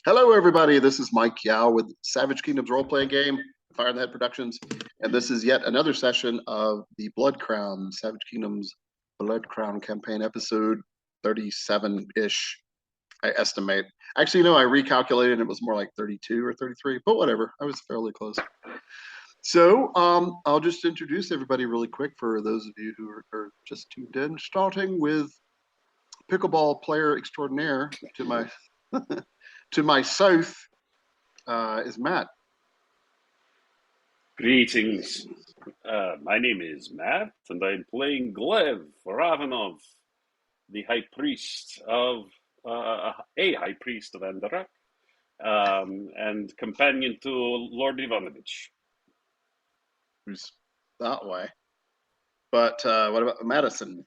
Hello, everybody. This is Mike Yao with Savage Kingdoms role-playing game, Fire in the Head Productions, and this is yet another session of the Blood Crown, Savage Kingdoms Blood Crown campaign, episode 37-ish, I estimate. Actually, no, I recalculated. It was more like 32 or 33, but whatever. I was fairly close. So I'll just introduce everybody really quick for those of you who are just tuned in, starting with pickleball player extraordinaire to my to my south is Matt. Greetings. My name is Matt, and I'm playing Glev Ravanov, the High Priest of High Priest of Andarak, and companion to Lord Ivanovich. Who's that way? But what about Madison?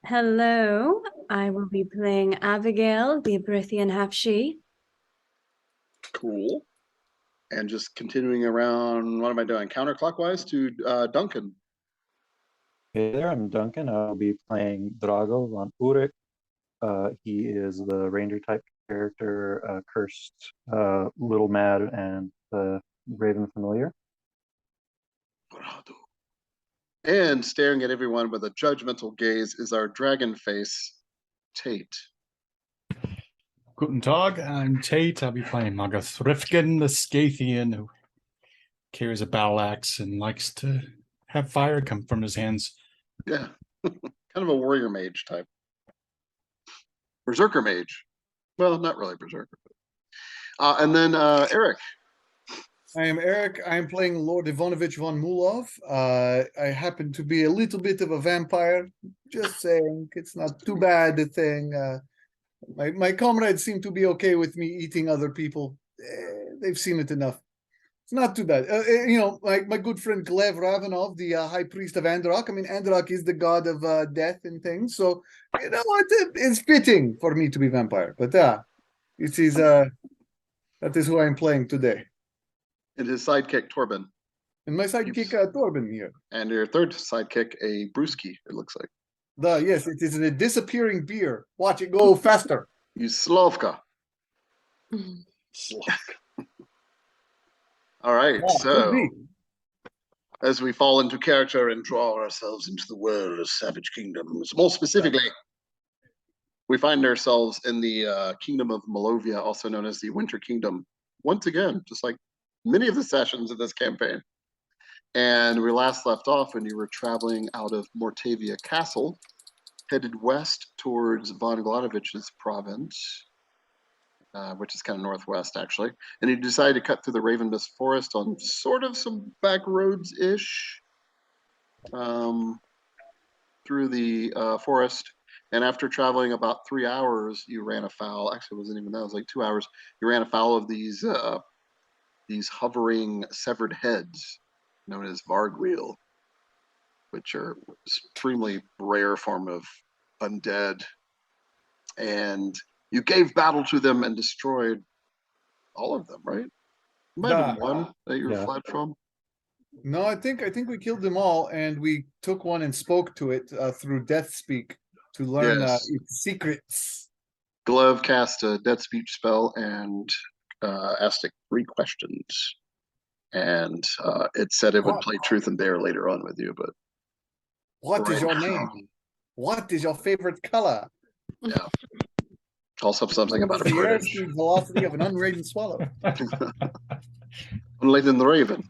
Hello, I will be playing Abigail, the Brithian half-she. Cool. And just continuing around, what am I doing? Counterclockwise to Duncan. Hey there, I'm Duncan. I'll be playing Drago von Urek. He is the ranger type character, cursed, little mad, and Raven familiar. And staring at everyone with a judgmental gaze is our dragon face, Tate. Guten Tag, I'm Tate. I'll be playing Magath Rifkin, the Scythian, who carries a battle axe and likes to have fire come from his hands. Yeah, kind of a warrior mage type. Berserker mage. Well, not really berserker. And then Eric. I am Eric. I'm playing Lord Ivanovich von Mulov. I happen to be a little bit of a vampire. Just saying, it's not too bad a thing. My comrades seem to be okay with me eating other people. They've seen it enough. It's not too bad. My good friend Glev Ravanov, the High Priest of Andarak. I mean, Andarak is the god of death and things. So, you know what? It's fitting for me to be vampire. But that is who I'm playing today. And his sidekick, Torben. And my sidekick, Torben here. And your third sidekick, a brewski, it looks like. Yes, it is a disappearing beer. Watch it go faster. You Slavka. Slavka. All right, so as we fall into character and draw ourselves into the world of Savage Kingdoms, more specifically, we find ourselves in the Kingdom of Malovia, also known as the Winter Kingdom. Once again, just like many of the sessions of this campaign. And we last left off when you were traveling out of Mortavia Castle, headed west towards Von Glanovich's province, which is kind of northwest, actually. And you decided to cut through the Raven Mist Forest on sort of some back roads-ish through the forest. And after traveling about 3 hours, you ran afoul. Actually, it wasn't even that. It was like 2 hours. You ran afoul of these hovering severed heads known as Vargwheel, which are extremely rare form of undead. And you gave battle to them and destroyed all of them, right? Might have been one that you were fled from. No, I think we killed them all, and we took one and spoke to it through Death Speak to learn its secrets. Glove cast a Death Speech spell and asked it 3 questions. And it said it would play Truth and Dare later on with you, but what is your name? What is your favorite color? Yeah. Also something about a British. The velocity of an unraven swallow. Unladen the Raven.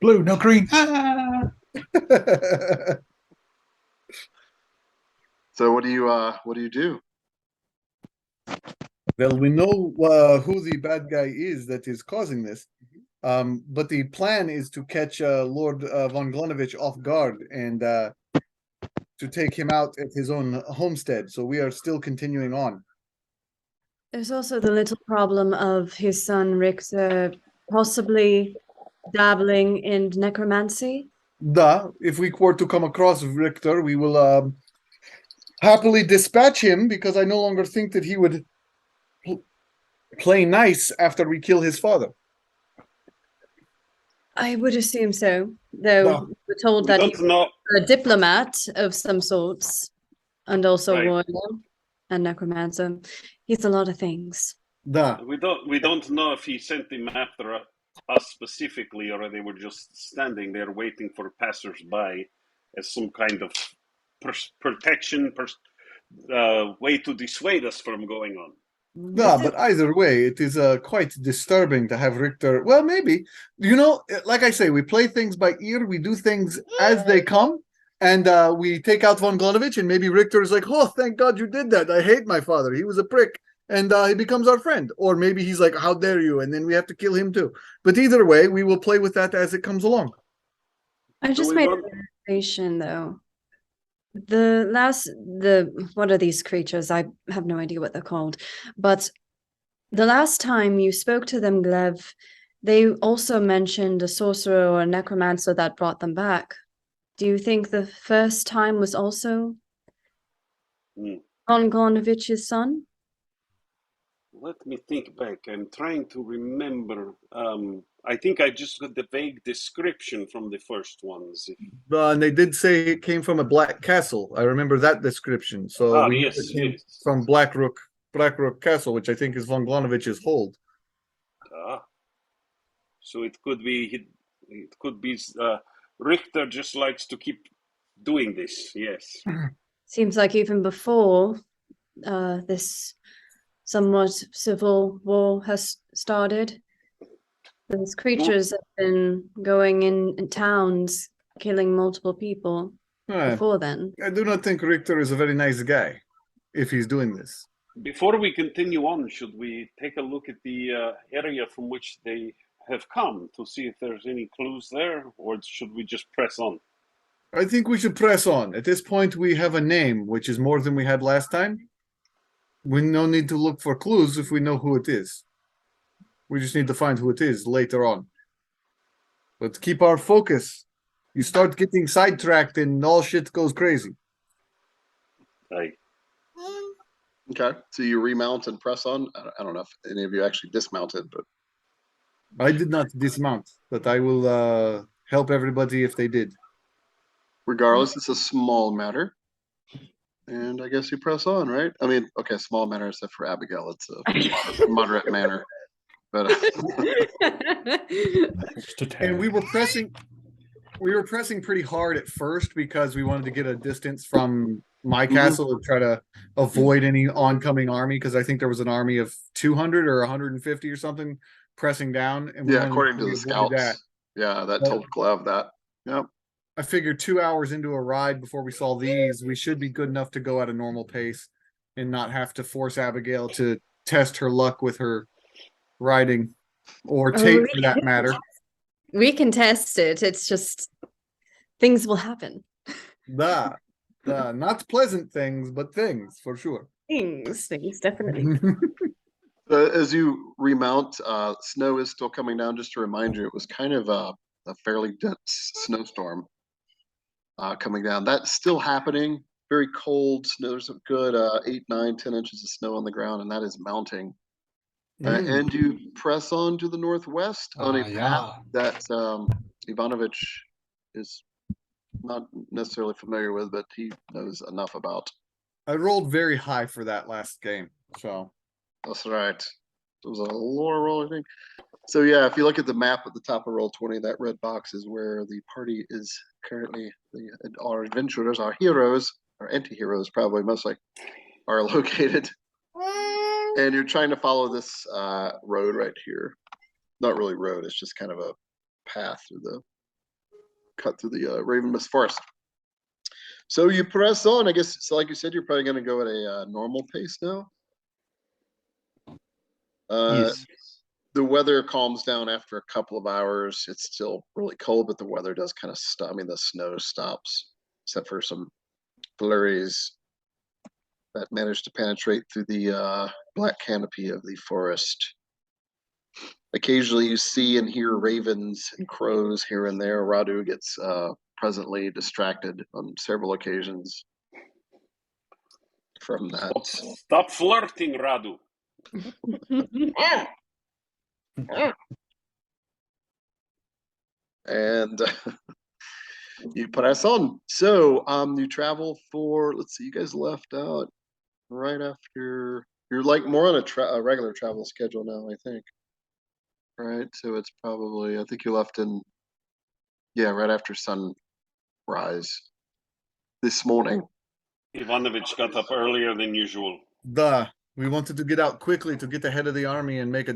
Blue, no green. So what do you do? Well, we know who the bad guy is that is causing this, but the plan is to catch Lord Von Glanovich off guard and to take him out at his own homestead. So we are still continuing on. There's also the little problem of his son Richter possibly dabbling in necromancy. If we were to come across Richter, we will happily dispatch him, because I no longer think that he would play nice after we kill his father. I would assume so, though we're told that he's a diplomat of some sorts, and also royal, and necromancer. He's a lot of things. Da. We don't know if he sent them after us specifically, or they were just standing there waiting for passers-by as some kind of protection, way to dissuade us from going on. No, but either way, it is quite disturbing to have Richter. Well, maybe. You know, like I say, we play things by ear. We do things as they come. And we take out Von Glanovich, and maybe Richter is like, oh, thank God you did that. I hate my father. He was a prick. And he becomes our friend. Or maybe he's like, how dare you? And then we have to kill him too. But either way, we will play with that as it comes along. I just made a realization, though. What are these creatures? I have no idea what they're called. But the last time you spoke to them, Glev, they also mentioned a sorcerer or a necromancer that brought them back. Do you think the first time was also Von Glanovich's son? Let me think back. I'm trying to remember. I think I just got the vague description from the first ones. And they did say it came from a black castle. I remember that description. So we yes, it came yes. from Blackrook Castle, which I think is Von Glanovich's hold. So it could be Richter just likes to keep doing this. Yes. Seems like even before this somewhat civil war has started, those creatures have been going in towns, killing multiple people before then. I do not think Richter is a very nice guy if he's doing this. Before we continue on, should we take a look at the area from which they have come to see if there's any clues there, or should we just press on? I think we should press on. At this point, we have a name, which is more than we had last time. We no need to look for clues if we know who it is. We just need to find who it is later on. Let's keep our focus. You start getting sidetracked and all shit goes crazy. Right. Okay, so you remount and press on. I don't know if any of you actually dismounted, but I did not dismount, but I will help everybody if they did. regardless, it's a small matter. And I guess you press on, right? I mean, okay, small matter except for Abigail. It's a moderate manner. But and we were pressing pretty hard at first because we wanted to get a distance from my castle to try to avoid any oncoming army, because I think there was an army of 200 or 150 or something pressing down. And yeah, according to the scouts. Yeah, that told Glev that. Yep. I figured 2 hours into a ride before we saw these, we should be good enough to go at a normal pace and not have to force Abigail to test her luck with her riding, or Tate for that matter. We can test it. It's just things will happen. Not pleasant things, but things for sure. Things definitely. As you remount, snow is still coming down. Just to remind you, it was kind of a fairly dense snowstorm coming down. That's still happening. Very cold snow. There's a good 8, 9, 10 inches of snow on the ground, and that is mounting. And you press on to the northwest on a path that Ivanovich is not necessarily familiar with, but he knows enough about. I rolled very high for that last game, so. That's right. It was a lower roll, I think. So yeah, if you look at the map at the top of roll 20, that red box is where the party is currently. Our adventurers, our heroes, our anti-heroes probably mostly, are located. And you're trying to follow this road right here. Not really road, it's just kind of a path cut through the Raven Mist Forest. So you press on, I guess, so like you said, you're probably going to go at a normal pace now. Yes. The weather calms down after a couple of hours. It's still really cold, but the weather does kind of stop. I mean, the snow stops, except for some flurries that managed to penetrate through the black canopy of the forest. Occasionally you see and hear ravens and crows here and there. Radu gets presently distracted on several occasions from that. Stop flirting, Radu. And you press on. So you travel for, let's see, you guys left out right after. You're like more on a regular travel schedule now, I think. Right, so it's probably. I think you left in. Yeah, right after sunrise this morning. Ivanovich got up earlier than usual. We wanted to get out quickly to get ahead of the army and make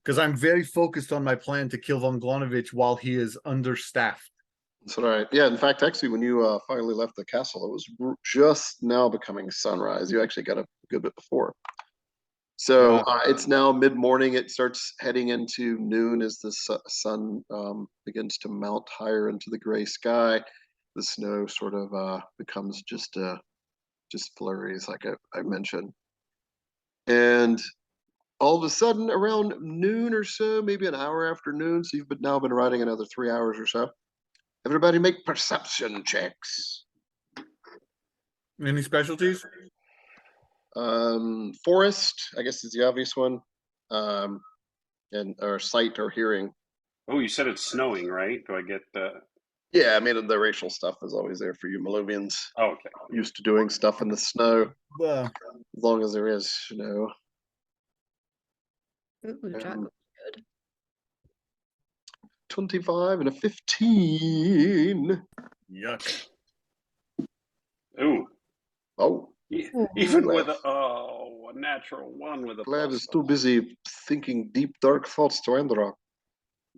because I'm very focused on my plan to kill Von Glanovich while he is understaffed. That's right. Yeah, in fact, actually, when you finally left the castle, it was just now becoming sunrise. You actually got up a good bit before. So it's now mid-morning. It starts heading into noon as the sun begins to mount higher into the gray sky. The snow sort of becomes just flurries, like I mentioned. And all of a sudden, around noon or so, maybe an hour after noon, so you've now been riding another 3 hours or so. Everybody make perception checks. Any specialties? Forest, I guess, is the obvious one. And or sight or hearing. Oh, you said it's snowing, right? Do I get Yeah, I mean the racial stuff is always there for you Malovians. Oh, okay. Used to doing stuff in the snow. Well, As long as there is snow. Ooh, Draco, good. 25 and a 15. yuck. Ooh. Oh, Even Glaive. with a natural one with a Glad plus is too busy thinking deep, dark thoughts to Androck.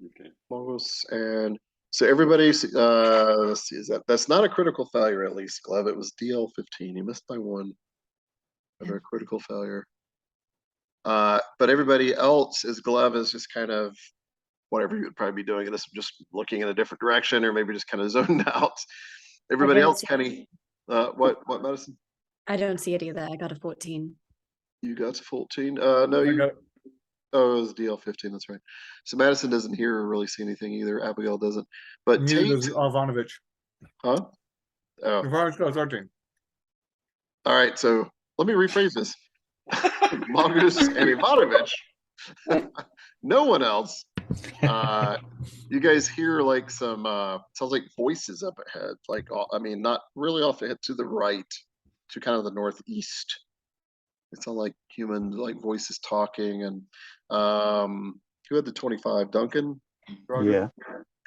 Okay. Logos and so everybody, let's see, that's not a critical failure at least, Glaive. It was DL 15. You missed by one. Under a critical failure. But everybody else is Glaive is just kind of whatever you would probably be doing this, just looking in a different direction, or maybe just kind of zoned out. Everybody don't else see kind of what medicine? I don't see it either. I got a 14. You got to 14. No, you. Oh, it was DL 15. That's right. So Madison doesn't hear or really see anything either. Abigail doesn't. But Neither Tate, does Ivanovich. huh? Oh, Ivanovich got 13. all right. So let me rephrase this. Mongoose and Ivanovich. No one else. You guys hear like some sounds like voices up ahead. Like I mean, not really off ahead to the right, to kind of the northeast. It sounds like human like voices talking. And who had the 25? Duncan? Drago? Yeah.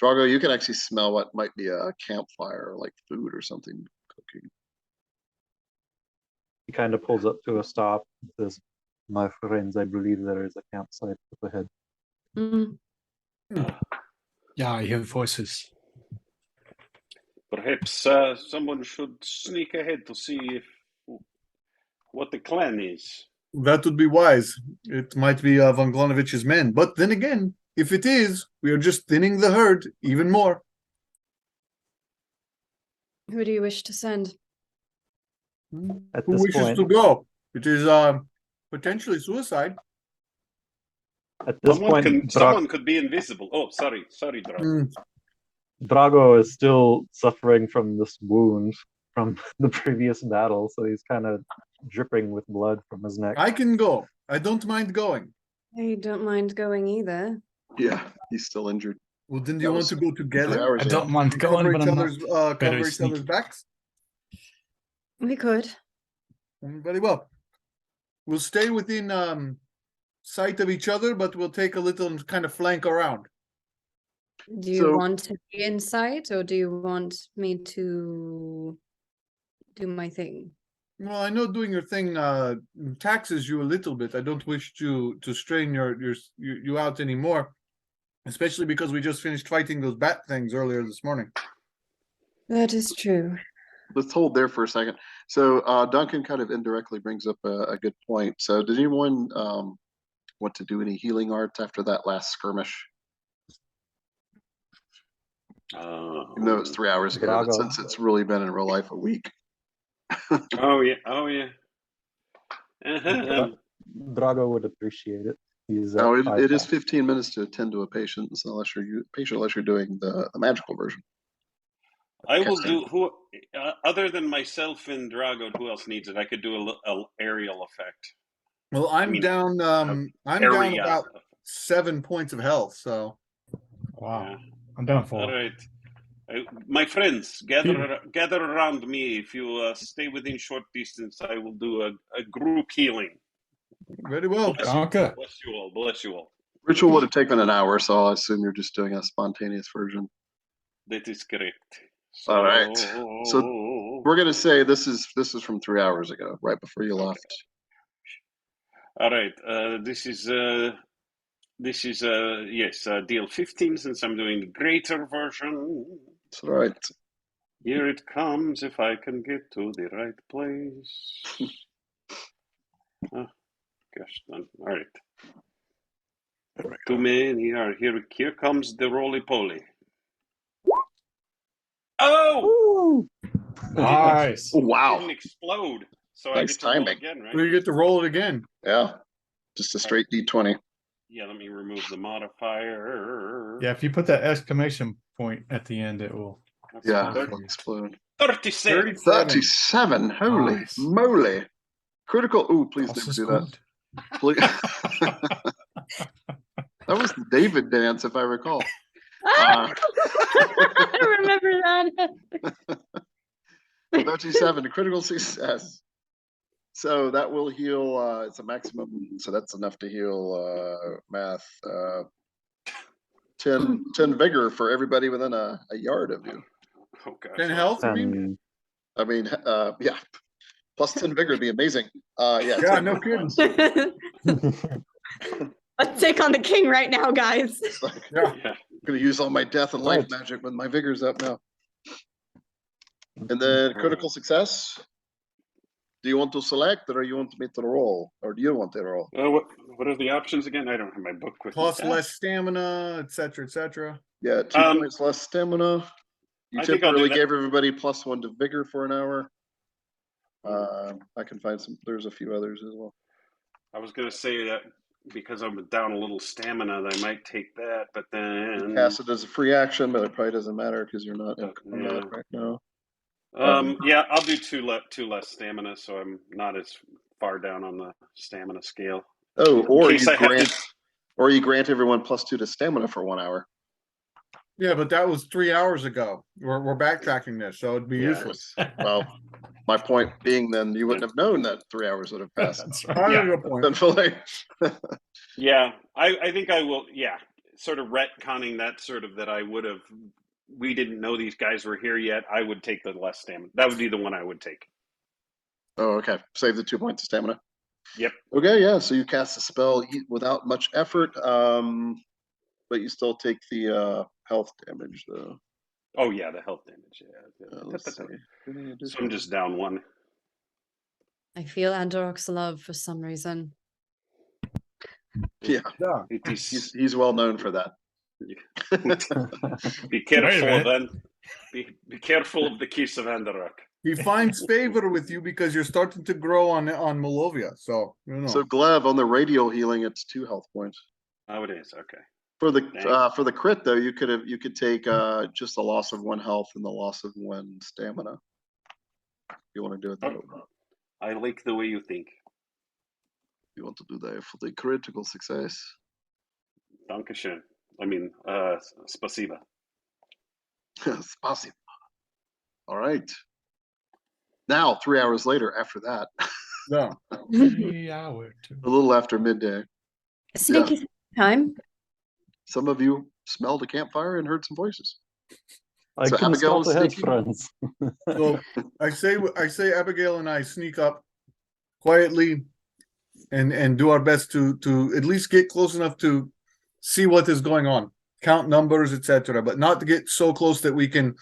Drago, you can actually smell what might be a campfire, like food or something cooking. He kind of pulls up to a stop and says, "My friends, I believe there is a campsite up ahead." Mm. Yeah, I hear voices. Perhaps someone should sneak ahead to see if what the clan is. That would be wise. It might be Von Glanovich's men. But then again, if it is, we are just thinning the herd even more. Who do you wish to send? At Who this wishes point, to go? It is potentially suicide. at this point, Someone could be invisible. Oh, sorry, Drago. Drago is still suffering from this wound from the previous battle, so he's kind of dripping with blood from his neck. I can go. I don't mind going. I don't mind going either. Yeah, he's still injured. Well, then do That you want was to go 3 together? hours I ago. don't mind going, but I'm not cover better each other's sneak. backs? We could. Very well. We'll stay within sight of each other, but we'll take a little and kind of flank around. Do you So- want to be in sight, or do you want me to do my thing? Well, I know doing your thing taxes you a little bit. I don't wish to strain you out anymore, especially because we just finished fighting those bat things earlier this morning. That is true. Let's hold there for a second. So Duncan kind of indirectly brings up a good point. So did anyone want to do any healing arts after that last skirmish? Even though it's 3 hours ago, but Drago. since it's really been in real life a week. Oh yeah. Drago would appreciate it. He's No, at it is 5 15 minutes to attend to a patient, unless you're doing the magical version. I will do. Who other than myself and Drago? Who else needs it? I could do a aerial effect. Well, I'm down. I'm down area. about 7 points of health. So Wow. Yeah. I'm down for. All right. My friends, gather around me. If you stay within short distance, I will do a group healing. Very well. Danke. Bless you all. Bless you all. Ritual would have taken an hour, so I assume you're just doing a spontaneous version. That is correct. All right. So we're gonna say this is from 3 hours ago, right before you left. All right. This is yes, deal 15 since I'm doing the greater version. That's all right. Here it comes if I can get to the right place. Oh, gosh, done. All right. Too many are here. Here comes the roly-poly. Oh! Nice. Oh, It wow. didn't explode, so I Nice get to roll timing. again, right? So you get to roll it again. Yeah. Just a straight D20. Yeah, let me remove the modifier. Yeah, if you put that exclamation point at the end, it will. That's Yeah. fine. Explode. 37. 37. Holy Nice. moly. Critical. Ooh, please Das never ist do that. gut. Please. That was the David dance, if I recall. I remember that. 37, critical success. So that will heal, it's a maximum, so that's enough to heal math. 10 vigor for everybody within a yard of you. Oh, gosh. 10 health, you mean? And Yeah. Plus 10 vigor would be amazing. Yeah, Yeah, 10 no vigor. kidding. Let's take on the king right now, guys. It's like, Yeah. Yeah. I'm gonna use all my death and life Right. magic when my vigor's up now. And then critical success. Do you want to select or you want me to roll? Or do you want to roll? What are the options again? I don't have my book with Plus me. less stamina, etc., etc. Yeah, 2 points less stamina. You I think I'll do temporarily that. gave everybody +1 to vigor for an hour. I can find there's a few others as well. I was going to say that because I'm down a little stamina, that I might take that, but then Cast it as a free action, but it probably doesn't matter because you're not in combat yeah. right now. Yeah, I'll do two less stamina, so I'm not as far down on the stamina scale. Oh, or case you I have grant, to- or you grant everyone +2 to stamina for 1 hour. Yeah, but that was 3 hours ago. We're backtracking this, so it'd be Yeah. useless. Well, my point being, then you wouldn't have known that 3 hours would have passed. That's right. I Yeah. have a point. Unfortunately. Yeah, I think I will. Yeah, sort of retconning that sort of that I would have. We didn't know these guys were here yet. I would take the less stamina. That would be the one I would take. Oh, okay. Save the 2 points of stamina. Yep. Okay, yeah. So you cast a spell without much effort, but you still take the health damage, though. Oh yeah, the health damage. Yeah. Let's see. So I'm just down 1. I feel Andorok's love for some reason. Yeah, Yeah. It is. he's well known for that. Be careful, minute. then. Be careful of the kiss of Andorok. He finds favor with you because you're starting to grow on Molovia. So you know. So Glev, on the radial healing, it's 2 health points. Oh, it is. Okay. For Dang. the crit though, you could take just a loss of 1 health and the loss of 1 stamina. If you want to do it that way. I like the way you think. You want to do that for the critical success. Dankeschön. I mean, spasiba. Spasibo. All right. Now, 3 hours later, after that, Yeah. 3 hour too. a little after midday, Sneaky time. some of you smelled a campfire and heard some voices. I So can Abigail scout is ahead, sneaking? friends. So I say Abigail and I sneak up quietly and do our best to at least get close enough to see what is going on, count numbers, etc., but not to get so close that we can,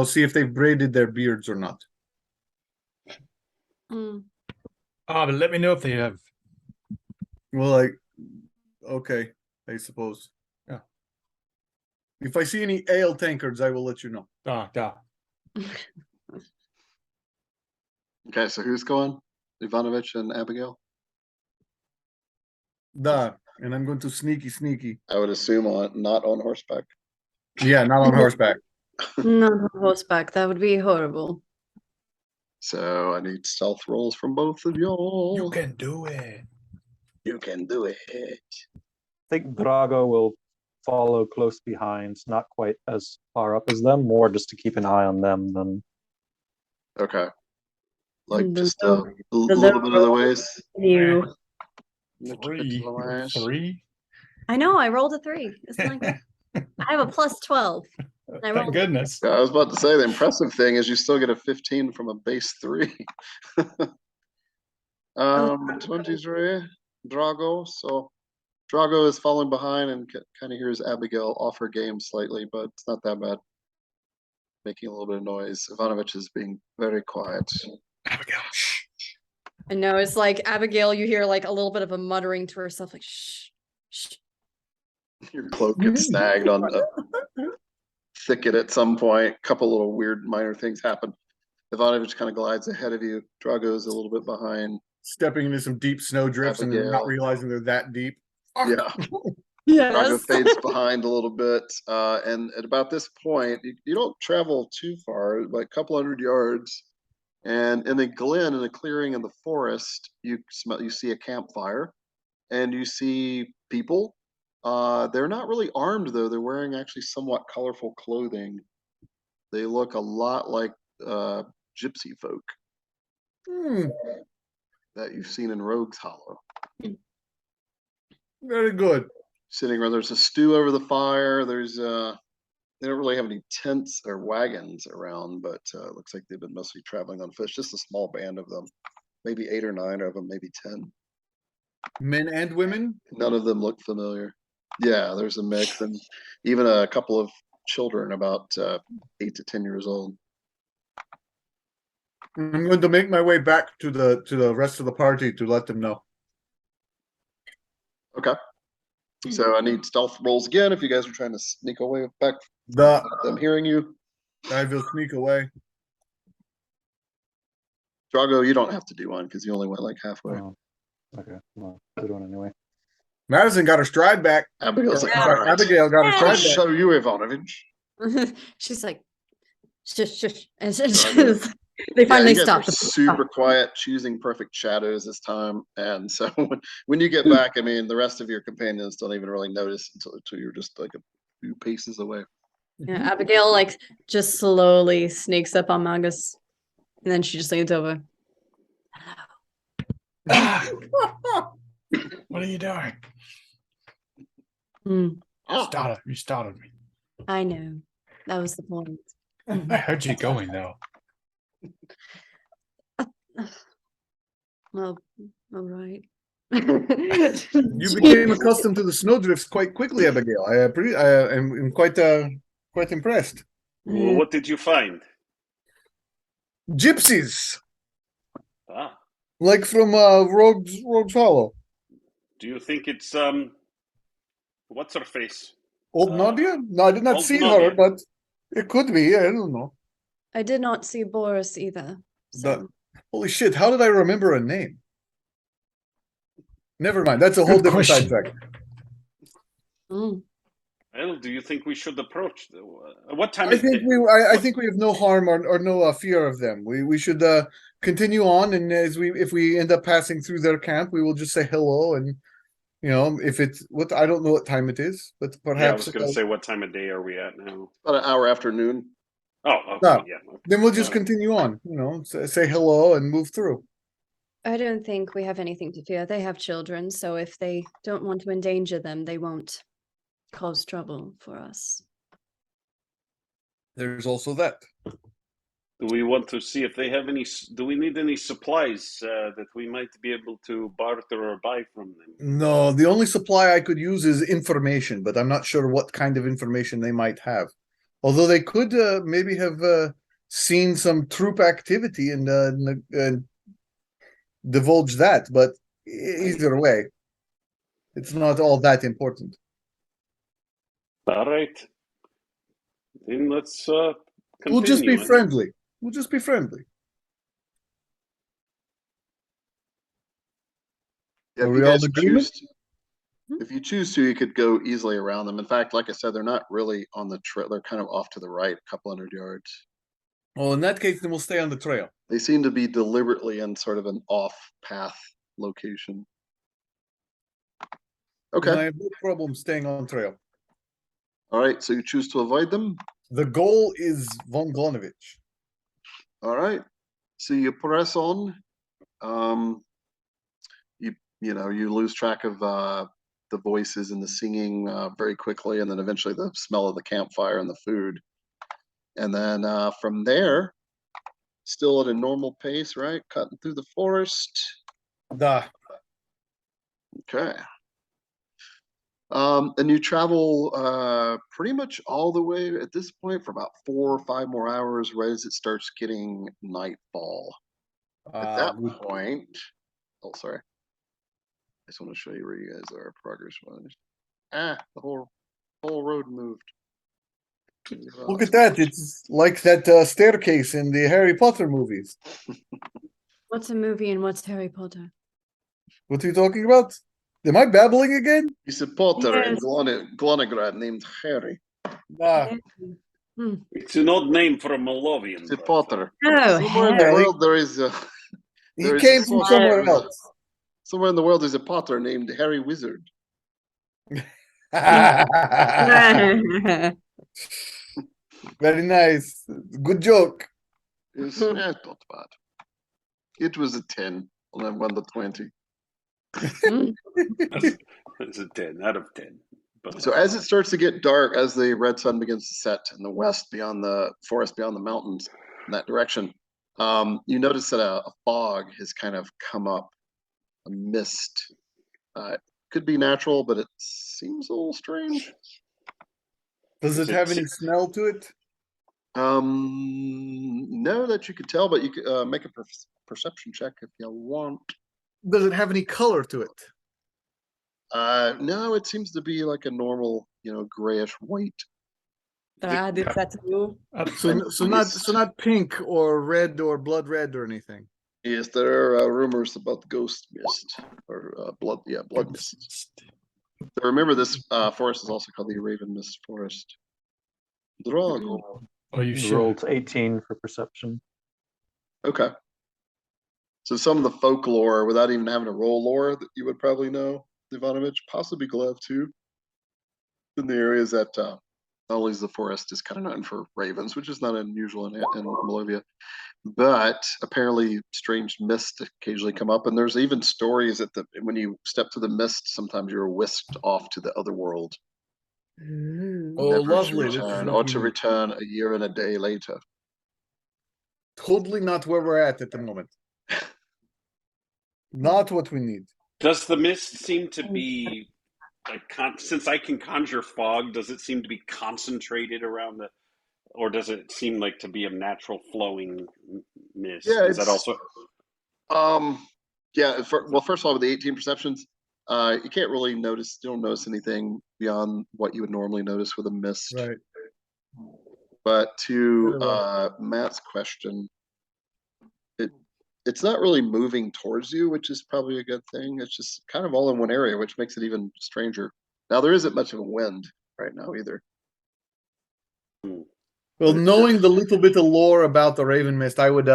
see if they've braided their beards or not. Mm. But let me know if they have. Well, okay, I suppose. Yeah. If I see any ale tankards, I will let you know. Da. Okay, so who's going? Ivanovich and Abigail? And I'm going to sneaky. I would assume not on horseback. Yeah, not on horseback. Not on horseback. That would be horrible. So I need stealth rolls from both of y'all. You can do it. You can do it. I think Drago will follow close behind, not quite as far up as them, more just to keep an eye on them than. Okay. Like The just low- a little bit of the ways. You. Three. I know. I rolled a 3. Isn't that good? I have a plus 12. I Thank rolled goodness. Yeah, I was about to say the impressive thing is you still get a 15 from a base 3. 23 Drago. So Drago is falling behind and kind of hears Abigail off her game slightly, but it's not that bad. Making a little bit of noise. Ivanovich is being very quiet. Abigail, shh. I know. It's like Abigail, you hear like a little bit of a muttering to herself, like, shh, shh. Your cloak gets snagged on a thicket at some point. A couple little weird minor things happen. Ivanovich kind of glides ahead of you. Drago's a little bit behind. Stepping into some deep snow drifts and Abigail. not realizing they're that deep. Yeah. Drago Yes. fades behind a little bit. And at about this point, you don't travel too far, like a couple hundred yards. And in a glen, in a clearing in the forest, you see a campfire, and you see people. They're not really armed though. They're wearing actually somewhat colorful clothing. They look a lot like gypsy folk that you've seen in Rogue's Hollow. Very good. Sitting around, there's a stew over the fire. There's they don't really have any tents or wagons around, but it looks like they've been mostly traveling on foot. Just a small band of them, maybe 8 or 9 of them, maybe 10. Men and women? None of them look familiar. Yeah, there's a mix, and even a couple of children about 8 to 10 years old. I'm going to make my way back to the rest of the party to let them know. Okay. So I need stealth rolls again if you guys are trying to sneak away back The from them hearing you. I will sneak away. Drago, you don't have to do one because you only went like halfway. Oh, okay, well, good one anyway. Madison got her stride back. Abigail's like, Yeah. all right, Abigail got her Yeah. I'll stride back. show you, Ivanovich. She's like, shush, shush. And they Yeah, finally you guys stop. are super quiet, choosing perfect shadows this time. And so when you get back, I mean, the rest of your companions don't even really notice until you're just like a few paces away. Yeah, Abigail like just slowly sneaks up on Magus, and then she just leans over. Ah, what are you doing? You started me. I know. That was the point. I heard you going though. Well, all right. You became accustomed to the snowdrifts quite quickly, Abigail. I am quite impressed. Well, what did you find? Gypsies, Ah, like from Rogue's Hollow. do you think it's what's her face? Old Nadia? No, I did not Old see Nadia. her, but it could be. I don't know. I did not see Boris either. So. Holy shit! How did I remember a name? Never mind. That's a whole Good different question. sidetrack. Mm. Well, do you think we should approach? What time I is think it? I think we have no harm or no fear of them. We should continue on, and if we end up passing through their camp, we will just say hello, and if it's what I don't know what time it is, but Yeah, I perhaps was going to say, what time of day are we at now? About an hour after noon. Oh, okay, No. yeah. then we'll just Alright. continue on. Say hello and move through. I don't think we have anything to fear. They have children, so if they don't want to endanger them, they won't cause trouble for us. There's also that. Do we want to see if they have any? Do we need any supplies that we might be able to barter or buy from them? No, the only supply I could use is information, but I'm not sure what kind of information they might have. Although they could maybe have seen some troop activity and divulge that, but either way, it's not all that important. All right. Then let's continue. We'll just be friendly. We'll just be friendly. Yeah, Are if we you all guys in agreement? choose to, if you choose to, you could go easily around them. In fact, like I said, they're not really on the trail. They're kind of off to the right, a couple hundred yards. Well, in that case, then we'll stay on the trail. They seem to be deliberately in sort of an off-path location. And I Okay. have no problem staying on trail. All right, so you choose to avoid them. The goal is Von Glanovich. All right, so you press on. You lose track of the voices and the singing very quickly, and then eventually the smell of the campfire and the food. And then from there, still at a normal pace, right? Cutting through the forest. Duh. Okay. And you travel pretty much all the way at this point for about 4 or 5 more hours, right as it starts getting nightfall. At that point, oh, sorry. I just want to show you where you guys are progress-wise. The whole road moved. Look at that. It's like that staircase in the Harry Potter movies. What's a movie and what's Harry Potter? What are you talking about? Am I babbling again? He's a Potter in Yes. Glonograd named Harry. Nah. It's an odd name for a Malovian. He's a but, Potter. Oh, Somewhere in the Harry. world there is a He There is came a from Potter. somewhere else. Somewhere in the world there's a Potter named Harry Wizard. Very nice. Good joke. It's not bad. It was a 10, and I won the 20. It's a 10 out of 10. But, So as it starts to get dark, as the red sun begins to set in the west, beyond the forest, beyond the mountains, in that direction, you notice that a fog has kind of come up, a mist. Could be natural, but it seems a little strange. Does it have any smell to it? No, that you could tell, but you could make a perception check if you want. Does it have any color to it? No, it seems to be like a normal, grayish white. Brad, is that you? So not pink or red or blood red or anything. Yes, there are rumors about ghost mist or blood mist. So remember, this forest is also called the Raven Mist Forest. Drago. Are you The sure? roll's 18 for perception. Okay. So some of the folklore, without even having to roll lore, that you would probably know, Ivanovich, possibly Glove too. In the areas that not only is the forest is kind of known for ravens, which is not unusual in Moldavia, but apparently strange mists occasionally come up, and there's even stories that when you step to the mist, sometimes you're whisked off to the other world. Oh, Never lovely. to return, or to return a year and a day later. Totally not where we're at the moment. Not what we need. does the mist seem to be like since I can conjure fog? Does it seem to be concentrated around or does it seem like to be a natural flowing mist? Yeah, is that also? Yeah. Well, first of all, with the 18 perceptions, you can't really notice. You don't notice anything beyond what you would normally notice with a mist. Right. But to Matt's question, it's not really moving towards you, which is probably a good thing. It's just kind of all in one area, which makes it even stranger. Now, there isn't much of a wind right now either. Well, knowing the little bit of lore about the Raven Mist, I would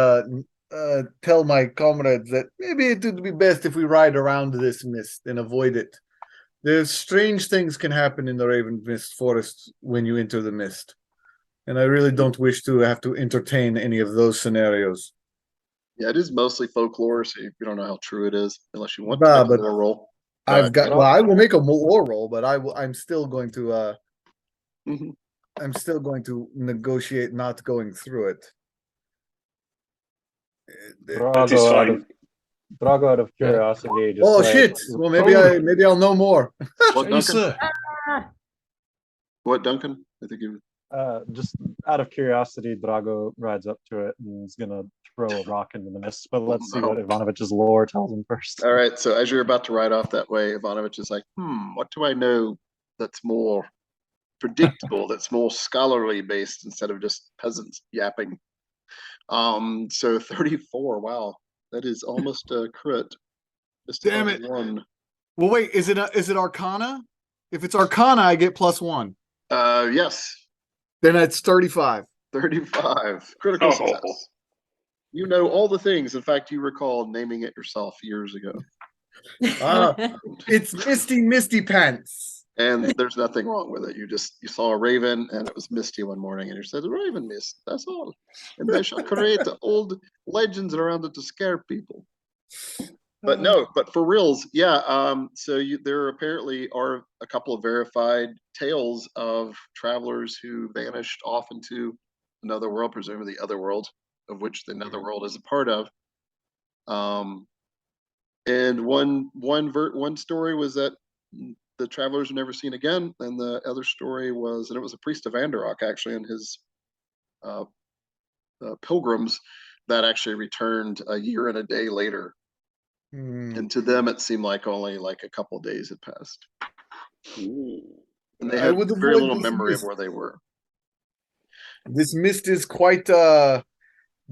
tell my comrades that maybe it would be best if we ride around this mist and avoid it. There's strange things can happen in the Raven Mist forest when you enter the mist. And I really don't wish to have to entertain any of those scenarios. Yeah, it is mostly folklore, so you don't know how true it is, unless you want to make a lore roll. I will make a lore roll, but I'm still going to I'm still going to negotiate not going through it. Drago out of curiosity. Just shit! Well, maybe I'll know more. What, Duncan? What, Duncan? I think you. Just out of curiosity, Drago rides up to it and is gonna throw a rock into the mist. But let's see what Ivanovich's lore tells him first. All right. So as you're about to ride off that way, Ivanovich is like, what do I know that's more predictable, that's more scholarly based instead of just peasants yapping? So 34. Wow, that is almost a crit. Damn it! One. Well, wait. Is it Arcana? If it's Arcana, I get +1. Yes. Then it's 35. 35. Critical success. You know all the things. In fact, you recall naming it yourself years ago. It's Misty Pants. And there's nothing wrong with it. You saw a raven, and it was misty one morning, and you said, "Raven mist, that's all." And they shall create old legends around it to scare people. But no, but for reals, yeah. So there apparently are a couple of verified tales of travelers who vanished off into another world, presumably the other world, of which the nether world is a part of. And one story was that the travelers were never seen again, and the other story was, and it was a priest of Anderok actually, and his pilgrims that actually returned a year and a day later. And to them, it seemed like only like a couple of days had passed. And they had very little memory of where they were. This mist is quite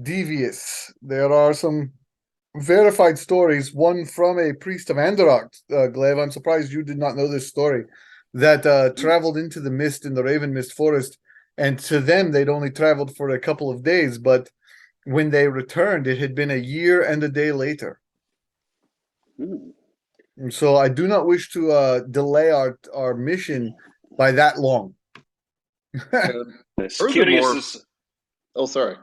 devious. There are some verified stories, one from a priest of Anderok, Glev. I'm surprised you did not know this story, that traveled into the mist in the Raven Mist Forest, and to them, they'd only traveled for a couple of days, but when they returned, it had been a year and a day later. And so I do not wish to delay our mission by that long. As curious as oh, sorry.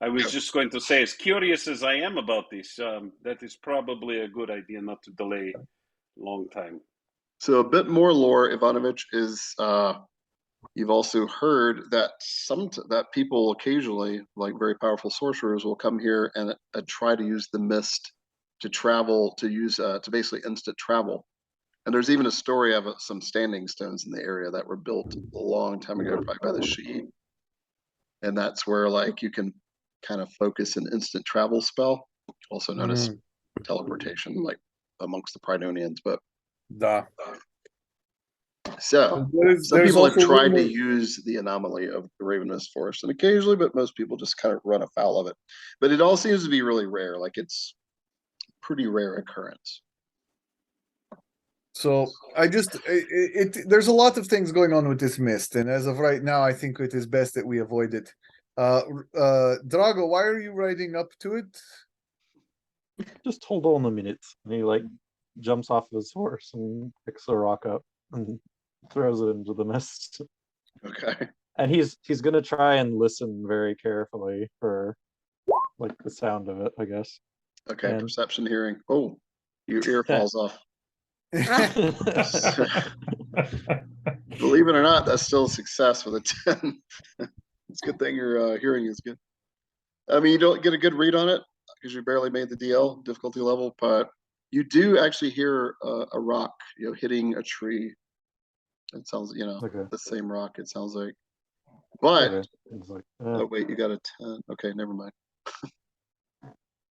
I was just going to say, as curious as I am about this, that is probably a good idea not to delay a long time. So a bit more lore, Ivanovich, is you've also heard that that people occasionally, like very powerful sorcerers, will come here and try to use the mist to travel, to basically instant travel. And there's even a story of some standing stones in the area that were built a long time ago, probably by the Shi. And that's where like you can kind of focus an instant travel spell, also known as teleportation, like amongst the Pridonians. But so some people have tried to use the anomaly of the Raven Mist Forest, and occasionally, but most people just kind of run afoul of it. But it all seems to be really rare. Like it's pretty rare occurrence. So I just there's a lot of things going on with this mist, and as of right now, I think it is best that we avoid it. Drago, why are you riding up to it? Just hold on a minute. And he like jumps off his horse and picks a rock up and throws it into the mist. Okay. And he's gonna try and listen very carefully for like the sound of it, I guess. Okay, and perception, hearing. Oh, your ear falls off. Believe it or not, that's still a success with a 10. It's a good thing your hearing is good. I mean, you don't get a good read on it because you barely made the DL difficulty level, but you do actually hear a rock, hitting a tree. It sounds, the same rock. It sounds like, but oh wait, you got a 10. Okay, never mind.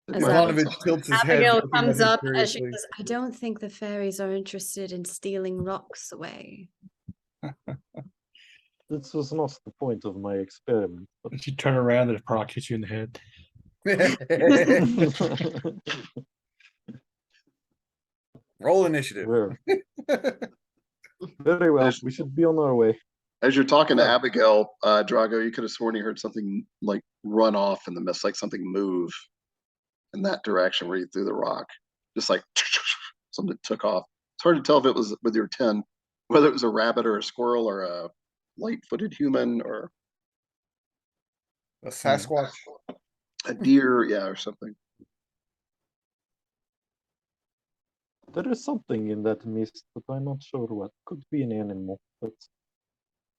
Ivanovich tilts his head. Abigail comes up as she says, "I don't think the fairies are interested in stealing rocks away." This was not the point of my experiment. But you turn around and the rock hits you in the head. Roll initiative. Very well. We should be on our way. As you're talking to Abigail, Drago, you could have sworn you heard something like run off in the mist, like something move in that direction where you threw the rock. Just like something took off. It's hard to tell if it was with your 10, whether it was a rabbit or a squirrel or a light-footed human or a Sasquatch, a deer, or something. There is something in that mist, but I'm not sure what. Could be an animal, but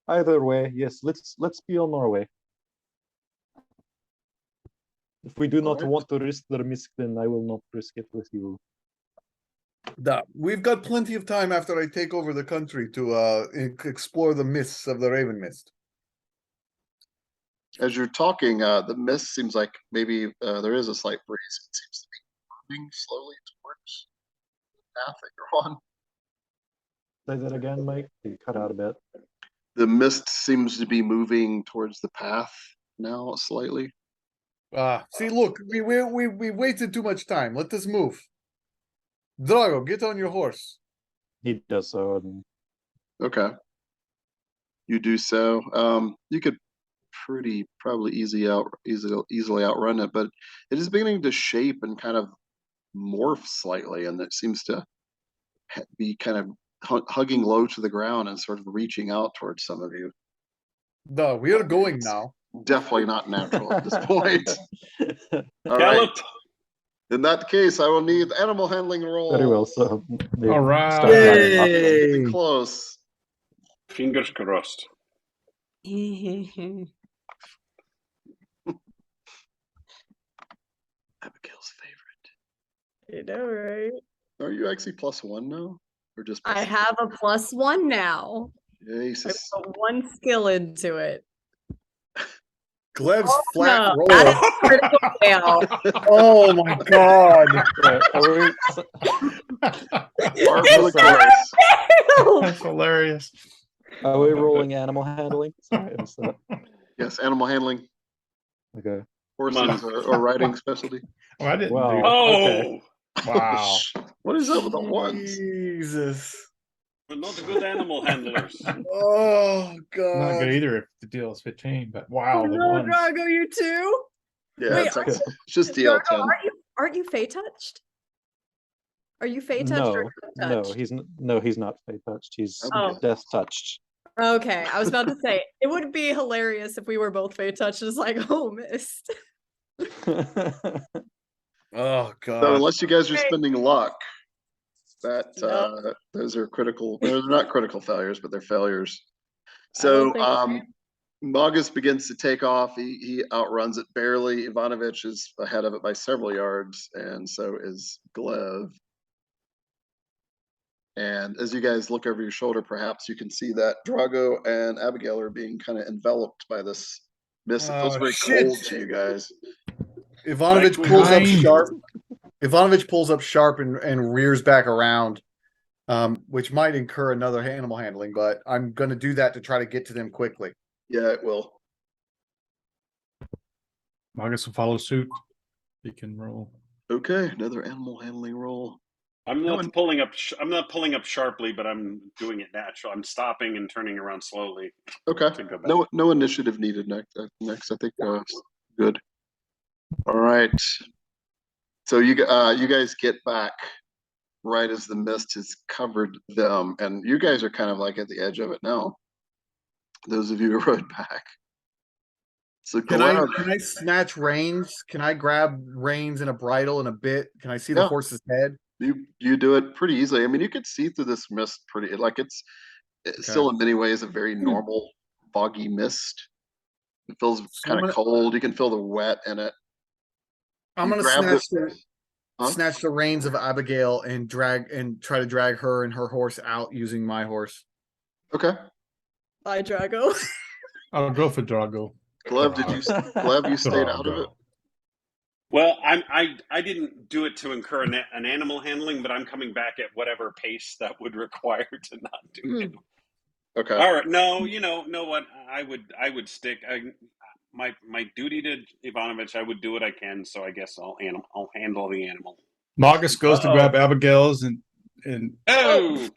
either way, yes, let's be on our way. If we do not want to risk the mist, then I will not risk it with you. We've got plenty of time after I take over the country to explore the mists of the Raven Mist. As you're talking, the mist seems like maybe there is a slight breeze. It seems to be moving slowly towards the path that you're on. Say that again, Mike. You cut out a bit. The mist seems to be moving towards the path now slightly. See, look, we waited too much time. Let us move. Drago, get on your horse. He does so. Okay. You do so. You could probably easily outrun it, but it is beginning to shape and kind of morph slightly, and it seems to be kind of hugging low to the ground and sort of reaching out towards some of you. No, we are going now. Definitely not natural at this point. All Gallop! right. In that case, I will need the animal handling roll. Very well. So they All right. start flying up. Pretty close. Fingers crossed. Abigail's favorite. You know, right? Are you actually +1 now? Or just I plus- have a +1 now. I Jesus. put 1 skill into it. Glev's flat No, roll. that is critical fail. Oh my god. Right, are we- Marvelous course. That's hilarious. Are we rolling animal handling? Sorry, I missed that. Yes, animal handling, Okay. horses or riding specialty. Oh, I didn't Wow. do. Oh! Okay. Wow. What is up with the ones? Jesus. We're not good animal handlers. Oh Not god. good either if the deal is 15, but wow, Oh the no, ones. Drago, you too? Yeah, Wait, it's, like, it's just DL10. Aren't you Fey touched? Are you Fey touched or No, touched? he's not fey touched. He's Oh. death touched. Okay, I was about to say it would be hilarious if we were both Fey touched. It's like, oh, missed. Oh So god. unless you guys are Hey. spending luck, that No. those are critical. They're not critical failures, but they're failures. I don't So think- Magus begins to take off. He outruns it barely. Ivanovich is ahead of it by several yards, and so is Glev. And as you guys look over your shoulder, perhaps you can see that Drago and Abigail are being kind of enveloped by this mist. It feels Oh, very shit. cold to you guys. Ivanovich Like pulls up nine. sharp. Ivanovich pulls up sharp and rears back around, which might incur another animal handling, but I'm going to do that to try to get to them quickly. Yeah, it will. Marcus will follow suit. He can roll. Okay, another animal handling roll. I'm No not one- pulling up. I'm not pulling up sharply, but I'm doing it natural. I'm stopping and turning around slowly Okay. to go back. No initiative needed next. Next, I think good. All right. So you guys get back right as the mist has covered them, and you guys are kind of like at the edge of it now. Those of you who rode back. So Can Glad, I snatch reins? Can I grab reins and a bridle and a bit? Can I see the Yeah. horse's head? you do it pretty easily. I mean, you could see through this mist pretty. Like it's still in many ways a very normal foggy mist. It feels So kind I'm of gonna- cold. You can feel the wet in it. I'm You going to grab Huh? snatch the reins of Abigail and try to drag her and her horse out using my horse. Okay. Bye, Drago. I'll go for Drago. Gleb, Gleb, you stayed out of it? Well, I didn't do it to incur an animal handling, but I'm coming back at whatever pace that would require to not do it. Okay. All right. No, know what? I would stick. My duty to Ivanovich, I would do what I can. So I guess I'll handle the animal. Marcus goes to grab Abigail's and Oh,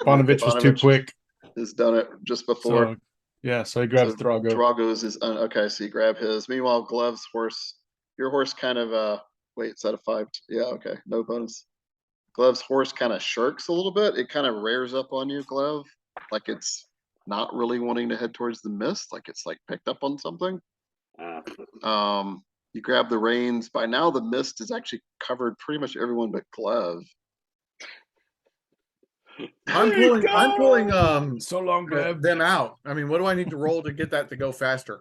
Ivanovich was too Ivanovich quick. Has done it just before. So he grabs So Drago. Drago's is okay. So you grab his. Meanwhile, Glev's horse. Your horse kind of wait. Is that a 5? Yeah. Okay. No bonus. Glev's horse kind of shirks a little bit. It kind of rears up on you, Glev, like it's not really wanting to head towards the mist. Like it's like picked up on something. You grab the reins. By now, the mist has actually covered pretty much everyone but Glev. I'm pulling So long, Gleb. them out. I mean, what do I need to roll to get that to go faster?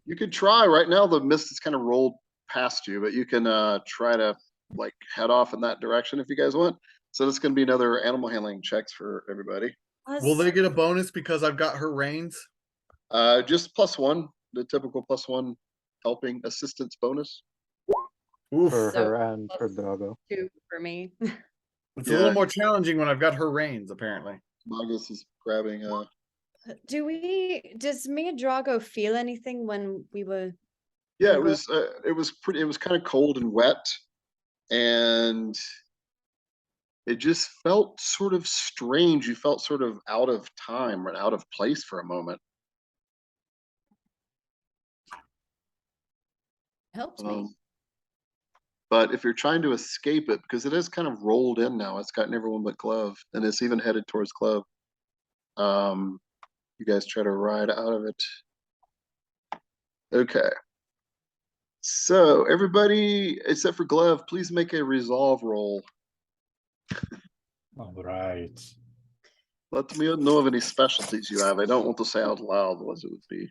You could try. Right now, the mist has kind of rolled past you, but you can try to like head off in that direction if you guys want. So this is going to be another animal handling checks for everybody. Will they get a bonus because I've got her reins? Just +1, the typical +1 helping assistance bonus. Oof. For So, her and for Drago. 2 for me. It's a little more challenging when I've got her reins, apparently. Magus is grabbing Does me and Drago feel anything when we were yeah, Mhm. it was kind of cold and wet, and it just felt sort of strange. You felt sort of out of time and out of place for a moment. helped me? But if you're trying to escape it, because it is kind of rolled in now, it's gotten everyone but Glove, and it's even headed towards Glove. You guys try to ride out of it. Okay. So everybody except for Glove, please make a resolve roll. All right. Let me know of any specialties you have. I don't want to say out loud what it would be.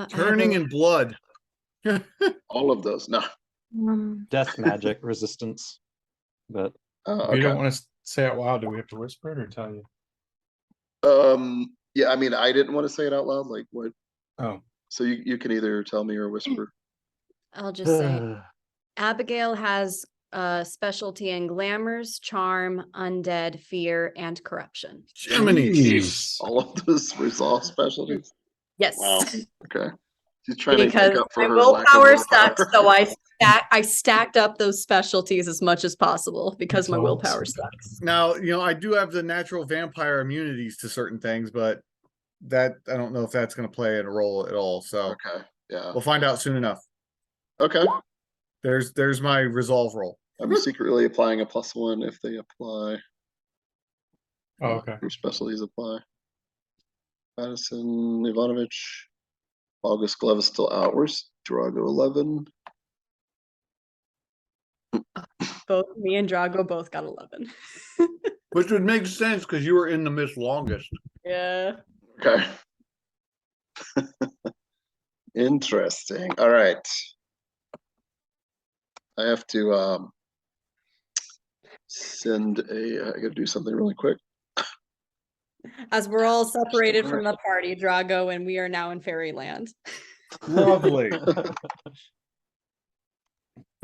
Turning in blood. All of those. No. Death magic resistance. But Oh, If you don't okay. want to say it out loud, do we have to whisper it or tell you? Yeah, I mean, I didn't want to say it out loud. Like what? Oh, So you can either tell me or whisper. I'll just say Abigail has specialty in glamours, charm, undead, fear, and corruption. Jiminy. jeez. All of those resolve specialties. Yes. Wow. Okay. She's trying to Because make up for my her lack of willpower willpower. sucks, so I stacked up those specialties as much as possible because That's my willpower awesome. sucks. Now, I do have the natural vampire immunities to certain things, but that I don't know if that's going to play a role at all. So Okay. Yeah. we'll find out soon enough. Okay. There's my resolve roll. I'm secretly applying a +1 if they apply. Oh, okay. Your specialties apply. Madison, Ivanovich. August Glove is still out. Where's Drago 11? Both me and Drago both got 11. Which would make sense because you were in the mist longest. Yeah. Okay. Interesting. All right. I have to send a. I got to do something really quick. As we're all separated from the party, Drago, and we are now in fairyland. Lovely.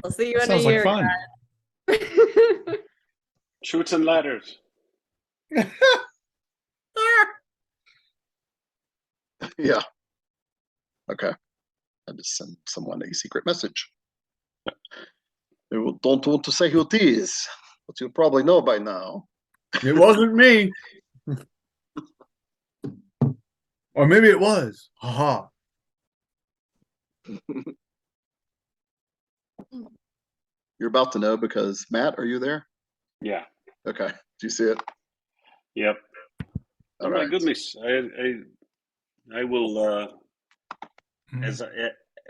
I'll see you in a Sounds like year. fun. guys. Shoots and ladders. Yeah. Okay. I just sent someone a secret message. I don't want to say who it is, but you'll probably know by now. It wasn't me. Or maybe it was. Haha. You're about to know because Matt, are you there? Yeah. Okay. Do you see it? Yep. All Oh my right. goodness. I will as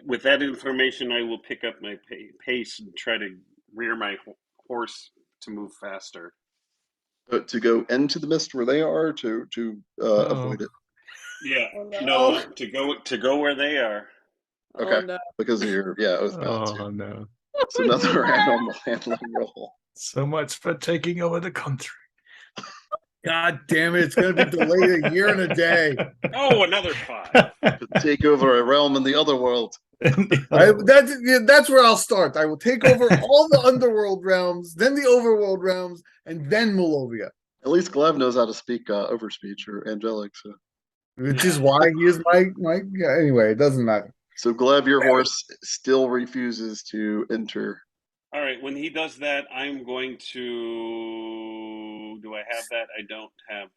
with that information I will pick up my pace and try to rear my horse to move faster. To go into the mist where they are, to avoid it. Yeah. Oh, no. No, to go where they are. Okay. Oh, no. Because of your oath bound too. Oh no. It's another animal handling roll. So much for taking over the country. God damn it. It's going to be delayed a year and a day. Oh, another 5. To take over a realm in the other world. That's where I'll start. I will take over all the underworld realms, then the overworld realms, and then Molovia. At least Gleb knows how to speak overspeech or angelic. So, Which is why he is my yeah, anyway, it doesn't matter. so Gleb, your horse still refuses to enter. All right, when he does that, I'm going to. Do I have that? I don't have.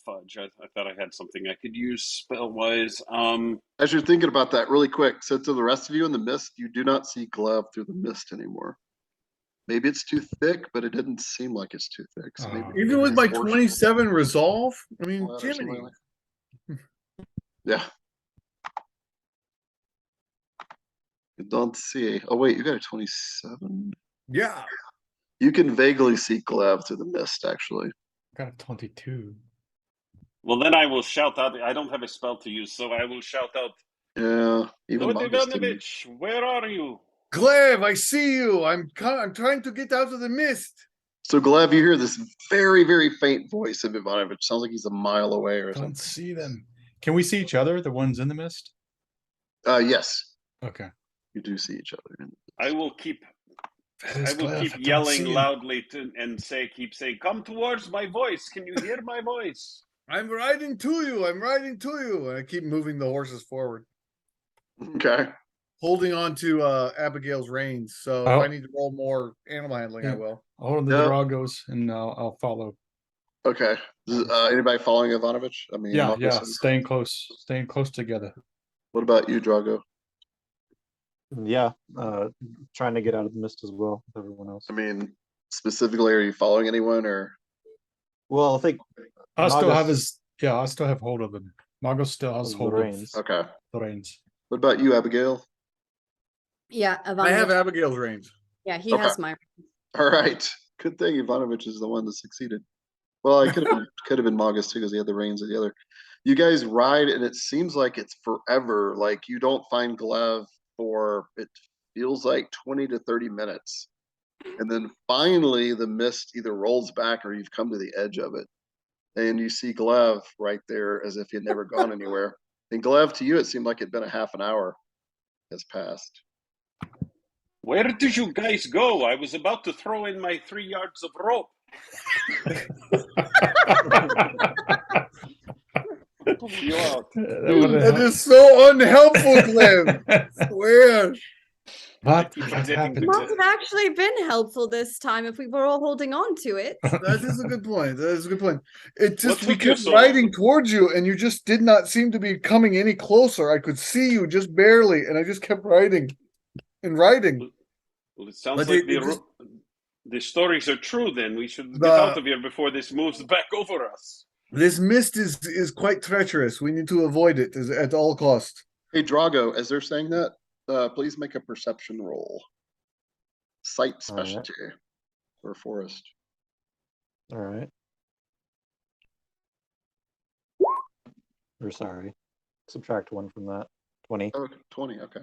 Fudge! I thought I had something I could use spell wise. As you're thinking about that, really quick, so to the rest of you in the mist, you do not see Gleb through the mist anymore. Maybe it's too thick, but it didn't seem like it's too thick. So maybe Even with my portion- 27 resolve, I mean, or Jiminy. something like- Yeah. You don't see. Oh wait, you got a 27. Yeah. You can vaguely see Gleb through the mist, actually. Got a 22. Well, then I will shout out. I don't have a spell to use, so I will shout out. Yeah, even Lord Mongus didn't- Ivanovich, where are you? Gleb, I see you. I'm trying to get out of the mist. So Gleb, you hear this very, very faint voice of Ivanovich. Sounds like he's a mile away or Don't something. see them. Can we see each other? The ones in the mist? Yes, Okay. you do see each other. I will keep. That I is will Glaive. I keep don't yelling see him. loudly and keep saying, "Come towards my voice! Can you hear my voice?" I'm riding to you. I'm riding to you. And I keep moving the horses forward, Okay. holding on to Abigail's reins. So if Oh. I need to roll more animal handling, I Yeah. will. All the Yeah. Dragos, and I'll follow. Okay. Anybody following Ivanovich? I mean, Yeah, Marcus yeah. and- Staying close together. What about you, Drago? Yeah, trying to get out of the mist as well with everyone else. I mean, specifically, are you following anyone or? Well, I think I still Magus have I still have hold of him. Margot still has has the hold reins. of Okay. the reins. What about you, Abigail? Yeah, I have Ivanovich. Abigail's range. Yeah, he Okay. has my. All right. Good thing Ivanovich is the one that succeeded. Well, I could have been Magus too because he had the reins of the other. You guys ride, and it seems like it's forever. Like you don't find Glev for it feels like 20 to 30 minutes, and then finally the mist either rolls back or you've come to the edge of it, and you see Glev right there as if he had never gone anywhere. And Glev, to you, it seemed like it'd been a half an hour has passed. Where did you guys go? I was about to throw in my 3 yards of rope. Pull you out. That is so unhelpful, Glenn. Swear. What keep had forgetting It to happened? must have actually been helpful this time if we were all holding on to it. That is a good point. That is a good point. It just What we took you kept so riding long? towards you, and you just did not seem to be coming any closer. I could see you just barely, and I just kept riding and riding. Well, it sounds But like it just- the stories are true then. We should get The- out of here before this moves back over us. This mist is quite treacherous. We need to avoid it at all costs. Hey, Drago, as they're saying that, please make a perception roll. Sight All right. specialty or forest. All right. Or sorry, subtract 1 from that. 20. Oh, 20, okay.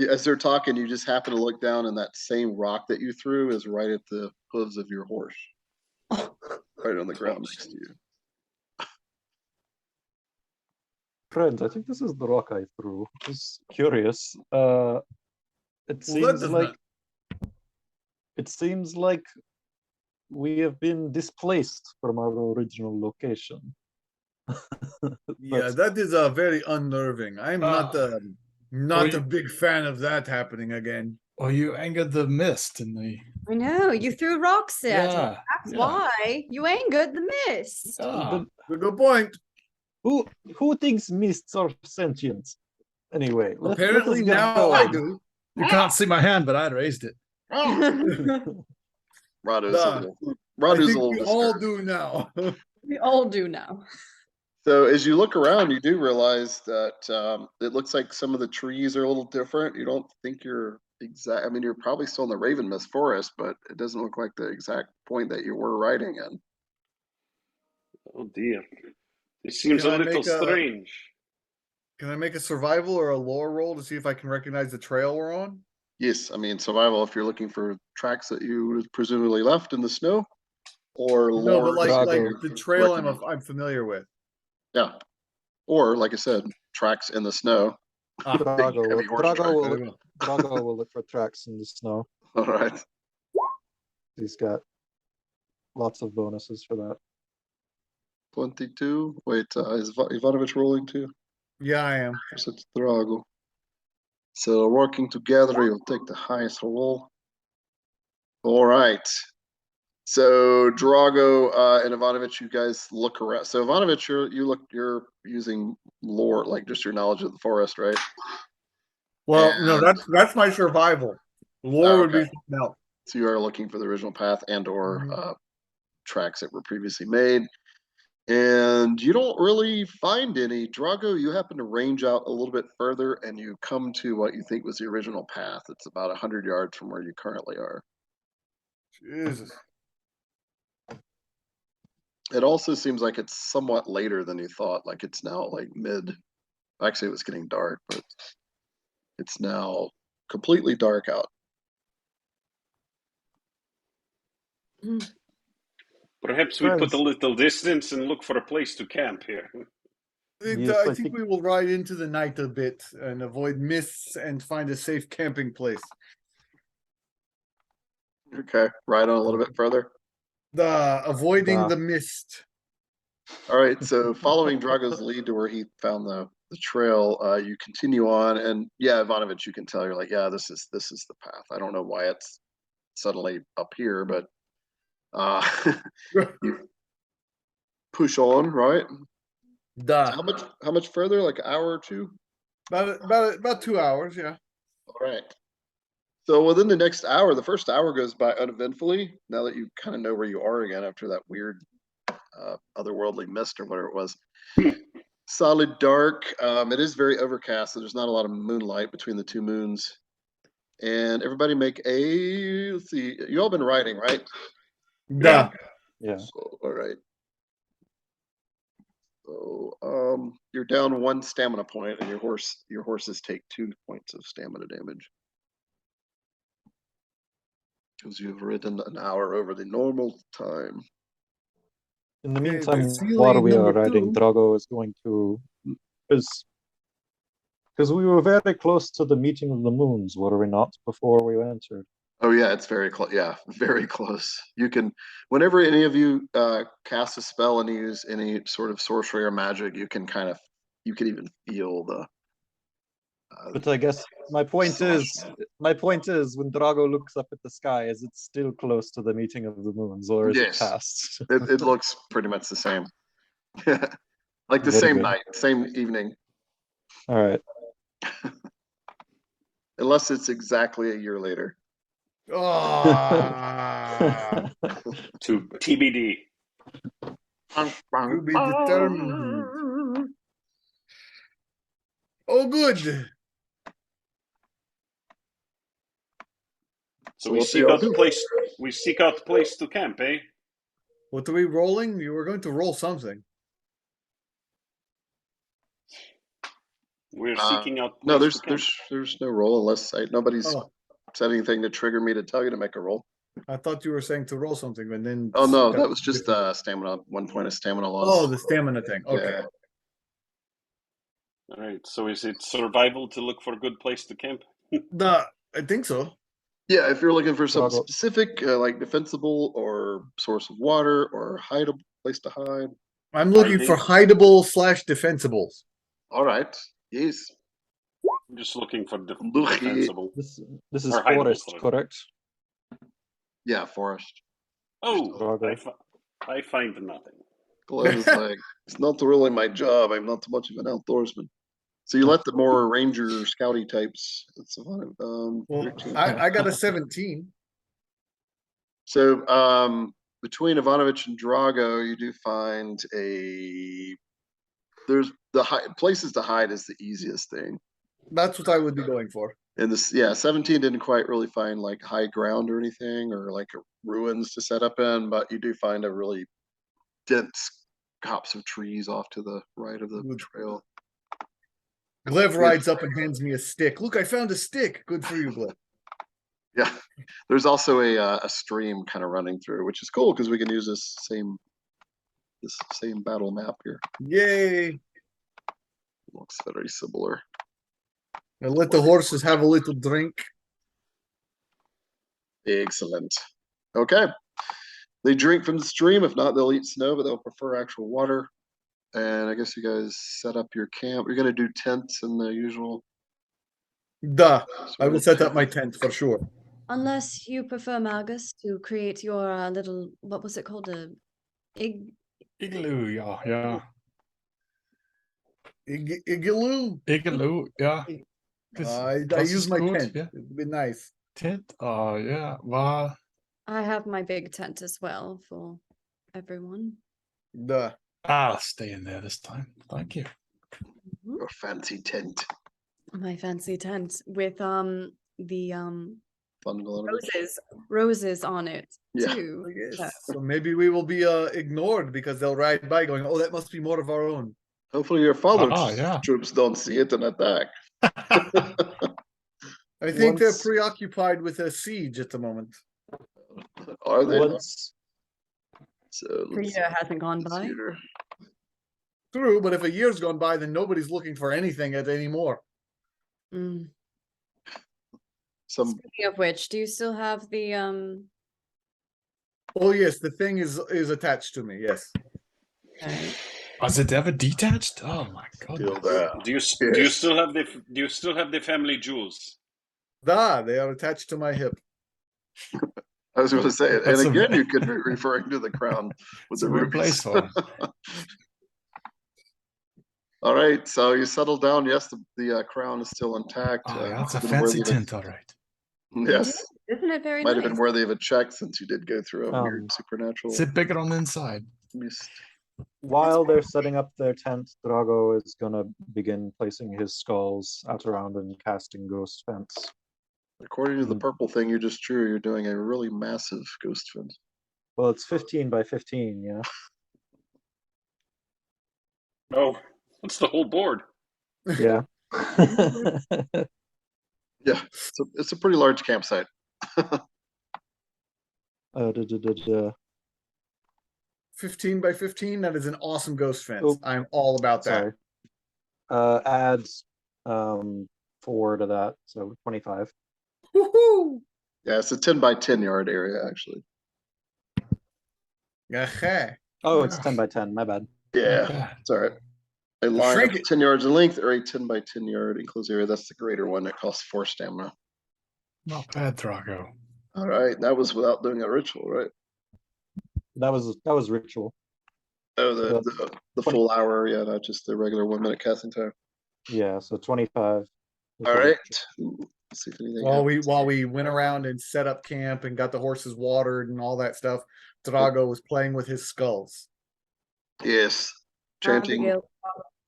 As they're talking, you just happen to look down, and that same rock that you threw is right at the hooves of your horse. Right on the ground next to you. Friends, I think this is the rock I threw. Just curious. It seems does like we have been displaced from our original location. Yeah, that is very unnerving. I'm not a big fan of that happening again. Well, you angered the mist and the I know, you threw rocks at us. yeah. That's yeah. why you angered the mist. Ah, Good point. Who thinks mists are sentient? Anyway, Apparently let's get now I going. do. you can't see my hand, but I'd raised it. Rado's Duh. a little, I Rado's a think little we all discouraged. do now. We all do now. So as you look around, you do realize that it looks like some of the trees are a little different. You don't think you're exact. I mean, you're probably still in the Raven Mist Forest, but it doesn't look like the exact point that you were riding in. Oh dear. This seems Can a I little make a- strange. Can I make a survival or a lore roll to see if I can recognize the trail we're on? Yes, I mean survival if you're looking for tracks that you presumably left in the snow, or No, lore. but like Drago. the trail Recommend. I'm familiar with. Yeah, or like I said, tracks in the snow. Drago, heavy horse track. Drago will look for tracks in the snow. All right. He's got lots of bonuses for that. 22. Wait, is Ivanovich rolling too? Yeah, I am. Yes, it's Drago. So working together, you'll take the highest roll. All right. So Drago and Ivanovich, you guys look around. So Ivanovich, you're using lore, like just your knowledge of the forest, right? Well, no, And- that's my survival. Lore would be Okay. something else. So you are looking for the original path and or tracks that were previously made. And you don't really find any. Drago, you happen to range out a little bit further and you come to what you think was the original path. It's about 100 yards from where you currently are. Jesus. It also seems like it's somewhat later than you thought. Like it's now like mid. Actually, it was getting dark, but it's now completely dark out. Perhaps we put a Friends. little distance and look for a place to camp here. Yes, I I think think- we will ride into the night a bit and avoid mists and find a safe camping place. Okay, ride on a little bit further. Avoiding the mist. All right, so following Drago's lead to where he found the trail, you continue on, and yeah, Ivanovich, you can tell you're like, yeah, this is the path. I don't know why it's suddenly up here, but you push on, right? Duh. How much further? Like an hour or two? About 2 hours, yeah. All right. So within the next hour, the first hour goes by uneventfully. Now that you kind of know where you are again after that weird otherworldly mist or whatever it was. Solid dark. It is very overcast, so there's not a lot of moonlight between the two moons. And everybody make a, let's see, you all been writing, right? Yeah. Yeah. So, all right. So you're down 1 stamina point, and your horses take 2 points of stamina damage. Because you've ridden an hour over the normal time. In the Okay, meantime, Vasily while we are number riding, 2. Drago is going to, because we were very close to the meeting of the moons, were we not, before we entered? Oh yeah, it's very close. Yeah, very close. You can, whenever any of you cast a spell and use any sort of sorcery or magic, you can even feel the. But I guess my point is, when Drago looks up at the sky, is it still close to the meeting of the moons, or is it Yes. past? It looks pretty much the same. Like the Very same good. night, same evening, All right. unless it's exactly a year later. Ah, To TBD. to be determined. Oh, good. So we'll see how it goes. we seek out the place to camp, eh? What are we rolling? You were going to roll something. We're seeking out No, place to camp. there's no roll unless nobody's Oh, said anything to trigger me to tell you to make a roll. I thought you were saying to roll something, and then. Oh no, that was just stamina. 1 point of stamina loss. Oh, the stamina thing. Okay. Yeah. All right. So is it survival to look for a good place to camp? I think so. Yeah, if you're looking for something Bravo. specific, like defensible or source of water or hideable place to hide. I'm looking for hideable / defensibles. All right. Yes. I'm just looking for Look, defensible. This is Or hideable, forest, sorry. correct? Yeah, forest. Oh, Drago. I find nothing. Glenn is like, it's not really my job. I'm not too much of an outdoorsman. So you let the more ranger scouty types. That's fun. Well, 13. I got a 17. So between Ivanovich and Drago, you do find there's the places to hide is the easiest thing. That's what I would be going for. And this, 17 didn't quite really find like high ground or anything or like ruins to set up in, but you do find a really dense copse of trees off to the right of the trail. Glev rides up and hands me a stick. Look, I found a stick. Good for you, Glev. Yeah, there's also a stream kind of running through, which is cool because we can use this same battle map here. Yay! Looks very similar. And let the horses have a little drink. Excellent. Okay. They drink from the stream. If not, they'll eat snow, but they'll prefer actual water. And I guess you guys set up your camp. You're going to do tents and the usual. Duh. I will set up my tent for sure. Unless you prefer, Magus, to create your little, what was it called? Igloo, yeah. Igloo. Igloo, yeah. I Das use ist my gut, tent. yeah. It'd be nice. Tent, yeah, war. I have my big tent as well for everyone. Duh. I'll stay in there this time. Thank you. Your fancy tent. My fancy tent with the Von Glanovich. roses on it Yeah. too. Yes. So maybe we will be ignored because they'll ride by going, oh, that must be more of our own. Hopefully your father's yeah. troops don't see it and attack. I think they're Once- preoccupied with a siege at the moment. Are they? Once So The let's year hasn't gone see by. here. True, but if a year's gone by, then nobody's looking for anything anymore. Mm. Some Speaking of which, do you still have the Oh yes, the thing is attached to me. Yes. Was it ever detached? Oh my still goodness. there. Do you Yes. still have the family jewels? Da, they are attached to my hip. I was going to say it, That's and again, a- you could be referring to the crown with It's the a weird rubies. place for 'em. All right, so you settle down. Yes, the crown is still intact. Oh, yeah, that's a been fancy worthy of tent, all right. Yes, Isn't it very might have been nice? worthy of a check since you did go through a weird Um, supernatural Sit bigger on the inside. mist. While they're setting up their tent, Drago is gonna begin placing his skulls out around and casting ghost fence. According to the Mm. purple thing you just drew, you're doing a really massive ghost fence. Well, it's 15 by 15, yeah. Oh, that's the whole board. Yeah. Yeah, it's a pretty large campsite. Da, da, da, da. 15 by 15. That is an awesome ghost fence. Oh, I'm all about that. Sorry. Adds 4 to that, so 25. Woohoo! Yeah, it's a 10 by 10 yard area, actually. Yeah. Oh, it's 10 by 10, my bad. Yeah, bad. it's all right. A line shrink of it. 10 yards in length or a 10 by 10 yard enclosed area. That's the greater one that costs 4 stamina. Not bad, Drago. All right, that was without doing a ritual, right? That was ritual. Oh, Yep. the full hour, yeah, not just the regular 1 minute casting time. Yeah, so 25. All right. Let's see if anything While we went around and set up camp and got the horses watered and all that stuff, Drago was playing with his skulls. Yes, chanting Abigail,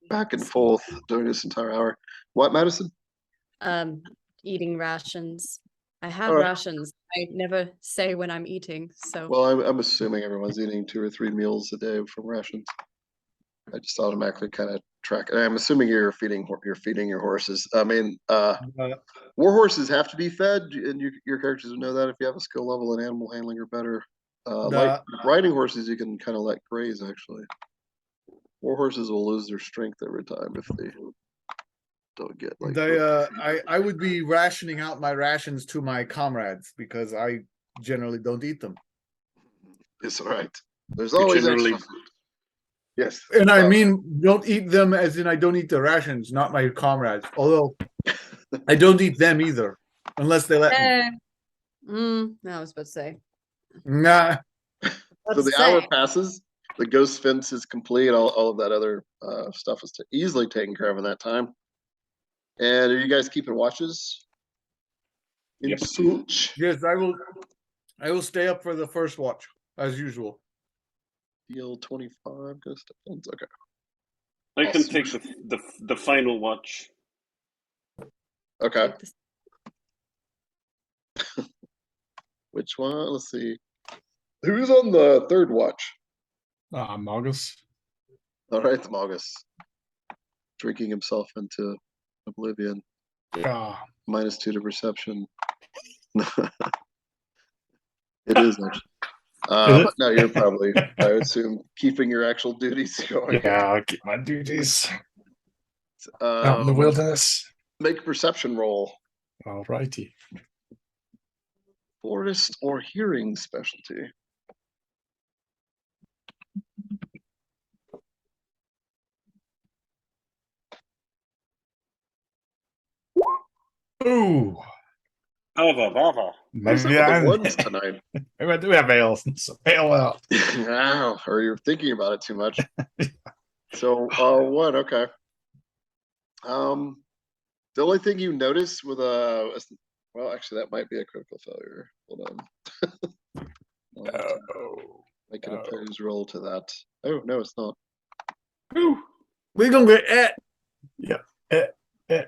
back and forth during this entire hour. What, Madison? eating rations. I have All right. rations. I never say when I'm eating, so Well, I'm assuming everyone's eating 2 or 3 meals a day from rations. I just automatically kind of track. I'm assuming you're feeding your horses. I mean, war horses have to be fed, and your characters would know that if you have a skill level in animal handling or better. Like riding horses, you can kind of let graze. Actually, war horses will lose their strength every time if they don't get like. I would be rationing out my rations to my comrades because I generally don't eat them. It's all right. There's always generally- extra food. Yes, And I mean, don't eat them as in I don't eat the rations, not my comrades. Although I don't eat them either, unless they let me. I was about to say. Nah. so the hour passes. The ghost fence is complete. All of that other stuff is easily taken care of in that time. And are you guys keeping watches? Yep. Yes, I will stay up for the first watch, as usual. Deal 25 ghost fence. Okay. I can Awesome. take the final watch. Okay. Which one? Let's see. Who's on the third watch? Magus. All right, the Magus. Drinking himself into oblivion. Ah, -2 to perception. It is actually. But no, you're probably, I assume, keeping your actual duties going. yeah, I'll keep my duties out in the Um, wilderness. Make a perception roll. All righty. Forest or hearing specialty. Ooh. Ava. What's Maybe up with the ones tonight? Maybe I do have ales. So bail out. Wow, or you're thinking about it too much. So, one, okay. The only thing you notice with well, actually, that might be a critical failure. Hold on. Oh. Make an opposed roll to that. Oh no, it's not. Ooh. We're gonna get it. Yeah.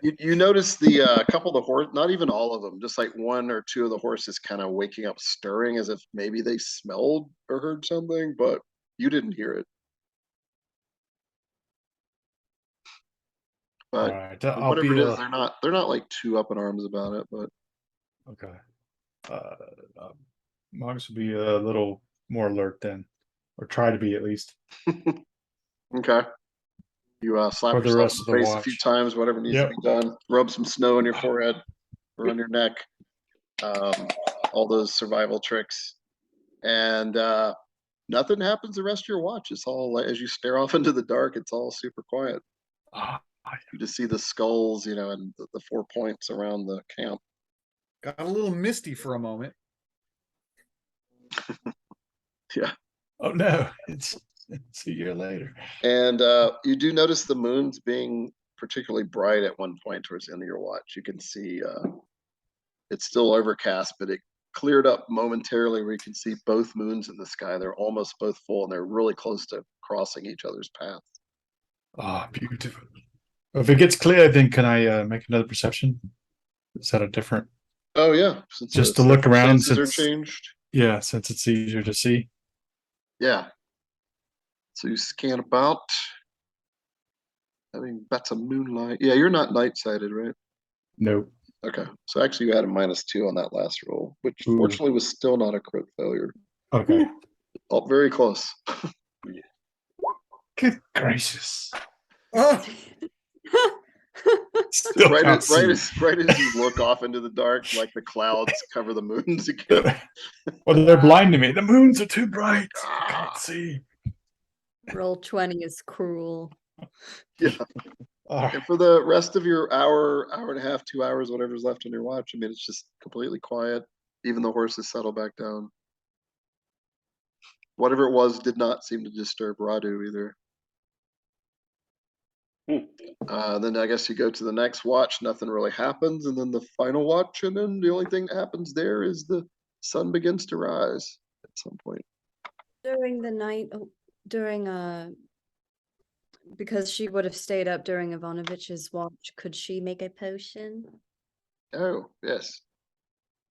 You notice the couple of the horse, not even all of them, just like 1 or 2 of the horses kind of waking up, stirring as if maybe they smelled or heard something, but you didn't hear it. But All right. I'll whatever be it is, they're not like too up in arms about it, but okay. Magus will be a little more alert then, or try to be at least. okay. You slap For the yourself rest in of the the face a watch. few times, whatever needs to be done. Rub some snow on your forehead or on your neck. All those survival tricks. And nothing happens the rest of your watch. It's all like, as you stare off into the dark, it's all super quiet. You just see the skulls, and the 4 points around the camp. Got a little misty for a moment. Yeah. Oh no, it's See you later. And you do notice the moon's being particularly bright at one point towards the end of your watch. You can see it's still overcast, but it cleared up momentarily where you can see both moons in the sky. They're almost both full, and they're really close to crossing each other's path. Ah, beautiful. If it gets clear, then can I make another perception? Is that a different? Oh yeah, since Just the to look around, circumstances since are changed. yeah, since it's easier to see. Yeah. So you scan about, having better moonlight. Yeah, you're not night sighted, right? No. Okay. So actually, you had a -2 on that last roll, which Ooh. fortunately was still not a crit failure. Okay. Oh, very close. Good gracious. Oh, Still right, can't as, see. right as you look off into the dark, like the clouds cover the moons again. Well, they're blinding me. The moons are too bright. I can't see. Roll 20 is cruel. Yeah. Ah, And for the rest of your hour, hour and a half, 2 hours, whatever's left on your watch, I mean, it's just completely quiet. Even the horses settle back down. Whatever it was did not seem to disturb Radu either. Then I guess you go to the next watch, nothing really happens, and then the final watch, and then the only thing that happens there is the sun begins to rise at some point. During the night, during because she would have stayed up during Ivanovich's watch, could she make a potion? Oh, yes.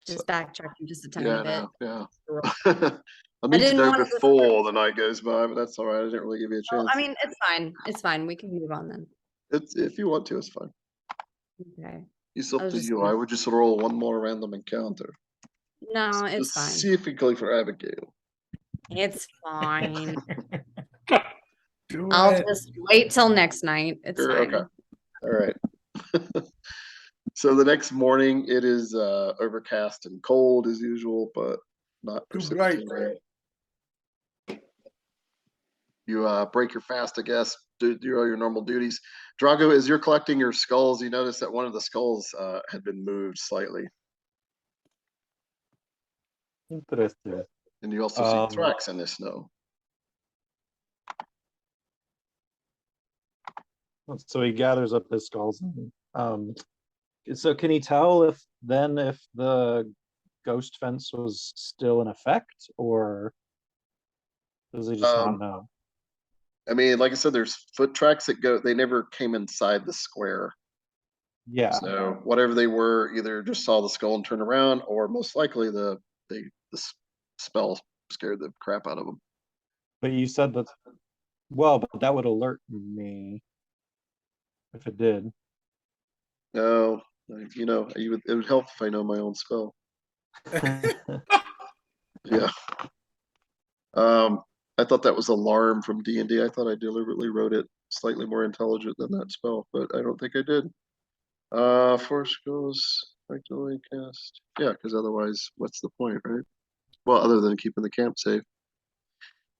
Just backtracking just a tiny Yeah, bit. no, yeah. I need to didn't know want to before the night goes by, but that's all right. I didn't really give you a Well, chance. I mean, it's fine. It's fine. We can move on then. It's, if you want to, it's fine. Okay. It's I up was to just you. gonna- I would just roll one more random encounter. No, it's fine. Specifically for Abigail. It's fine. do I'll it. just wait till next night. It's Sure, fine. okay. All right. So the next morning, it is overcast and cold as usual, but not too bright. precipitating rain. You break your fast, I guess, do all your normal duties. Drago, as you're collecting your skulls, you notice that one of the skulls had been moved slightly. Interesting. And you also see tracks in the snow. So he gathers up his skulls. So can he tell if the ghost fence was still in effect, or does he just not know? I mean, like I said, there's foot tracks that go, they never came inside the square. Yeah. So whatever they were, either just saw the skull and turned around, or most likely the spell scared the crap out of them. But you said that, well, but that would alert me if it did. No, you know, it would help if I know my own spell. Yeah. I thought that was alarm from D&D. I thought I deliberately wrote it slightly more intelligent than that spell, but I don't think I did. Force goes like the cast. Yeah, because otherwise, what's the point, right? Well, other than keeping the camp safe.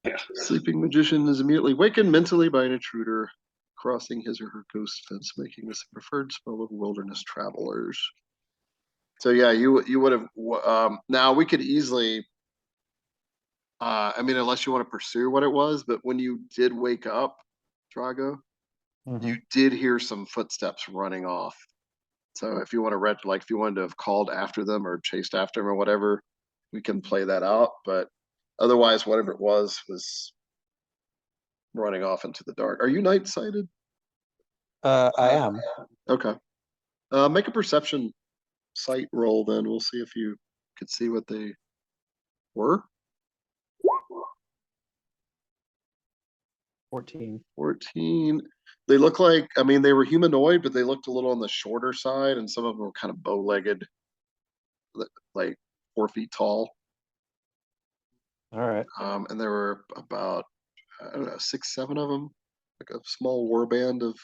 Yeah. Sleeping magician is immediately wakened mentally by an intruder crossing his or her ghost fence, making this a preferred spell of wilderness travelers. So yeah, you would have. Now we could easily. I mean, unless you want to pursue what it was, but when you did wake up, Drago, you did hear some footsteps running off. So if you want to if you wanted to have called after them or chased after them or whatever, we can play that out. But otherwise, whatever it was running off into the dark. Are you night sighted? I am. Okay. Make a perception sight roll, then we'll see if you could see what they were. 14. 14. They look like, I mean, they were humanoid, but they looked a little on the shorter side, and some of them were kind of bow-legged, like 4 feet tall. All right. And there were about, I don't know, 6, 7 of them, like a small war band of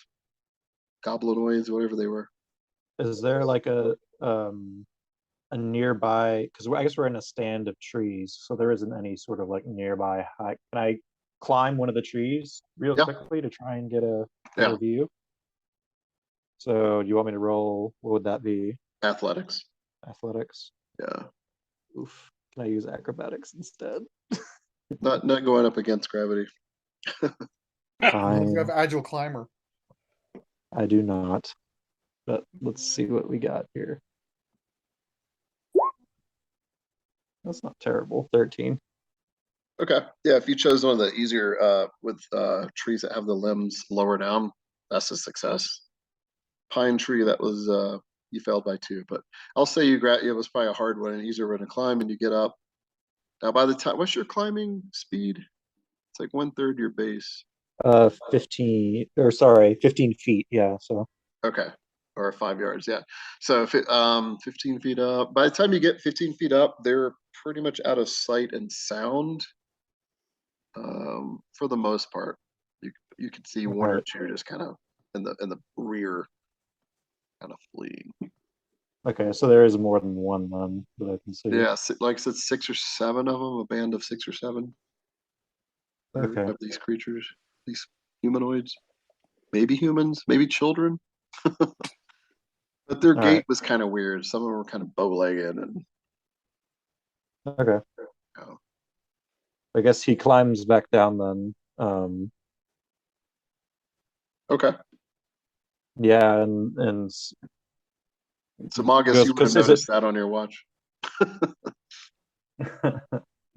goblinoids, whatever they were. Is there like a nearby? Because I guess we're in a stand of trees, so there isn't any sort of like nearby high. Can I climb one of the trees real quickly to try and get a better view? So you want me to roll? What would that be? Athletics. Athletics. Yeah. Oof. Can I use acrobatics instead? Not going up against gravity. Unless you have Fine. agile climber. I do not. But let's see what we got here. That's not terrible. 13. Okay. Yeah, if you chose one of the easier with trees that have the limbs lower down, that's a success. Pine tree, that was you failed by 2, but I'll say it was probably a hard one, an easier one to climb, and you get up. Now by the time, what's your climbing speed? It's like 1/3 your base. 15 feet, yeah, so Okay. Or 5 yards, yeah. So if it 15 feet up, by the time you get 15 feet up, they're pretty much out of sight and sound. For the most part. You can see one or Right. two just kind of in the rear kind of fleeing. okay, so there is more than one then that I can see. Yeah, like I said, 6 or 7 of them, a band of 6 or 7 Okay. of these creatures, these humanoids, maybe humans, maybe children. But their All gait right. was kind of weird. Some of them were kind of bow-legged and Okay. oh. I guess he climbs back down then. Okay. Yeah, and So Magus, goes, you would have 'cause is noticed that on your watch.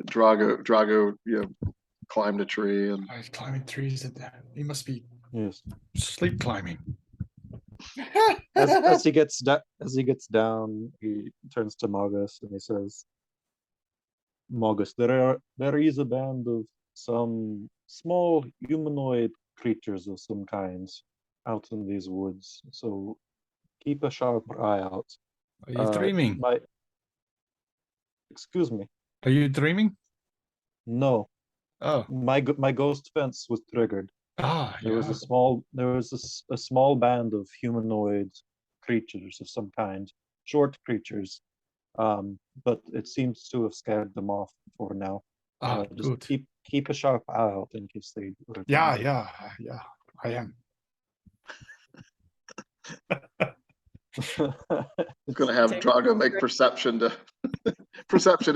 Drago, climbed a tree and He's climbing trees. He must be yes. sleep climbing. As he gets down, he turns to Magus and he says, "Magus, there is a band of some small humanoid creatures of some kind out in these woods. So keep a sharp eye out." Are you dreaming? Excuse me. Are you dreaming? No, Oh, my ghost fence was triggered. There was a small band of humanoid creatures of some kind, short creatures, but it seems to have scared them off for now. Just good. keep a sharp eye out in case they return. Yeah. I am. gonna have Drago make perception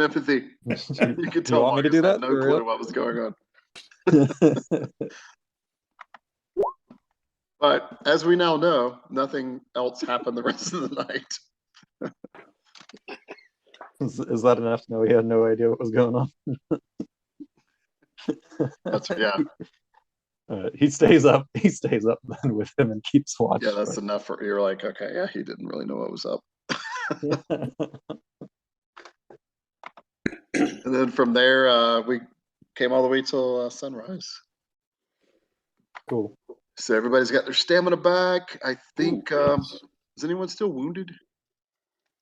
empathy. You could Do you tell want me to Marcus do had that? no For clue real? what was going on. But as we now know, nothing else happened the rest of the night. Is that enough to know he had no idea what was going on? Yeah. He stays up then with him and keeps watch. Yeah, that's enough for you're like, okay, yeah, he didn't really know what was up. And then from there, we came all the way till sunrise. Cool. So everybody's got their stamina back. I think. Is anyone still wounded?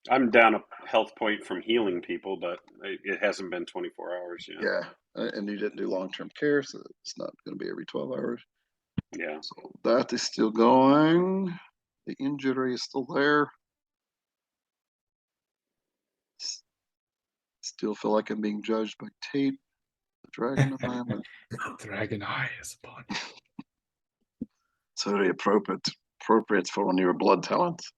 I'm down a health point from healing people, but it hasn't been 24 hours yet. Yeah, and you didn't do long-term care, so it's not going to be every 12 hours. Yeah. So that is still going. The injury is still there. Still feel like I'm being judged by Tate, the Dragon of Island. Dragon Eye is upon you. It's very appropriate for one of your blood talents.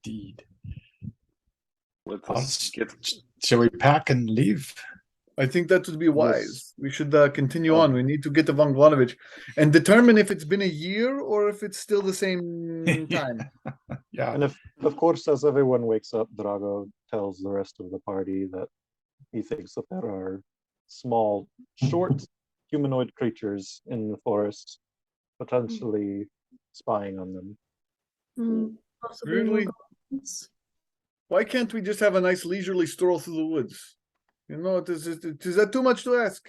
Indeed. Let's get. Shall we pack and leave? I think that would be wise. Yes. We should continue on. We need to get to Von Glanovich and determine if it's been a year or if it's still the same time. Yeah. And of course, as everyone wakes up, Drago tells the rest of the party that he thinks that there are small, short humanoid creatures in the forest, potentially spying on them. Possibly Really? more goblins. Why can't we just have a nice leisurely stroll through the woods? Is that too much to ask?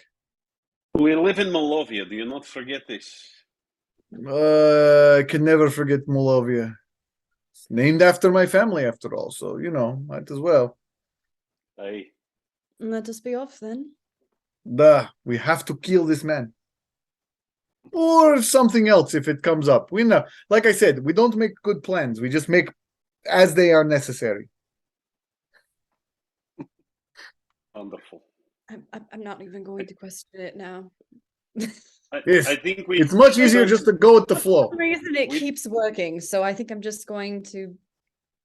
We live in Molovia. Do you not forget this? I can never forget Molovia. It's named after my family, after all, so, might as well. Hey. Let us be off then. We have to kill this man. Or something else if it comes up. We know, like I said, we don't make good plans. We just make as they are necessary. Wonderful. I'm not even going to question it now. Yes, I think it's much easier just to go with the flow. For some reason it keeps working, so I think I'm just going to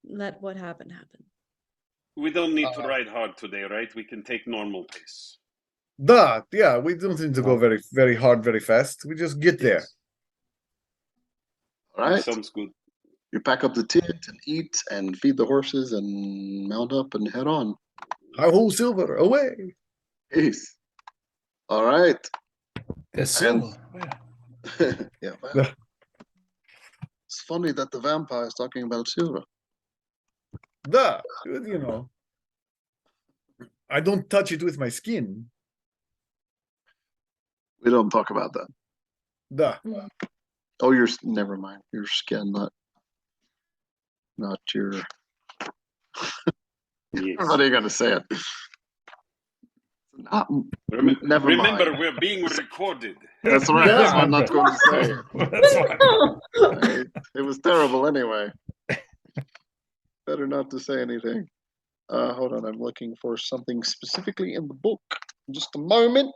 let what happened happen. We don't need to ride hard today, right? We can take normal pace. Yeah, we don't need to go very, very hard, very fast. We just get there. All right. Sounds good. You pack up the tent and eat and feed the horses and mount up and head on. Our whole silver away. Peace. All right. There's And- silver. Where? Yeah. Well, it's funny that the vampire is talking about silver. You know. I don't touch it with my skin. We don't talk about that. Oh, never mind. Your skin, not your. Yes. What are you gonna say it? Never Remember, mind. we're being recorded. That's right. That's why I'm not going to say it. That's why. It was terrible anyway. Better not to say anything. Hold on, I'm looking for something specifically in the book. Just a moment.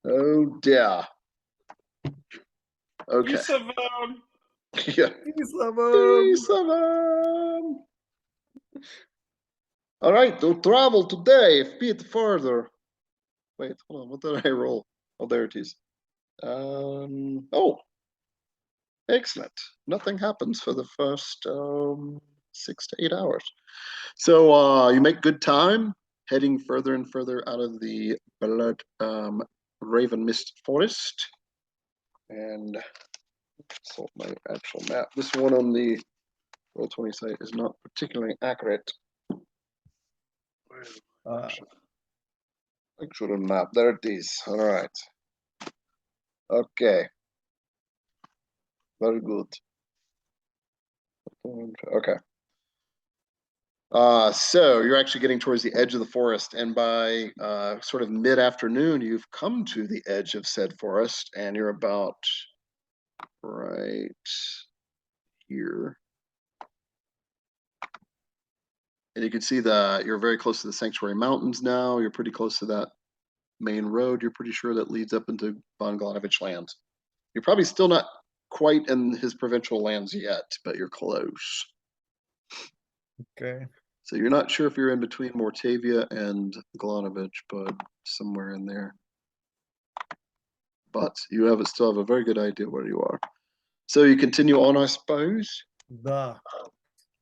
Oh dear. Okay. Isavam. Yeah. Seven. All right, to travel today a bit further. Wait, hold on. What did I roll? Oh, there it is. Oh, excellent. Nothing happens for the first 6 to 8 hours. So you make good time heading further and further out of the Blood Raven Mist Forest. And so my actual map. This one on the Roll20 site is not particularly accurate. Actual map. There it is. All right. Okay. Very good. Okay. So you're actually getting towards the edge of the forest, and by sort of mid-afternoon, you've come to the edge of said forest, and you're about right here. And you can see that you're very close to the Sanctuary Mountains now. You're pretty close to that main road. You're pretty sure that leads up into Von Glanovich lands. You're probably still not quite in his provincial lands yet, but you're close. Okay. So you're not sure if you're in between Mortavia and Glanovich, but somewhere in there. But you still have a very good idea where you are. So you continue on, I suppose.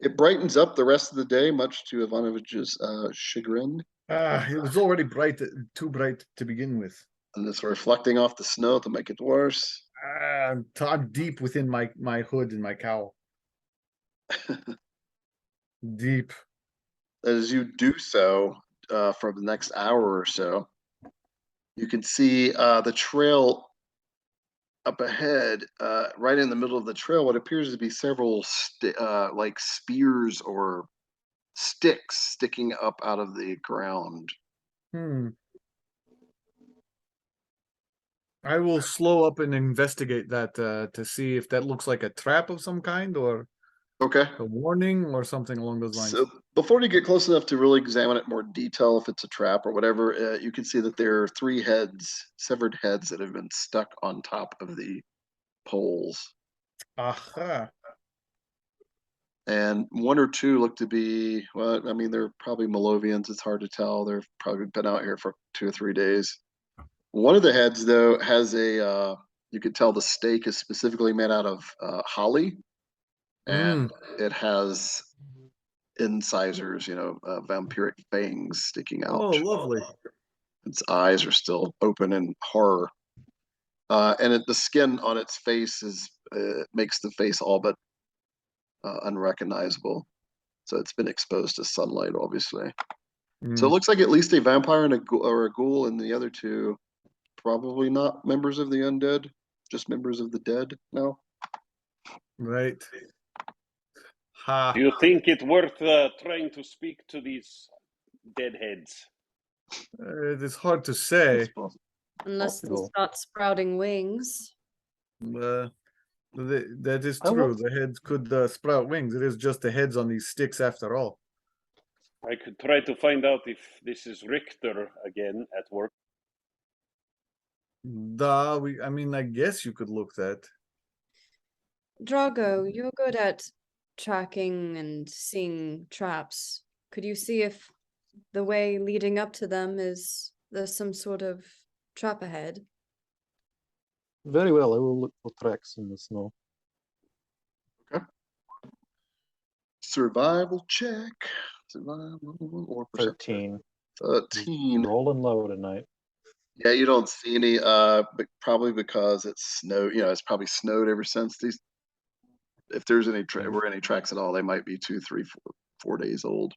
It brightens up the rest of the day, much to Ivanovich's chagrin. It was already bright, too bright to begin with. And it's reflecting off the snow to make it worse. I'm deep within my hood and my cowl. Deep. As you do so, for the next hour or so, you can see the trail up ahead, right in the middle of the trail, what appears to be several like spears or sticks sticking up out of the ground. I will slow up and investigate that to see if that looks like a trap of some kind or Okay. a warning or something along those lines. So before you get close enough to really examine it in more detail, if it's a trap or whatever, you can see that there are 3 severed heads that have been stuck on top of the poles. Aha. And 1 or 2 look to be, well, I mean, they're probably Malovians. It's hard to tell. They've probably been out here for 2 or 3 days. One of the heads, though, has you could tell the stake is specifically made out of holly. And it has incisors, vampiric fangs sticking out. Oh, lovely. Its eyes are still open in horror. And the skin on its face makes the face all but unrecognizable. So it's been exposed to sunlight, obviously. So it looks like at least a vampire and a ghoul, and the other 2 probably not members of the undead, just members of the dead. No. Right. Do you think it worth trying to speak to these deadheads? It is hard to say. Unless they start sprouting wings. That is true. The heads could sprout wings. It is just the heads on these sticks after all. I could try to find out if this is Richter again at work. I guess you could look that. Drago, you're good at tracking and seeing traps. Could you see if the way leading up to them is there's some sort of trap ahead. Very well, I will look for tracks in the snow. Survival check. Survival or perception. 13. 13. Rolling low tonight. Yeah, you don't see any, but probably because it's snowed, it's probably snowed ever since these. If there's any were any tracks at all, they might be 2, 3, 4 days old.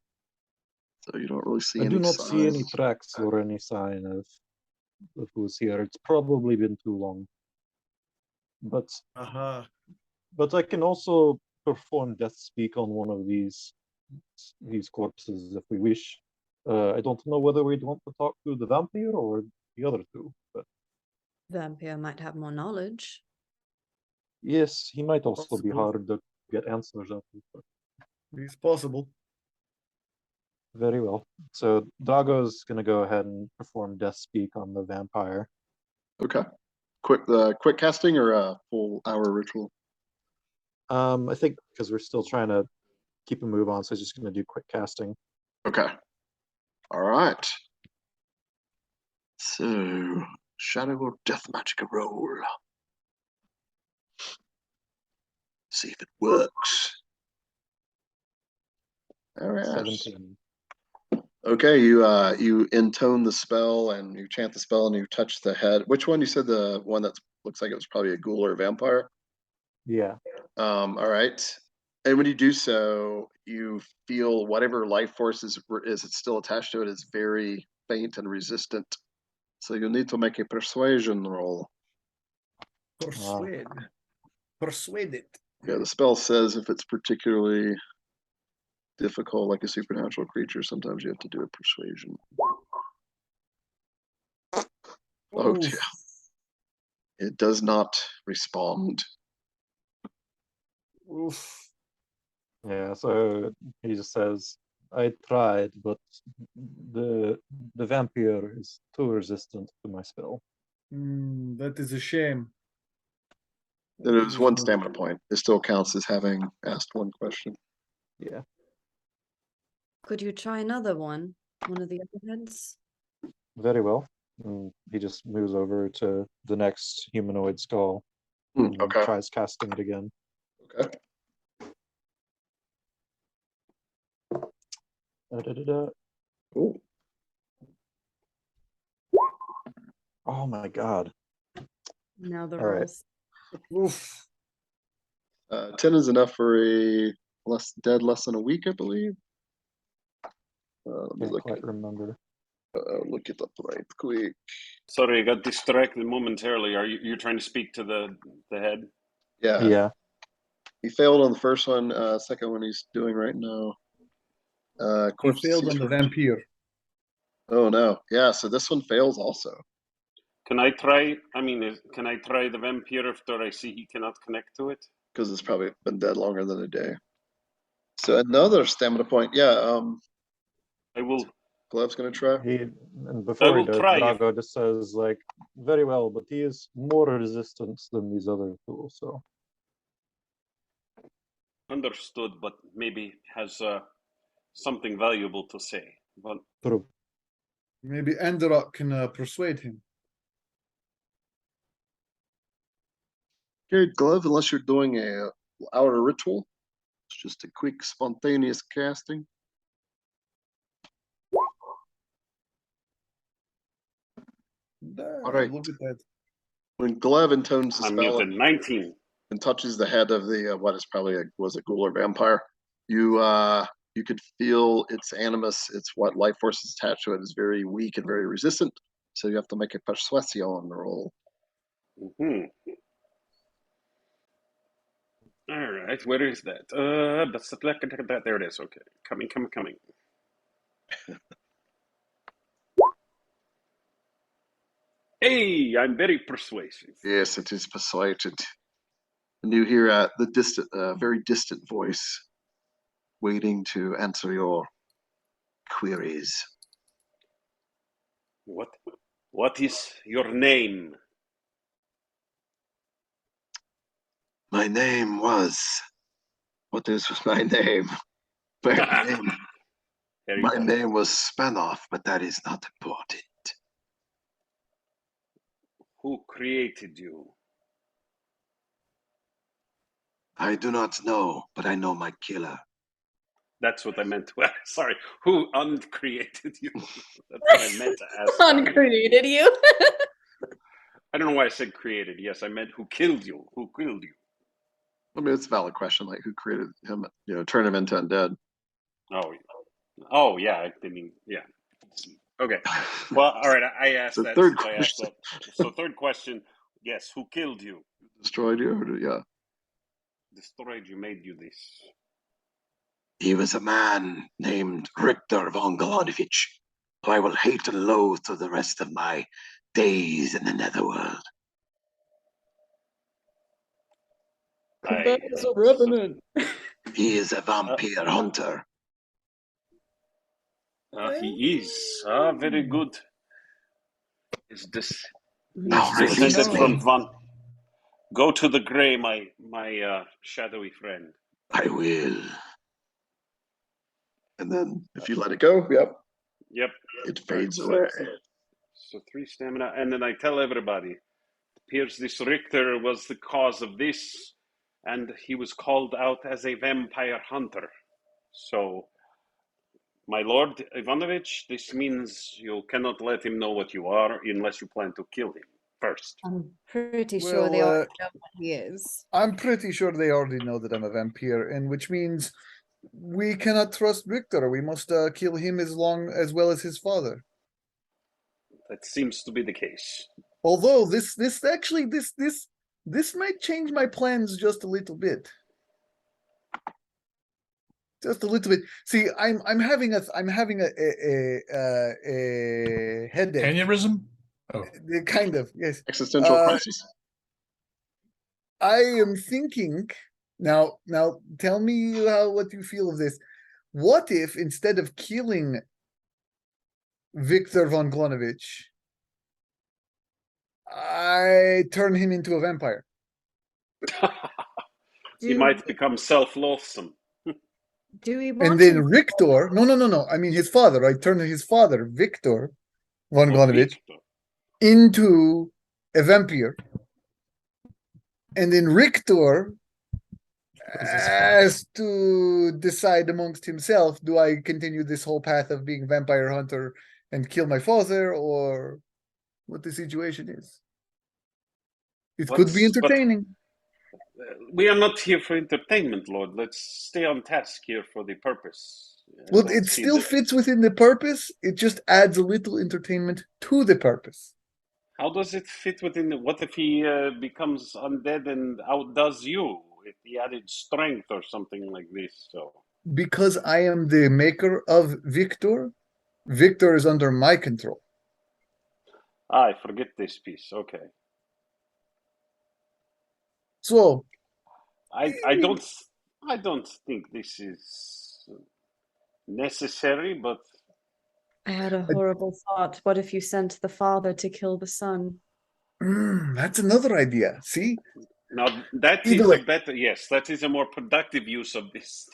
So you don't really see I any do not signs. see any tracks or any sign of who's here. It's probably been too long. But but I can also perform death speak on one of these corpses if we wish. I don't know whether we'd want to talk to the vampire or the other two, but Vampire might have more knowledge. yes, he might also be Possible. hard to get answers out of. It's possible. Very well. So Drago's gonna go ahead and perform death speak on the vampire. Okay. Quick casting or a full hour ritual? I think because we're still trying to keep a move on, so he's just gonna do quick casting. Okay. All right. So, shadow or death magic roll. See if it works. All right. 17. Okay, you intone the spell and you chant the spell and you touch the head. Which one? You said the one that looks like it was probably a ghoul or a vampire. Yeah. All right. And when you do so, you feel whatever life force is it's still attached to it is very faint and resistant. So you need to make a persuasion roll. Persuade. Persuade it. Yeah, the spell says if it's particularly difficult, like a supernatural creature, sometimes you have to do a persuasion. Oh Oof. dear. It does not respond. Oof. Yeah, so he just says, I tried, but the vampire is too resistant to my spell. That is a shame. It was one stamina point. It still counts as having asked one question. Yeah. Could you try another one? One of the other heads? Very well. And he just moves over to the next humanoid skull and Okay. tries casting it again. Okay. Da-da-da-da. Ooh. Oh my god. Now the All right. rolls. Oof. 10 is enough for a less than a week, I believe. Let me Can't quite remember. look it up right quick. Sorry, I got distracted momentarily. Are you're trying to speak to the head? Yeah. Yeah. He failed on the first one. Second one he's doing right now. He failed on the vampire. Oh no. Yeah, so this one fails also. Can I try? Can I try the vampire after I see he cannot connect to it? Because it's probably been dead longer than a day. So another stamina point. Yeah, I will. Glove's gonna try. And before he will does, try Drago just says, like, very well, but he is more resistant than these other two, so. Understood, but maybe has something valuable to say. But True. Maybe Enderok can persuade him. Okay, Glove, unless you're doing a hour ritual, it's just a quick spontaneous casting. All right. Look at that. When Glove intones the I'm spell muted. 19. and touches the head of the what is probably was a ghoul or vampire, you could feel its animus, its what life force is attached to it is very weak and very resistant. So you have to make a persuasion roll. Mm-hmm. All right, where is that? There it is. Okay, coming. Hey, I'm very persuasive. Yes, it is persuaded. And you hear the distant, very distant voice waiting to answer your queries. What is your name? My name was. What is my name? My name. Here you My go. name was Spanoff, but that is not important. Who created you? I do not know, but I know my killer. That's what I meant to ask. Sorry, who uncreated you? That's what I meant to ask. Uncreated you. I don't know why I said created. Yes, I meant who killed you. Who killed you? I mean, it's a valid question. Like, who created him? You know, turn him into undead. Oh, yeah. I mean, yeah. Okay. Well, all right. I asked So that. third I asked question. that. So third question. Yes, who killed you? Destroyed you? Or yeah. Destroyed you. Made you this. He was a man named Viktor Von Glanovich, who I will hate and loathe to the rest of my days in the netherworld. That is a revenant. He is a vampire hunter. He is. Very good. Is this Now release descended me. from Von? Go to the gray, my shadowy friend. I will. And then if you let it go, yep, Yep. it fades All right, away. So 3 stamina, and then I tell everybody, it appears this Richter was the cause of this, and he was called out as a vampire hunter. So, my Lord Ivanovich, this means you cannot let him know what you are unless you plan to kill him first. I'm pretty sure they Well, already know what he is. I'm pretty sure they already know that I'm a vampire, and which means we cannot trust Victor. We must kill him as well as his father. That seems to be the case. Although this might change my plans just a little bit. Just a little bit. See, I'm having a headache. Aneurysm? Oh, Kind of, yes. Existential crisis. I am thinking now. Tell me what you feel of this. What if instead of killing Viktor Von Glanovich, I turn him into a vampire? He might become self-loathsome. Do we want And then him? Richter, no. I mean his father. I turn his father, Viktor Von Glanovich, Victor. into a vampire. And then Richter has to decide amongst himself, do I continue this whole path of being vampire hunter and kill my father, or what the situation is? It could be entertaining. We are not here for entertainment, Lord. Let's stay on task here for the purpose. Well, it still fits within the purpose. It just adds a little entertainment to the purpose. How does it fit within what if he becomes undead and outdoes you? If he added strength or something like this, so. Because I am the maker of Victor, Victor is under my control. I forget this piece. Okay. So I don't think this is necessary, but I had a horrible thought. What if you sent the father to kill the son? that's another idea. See? now that Either is way. a better, yes, that is a more productive use of this.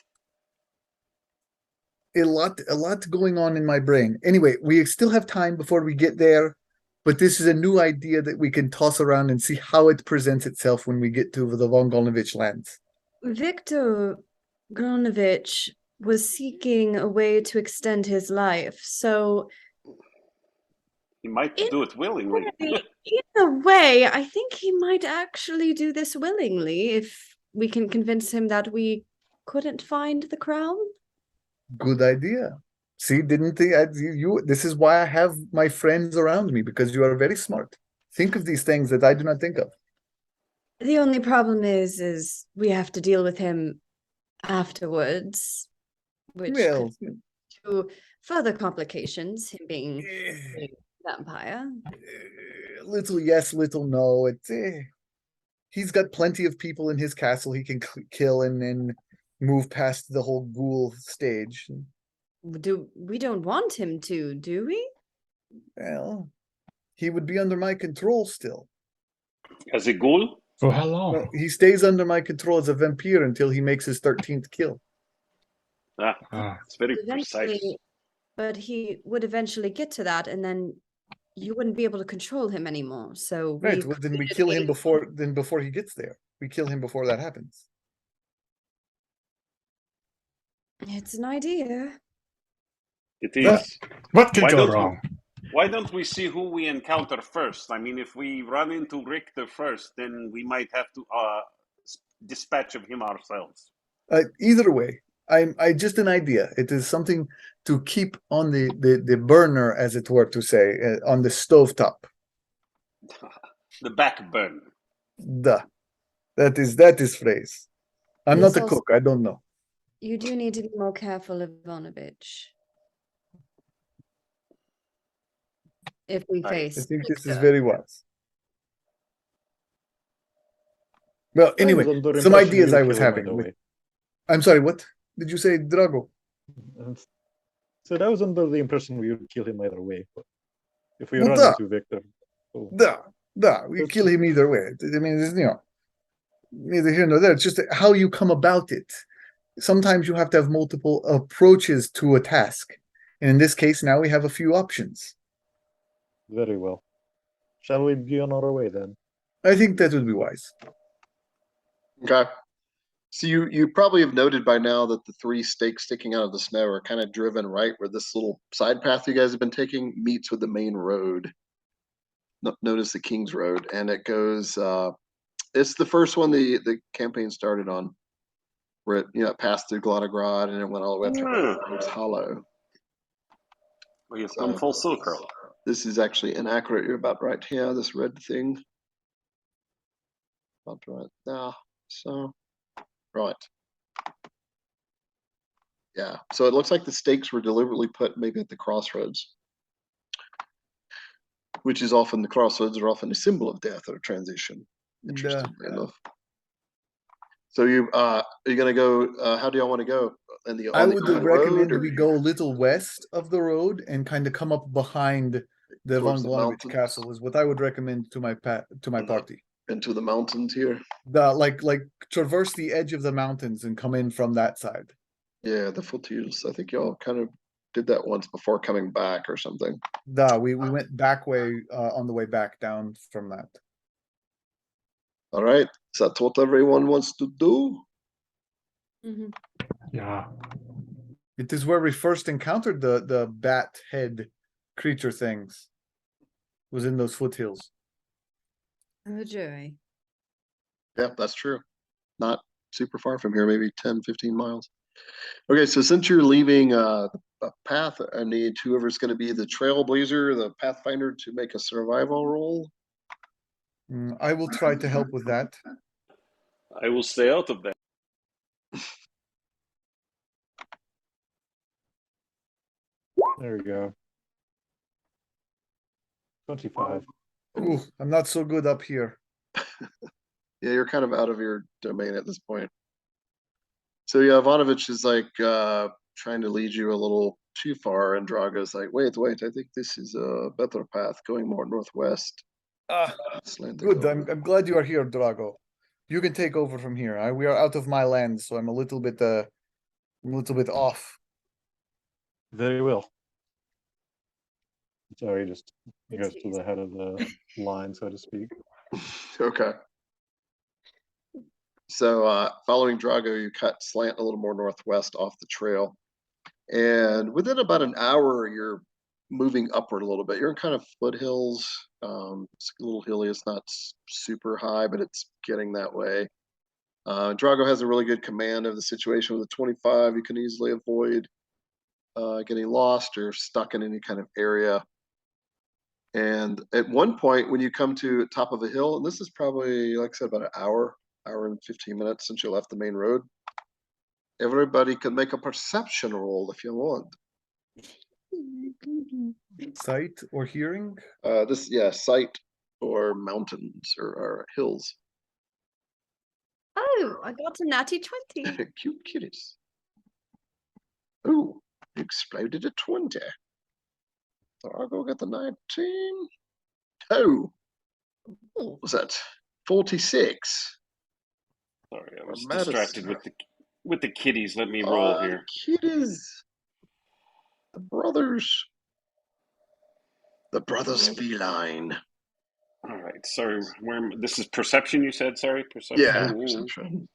A lot going on in my brain. Anyway, we still have time before we get there, but this is a new idea that we can toss around and see how it presents itself when we get to the Von Glanovich lands. Viktor Glanovich was seeking a way to extend his life, so He might do it willingly. in a way, I think he might actually do this willingly if we can convince him that we couldn't find the crown. Good idea. See, didn't they? This is why I have my friends around me, because you are very smart. Think of these things that I do not think of. The only problem is we have to deal with him afterwards, which Well, could to further complications, him being a vampire. Little yes, little no. He's got plenty of people in his castle he can kill and then move past the whole ghoul stage. We don't want him to, do we? Well, he would be under my control still. As a ghoul? for how long? No, he stays under my control as a vampire until he makes his 13th kill. It's very precise. but he would eventually get to that, and then you wouldn't be able to control him anymore. So Right. Well, then we kill him before he gets there. We kill him before that happens. It's an idea. It is. What could Why go don't wrong? Why don't we see who we encounter first? I mean, if we run into Richter first, then we might have to dispatch of him ourselves. Either way, I just an idea. It is something to keep on the burner, as it were to say, on the stovetop. The back burner. Duh. That is phrase. I'm Yes, not a also- cook. I don't know. You do need to be more careful, Ivanovich. If we I face I think this is Richter. very wise. Well, I anyway, was under the some impression ideas we would I was kill him having. either way. I'm sorry, what did you say, Drago? So I was under the impression we would kill him either way. But if we Well, run duh. into Victor, We kill him either way. I mean, it's, neither here nor there. It's just how you come about it. Sometimes you have to have multiple approaches to a task. And in this case, now we have a few options. very well. Shall we be on our way then? I think that would be wise. Okay. So you probably have noted by now that the 3 stakes sticking out of the snow are kind of driven right where this little side path you guys have been taking meets with the main road. Known as the King's Road, and it goes. It's the first one the campaign started on, where it passed through Glotograd and it went all the way up to Rhodes Hollow. We have come full circle. This is actually inaccurate. You're about right here. This red thing. About right there. So, right. Yeah. So it looks like the stakes were deliberately put maybe at the crossroads, which is often the crossroads are often a symbol of death or transition. Interestingly enough. So are you gonna go? How do y'all want to go? I would recommend road, we go a little west of the road and kind of come up behind the Von towards the Glanovich mountains? Castle. Is what I would recommend to my party. into the mountains here. Like traverse the edge of the mountains and come in from that side. Yeah, the foothills. I think y'all kind of did that once before coming back or something. We went back way on the way back down from that. All right. Is that what everyone wants to do? Mhm. Yeah. It is where we first encountered the bat head creature things. Was in those foothills. Oh, joy. Yeah, that's true. Not super far from here, maybe 10, 15 miles. Okay, so since you're leaving a path, I need whoever's going to be the trailblazer, the pathfinder, to make a survival roll. I will try to help with that. I will stay out of that. There we go. 25. Ooh, I'm not so good up here. Yeah, you're kind of out of your domain at this point. So yeah, Ivanovich is like trying to lead you a little too far, and Drago's like, wait, I think this is a better path, going more northwest. Good. I'm glad you are here, Drago. You can take over from here. We are out of my land, so I'm a little bit off. Very well. Sorry, just he It's goes to the head of the line, so to speak. Okay. So following Drago, you slant a little more northwest off the trail. And within about an hour, you're moving upward a little bit. You're in kind of foothills. It's a little hilly. It's not super high, but it's getting that way. Drago has a really good command of the situation. With a 25, you can easily avoid getting lost or stuck in any kind of area. And at one point, when you come to the top of a hill, and this is probably, like I said, about an hour and 15 minutes since you left the main road, everybody can make a perception roll if you want. Sight or hearing? Sight or mountains or hills. Oh, I got a natty 20. Cute kitties. Oh, exploded a 20. So I'll go get the 19. Oh, what was that? 46. Sorry, I was Or medicine. distracted with the kitties. Let me roll here. Kitties. The brothers. The brothers feline. All right, sorry. This is perception, you said? Sorry, perception. Yeah, perception.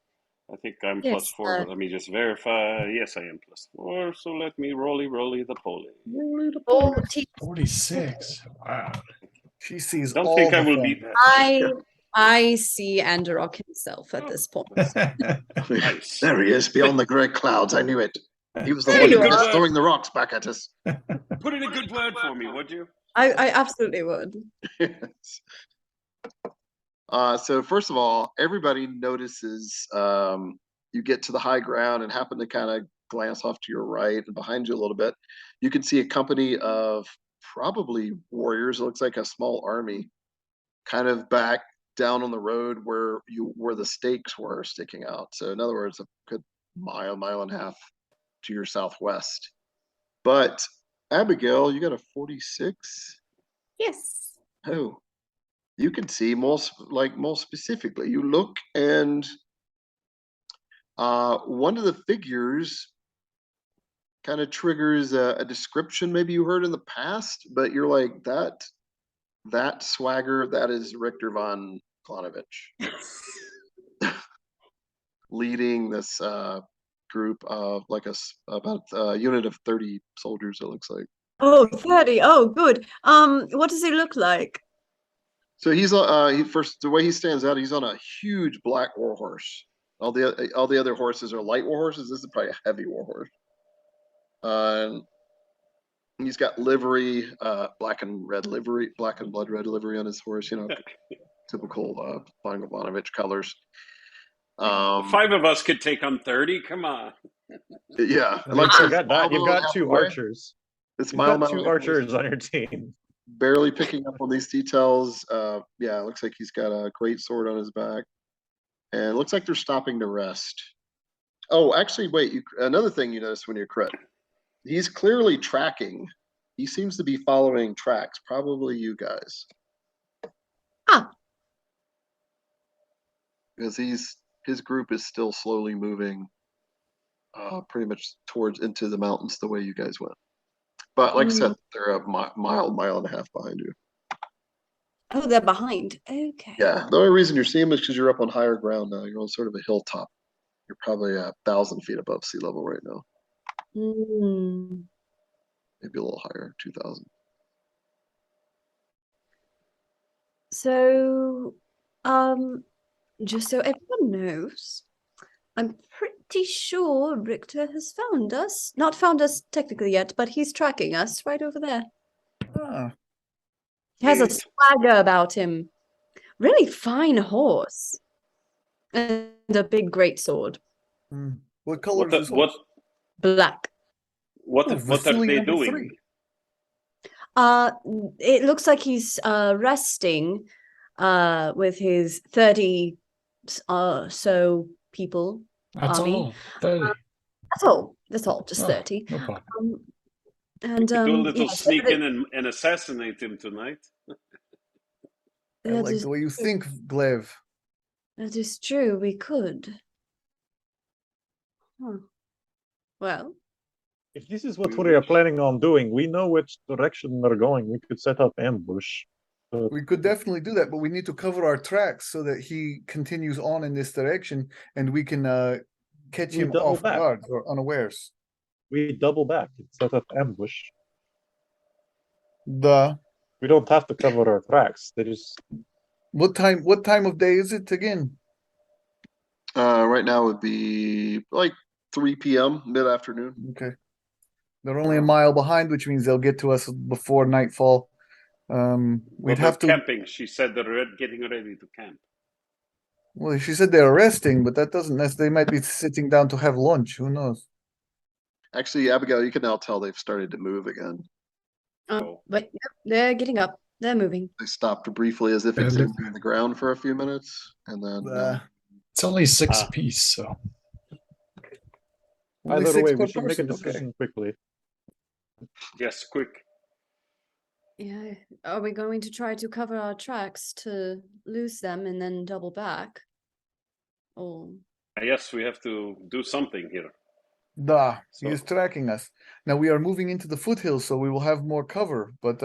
I think I'm Yes, +4, but let me just verify. Yes, I am +4. So let me roly the poly. 46. Wow. She sees Don't all think I the will things. beat that. I see Andorok himself at this point. Nice. There he is, beyond the grey clouds. I knew it. He was the There one you who was are. throwing the rocks back at us. Put in a good word for me, would you? I absolutely would. Yes. So first of all, everybody notices you get to the high ground and happen to kind of glance off to your right and behind you a little bit. You can see a company of probably warriors. It looks like a small army, kind of back down on the road where the stakes were sticking out. So in other words, a good mile and a half to your southwest. But Abigail, you got a 46. Yes. Oh, you can see more specifically. You look and one of the figures kind of triggers a description maybe you heard in the past, but you're like, that swagger, that is Viktor Von Glanovich leading this group of about a unit of 30 soldiers, it looks like. Oh, 30. Oh, good. What does he look like? So he's first, the way he stands out, he's on a huge black war horse. All the other horses are light war horses. This is probably a heavy war horse. And he's got livery, black and blood red livery on his horse. You know, typical Von Glanovich colors. 5 of us could take on 30. Come on. Yeah, I mean, you've got 2 archers. It's You've got 2 archers on your team. Barely picking up on these details. Yeah, it looks like he's got a great sword on his back. And it looks like they're stopping to rest. Oh, actually, wait. Another thing you notice when you crit. He's clearly tracking. He seems to be following tracks. Probably you guys. Ah. Because his group is still slowly moving pretty much into the mountains the way you guys went. But like I said, they're a mile and a half behind you. Oh, they're behind. Okay. Yeah, the only reason you're seeing them is because you're up on higher ground now. You're on sort of a hilltop. You're probably 1,000 feet above sea level right now. Maybe a little higher, 2,000. So, just so everyone knows, I'm pretty sure Richter has found us. Not found us technically yet, but he's tracking us right over there. Ah. He has a swagger about him. Really fine horse. And a big great sword. What color is his horse? Black. What are they doing? 3. It looks like he's resting with his 30 so people. That's army. all. 30. That's all. Just 30. No problem. And do a little yeah, sneak in and assassinate him tonight. I like the way you think, Glev. That is true. We could. Huh. Well, if this is what we are planning on doing, we know which direction they're going. We could set up ambush. We could definitely do that, but we need to cover our tracks so that he continues on in this direction, and we can catch him off guard or unawares. We double back and set up ambush. We don't have to cover our tracks. They just. What time of day is it again? Right now would be like 3 p.m. mid-afternoon. Okay. They're only a mile behind, which means they'll get to us before nightfall. We'd have to camping. She said they're getting ready to camp. Well, she said they're resting, but that doesn't necessarily. They might be sitting down to have lunch. Who knows? Actually, Abigail, you can now tell they've started to move again. But yep, they're getting up. They're moving. They stopped briefly as if examining the ground for a few minutes, and then it's only 6 apiece, so. Either way, we should make a decision quickly. Yes, quick. Yeah. Are we going to try to cover our tracks to lose them and then double back? Oh. Yes, we have to do something here. He is tracking us. Now we are moving into the foothills, so we will have more cover, but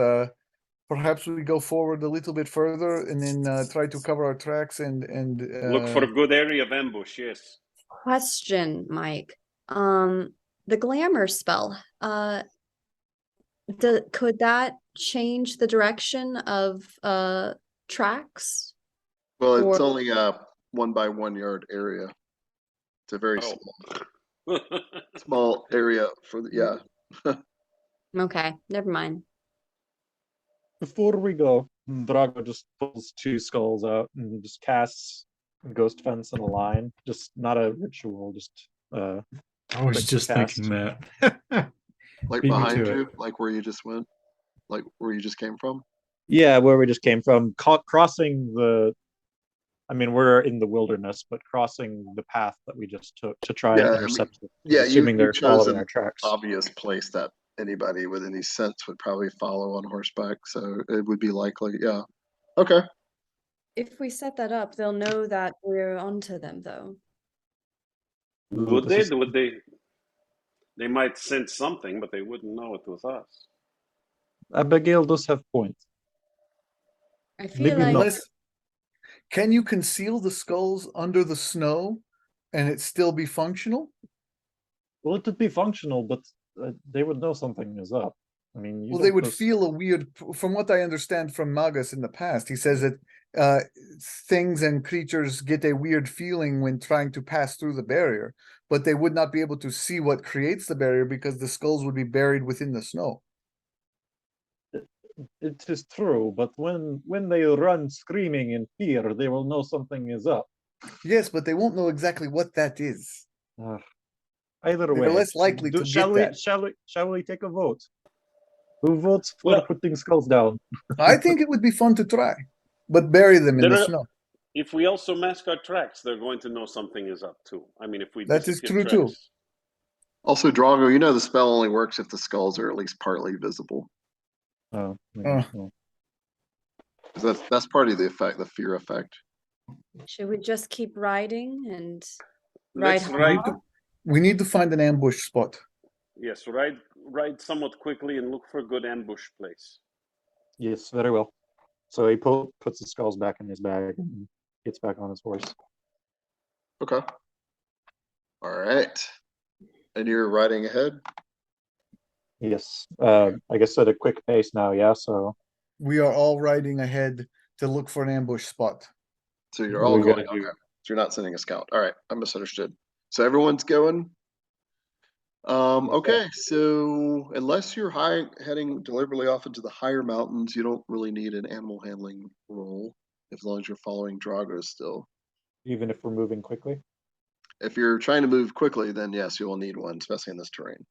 perhaps we go forward a little bit further and then try to cover our tracks and Look for a good area of ambush, yes. Question, Mike. The glamour spell. Could that change the direction of tracks? Well, it's Or- only a 1 by 1 yard area. It's a very small area for the Okay, never mind. Before we go, Drago just pulls 2 skulls out and just casts Ghost Fence in a line. Just not a ritual, just I was quick just cast. thinking that. like Beat me behind to you, it. like where you just went, like where you just came from. Yeah, where we just came from, crossing the. I mean, we're in the wilderness, but crossing the path that we just took to try and intercept them. Assuming they're following our tracks. Obvious place that anybody with any sense would probably follow on horseback, so it would be likely. Yeah. Okay. If we set that up, they'll know that we're onto them, though. Would they? Would they? They might sense something, but they wouldn't know it was us. Abigail does have points. I feel Maybe like not. Can you conceal the skulls under the snow and it still be functional? Well, it would be functional, but they would know something is up. I mean, Well, they would feel a weird, from what I understand from Magus in the past, he says that things and creatures get a weird feeling when trying to pass through the barrier, but they would not be able to see what creates the barrier because the skulls would be buried within the snow. It is true, but when they run screaming in fear, they will know something is up. Yes, but they won't know exactly what that is. Either They're way, less likely to shall get that. Shall we take a vote? Who votes for putting skulls down? I think it would be fun to try, but bury them in the snow. If we also mask our tracks, they're going to know something is up too. I mean, if we that is true tracks. too. Also, Drago, you know the spell only works if the skulls are at least partly visible. Oh, that's part of the effect, the fear effect. should we just keep riding and Let's ride? We need to find an ambush spot. Yes, ride somewhat quickly and look for a good ambush place. Yes, very well. So he puts the skulls back in his bag and gets back on his horse. Okay. All right. And you're riding ahead? Yes. I guess at a quick pace now, yeah, so. We are all riding ahead to look for an ambush spot. So you're all going, okay. So you're not sending a scout. All right, I misunderstood. So everyone's going? Okay, so unless you're heading deliberately off into the higher mountains, you don't really need an animal handling roll, as long as you're following Drago still. Even if we're moving quickly? If you're trying to move quickly, then yes, you will need one, especially in this terrain.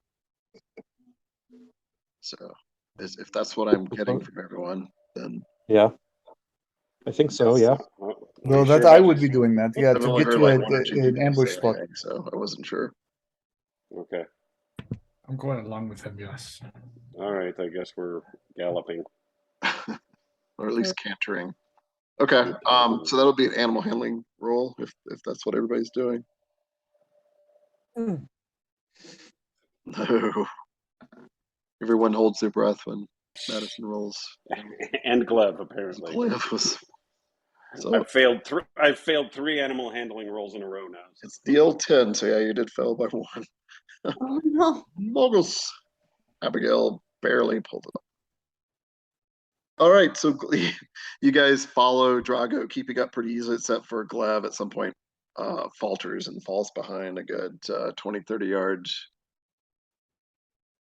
So if that's what I'm getting from everyone, then yeah, I think so. Yeah. No, that I would be doing that. Yeah, to get to an ambush spot. So I wasn't sure. Okay. I'm going along with him. Yes. All right. I guess we're galloping, or at least cantering. Okay. So that'll be an animal handling roll if that's what everybody's doing. No. Everyone holds their breath when Madison rolls. And Gleb apparently. Gleb was. So I've failed 3 animal handling rolls in a row now. So. It's the old 10, so yeah, you did fail by 1. Oh no. Moggles. Abigail barely pulled it up. All right, so you guys follow Drago, keeping up pretty easily, except for Gleb at some point falters and falls behind a good 20, 30 yards.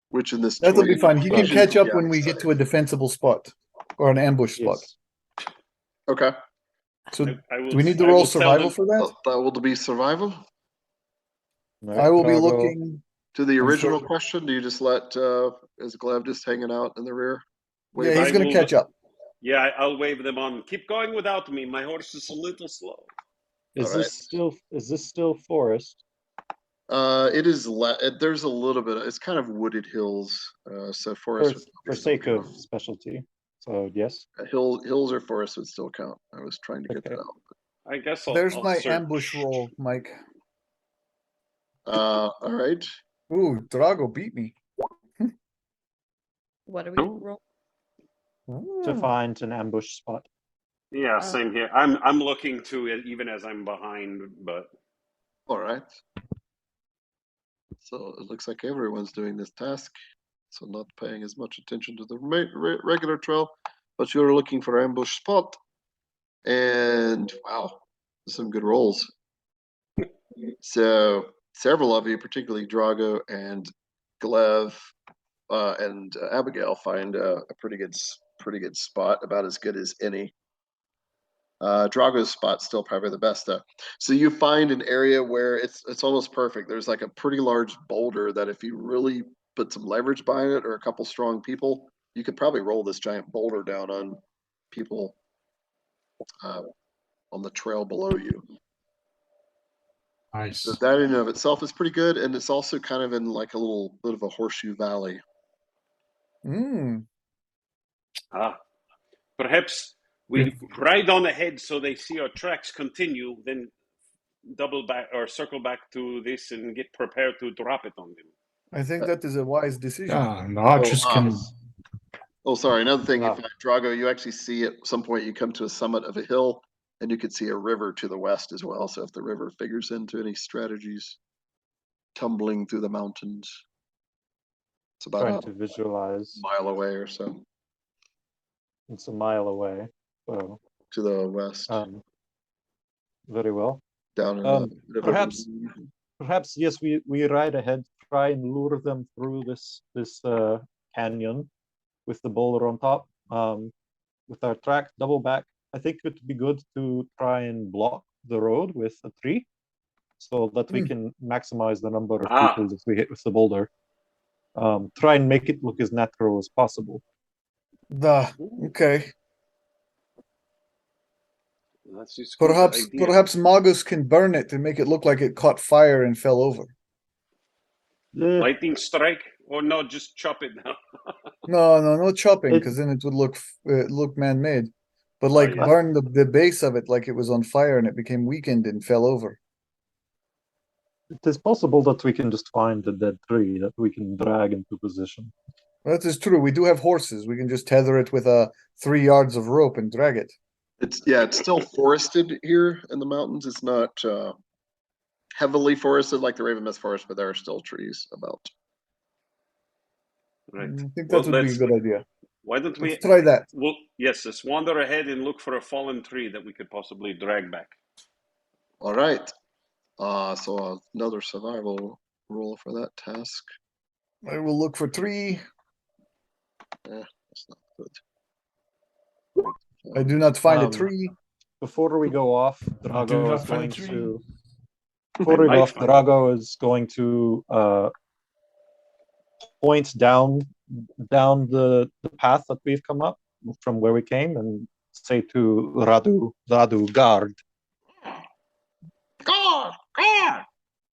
Which in this that'll be fine. He can catch up when we get to a defensible spot or an ambush spot. Okay. So do we need to roll survival for that? That will be survival. Right, I will be looking. To the original question, do you just let is Gleb just hanging out in the rear? Yeah, he's going to catch up. Yeah, I'll wave them on. Keep going without me. My horse is a little slow. Is this still forest? It is. There's a little bit. It's kind of wooded hills. So forest for sake of specialty. So yes. Hills or forest would still count. I was trying to get that out. I guess There's my ambush roll, Mike. All right. Ooh, Drago beat me. What are we Oh. roll? To find an ambush spot. Yeah, same here. I'm looking to it even as I'm behind, but All right. So it looks like everyone's doing this task. So not paying as much attention to the regular trail, but you're looking for ambush spot. And wow, some good rolls. So several of you, particularly Drago and Glev and Abigail, find a pretty good spot, about as good as any. Drago's spot's still probably the best though. So you find an area where it's almost perfect. There's like a pretty large boulder that if you really put some leverage behind it or a couple strong people, you could probably roll this giant boulder down on people on the trail below you. Nice. So that in and of itself is pretty good, and it's also kind of in like a little bit of a horseshoe valley. perhaps we ride on ahead so they see our tracks continue, then double back or circle back to this and get prepared to drop it on them. I think that is a wise decision. Yeah, and the archers can. Oh, sorry. Another thing, Wow. if Drago, you actually see at some point you come to a summit of a hill, and you could see a river to the west as well. So if the river figures into any strategies, tumbling through the mountains, it's about Trying a to visualize. mile away or so It's a mile away. So, to the west, very well. down in the river. Perhaps yes, we ride ahead, try and lure them through this canyon with the boulder on top. With our track double back, I think it would be good to try and block the road with a tree, so that we can maximize the number of people that we hit with the boulder. Try and make it look as natural as possible. Okay. That's just good idea. Perhaps Magus can burn it to make it look like it caught fire and fell over. Lightning strike, or no, just chop it down. No chopping, because then it would look man-made. But like yeah. burn the base of it like it was on fire and it became weakened and fell over. It is possible that we can just find a dead tree that we can drag into position. That is true. We do have horses. We can just tether it with 3 yards of rope and drag it. It's still forested here in the mountains. It's not heavily forested like the Raven Mist Forest, but there are still trees about. Right. I think that would be a good idea. Why don't we try that? Well, yes, let's wander ahead and look for a fallen tree that we could possibly drag back. All right. So another survival roll for that task. I will look for 3. That's not good. I do not find a tree. Before we go off, Drago is find a going tree. to. Before we go off, Drago is going to point down the path that we've come up from where we came and say to Radu, guard. Guard!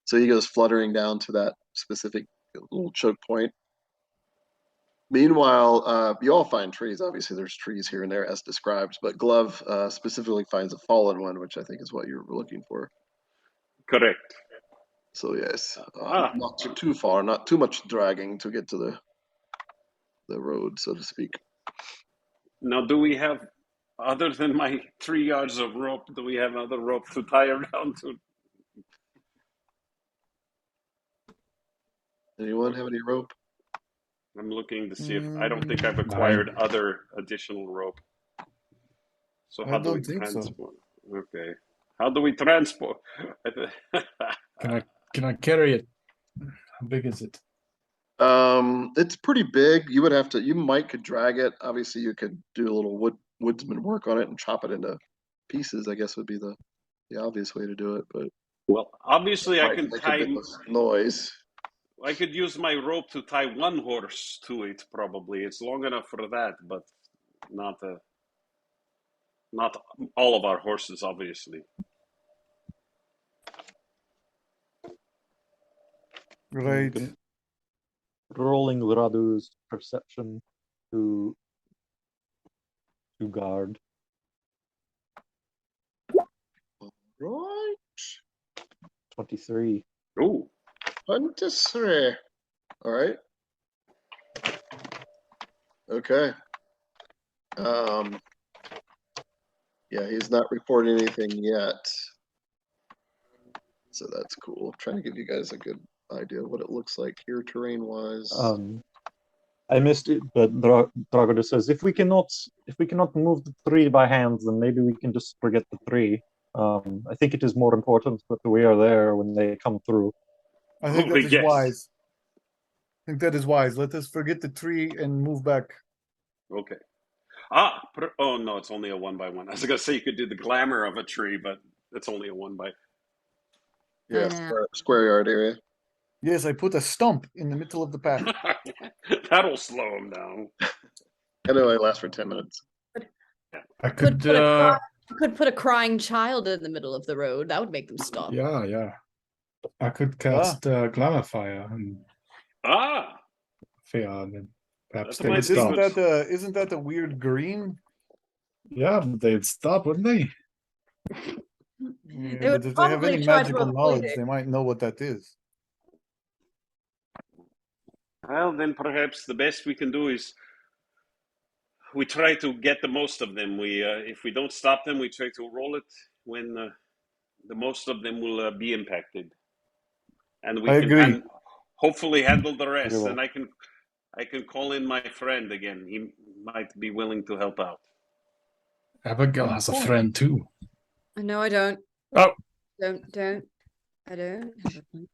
So he goes fluttering down to that specific little choke point. Meanwhile, you all find trees. Obviously, there's trees here and there as described, but Glove specifically finds a fallen one, which I think is what you're looking for. Correct. So yes, not too far, not too much dragging to get to the road, so to speak. Now, do we have, other than my 3 yards of rope, do we have another rope to tie around to? Anyone have any rope? I'm looking to see if I don't think I've acquired other additional rope. So how do we transport? Okay, how do we transport? Can I carry it? How big is it? It's pretty big. You could drag it. Obviously, you could do a little woodsman work on it and chop it into pieces. I guess would be the obvious way to do it. But well, obviously, I can tie noise. I could use my rope to tie one horse to it. Probably it's long enough for that, but not all of our horses, obviously. Right. Rolling Radu's perception to guard. Right. 23. Ooh. 23. All right. Okay. Yeah, he's not reporting anything yet. So that's cool. I'm trying to give you guys a good idea of what it looks like here terrain-wise. I missed it, but Drago just says if we cannot move the tree by hand, then maybe we can just forget the tree. I think it is more important that we are there when they come through. I think Oh, that is yes. wise. I think that is wise. Let us forget the tree and move back. Okay. Oh no, it's only a 1x1. I was gonna say you could do the glamour of a tree, but it's only a 1x. Yeah, know. square yard area. Yes, I put a stump in the middle of the path. That'll slow him down. I know it lasts for 10 minutes. I Could could, put a crying child in the middle of the road. That would make them stop. yeah. I could cast Glamour Fire and Fear, and then perhaps That's a they would nice But stop. isn't that a weird green? Yeah, but they'd stop, wouldn't they? Yeah, They would but if they have probably any try to magical avoid knowledge, it. they might know what that is. Well, then perhaps the best we can do is we try to get the most of them. If we don't stop them, we try to roll it when the most of them will be impacted, and we I can agree. hopefully handle the rest. Very well. And I can call in my friend again. He might be willing to help out. Abigail has a friend too. No, I don't. Oh. Don't. I don't have a friend.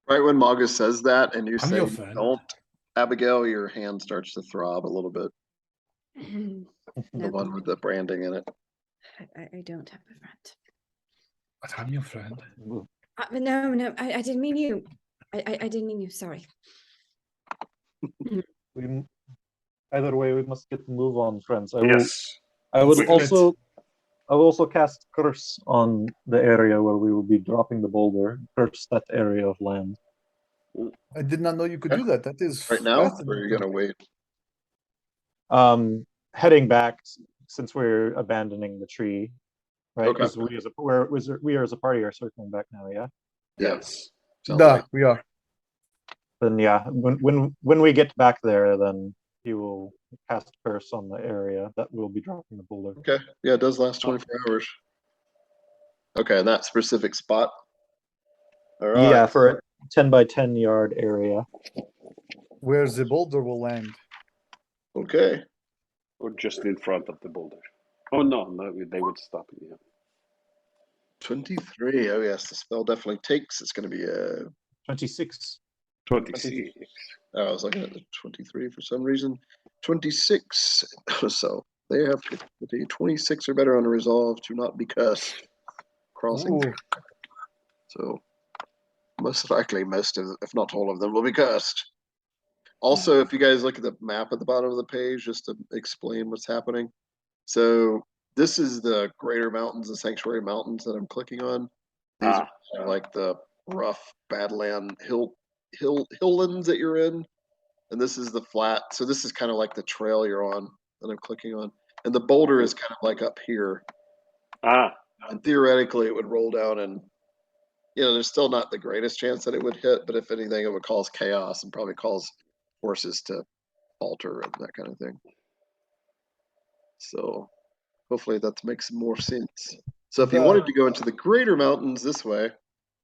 Right when Magus says that and you I'm say your you friend. don't, Abigail, your hand starts to throb a little bit. The No, one with the branding in it. I don't have a friend. But I'm your friend. No, I didn't mean you. I didn't mean you. Sorry. Either way, we must get the move on, friends. Yes. I will Quick, also cast curse on the area where we will be dropping the boulder. Curse that area of land. I did not know you could do that. That is Right now, or are fascinating. you gonna wait? Heading back since we're abandoning the tree, right? Okay. Because we as a party are circling back now. Yeah. Yes. Sounds Duh, like- we are. Then yeah, when we get back there, then he will cast curse on the area that will be dropping the boulder. Okay. Yeah, it does last 24 hours. Okay, in that specific spot. All right. Yeah, for a 10 by 10 yard area. Where the boulder will land. Okay. Or just in front of the boulder. Oh no, they would stop it. Yeah. 23. Oh yes, the spell definitely takes. It's gonna be a 26. 26. I was looking at the 23 for some reason. 26. So they have the 26 or better on a resolve to not be cursed. Crossing. Ooh. So most likely most of, if not all of them, will be cursed. Also, if you guys look at the map at the bottom of the page, just to explain what's happening. So this is the Greater Mountains, the Sanctuary Mountains that I'm clicking on. These are kind of like the rough Badland hilllands that you're in. And this is the flat. So this is kind of like the trail you're on that I'm clicking on. And the boulder is kind of like up here. And theoretically it would roll down and, there's still not the greatest chance that it would hit, but if anything, it would cause chaos and probably cause forces to alter and that kind of thing. So hopefully that makes more sense. So if you wanted to go into the Greater Mountains this way,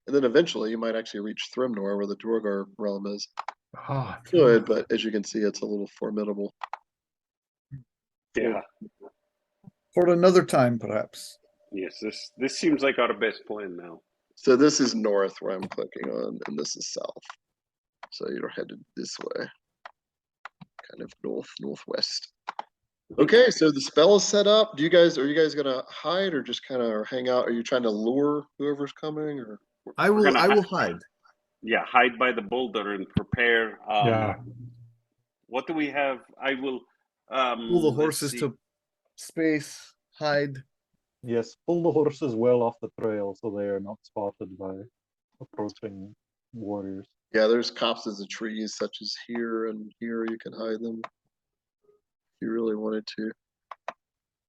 and then eventually you might actually reach Thrimnor where the Duergar realm is. Good, but as you can see, it's a little formidable. Yeah. For another time, perhaps. Yes, this seems like our best plan now. So this is north where I'm clicking on, and this is south. So you're headed this way. Kind of northwest. Okay, so the spell is set up. Are you guys gonna hide or just kind of hang out? Are you trying to lure whoever's coming, or? I will hide. Yeah, hide by the boulder and prepare. What do we have? I will pull the horses to space, hide. Yes, pull the horses well off the trail so they are not spotted by approaching warriors. Yeah, there's copses of trees such as here and here. You can hide them if you really wanted to.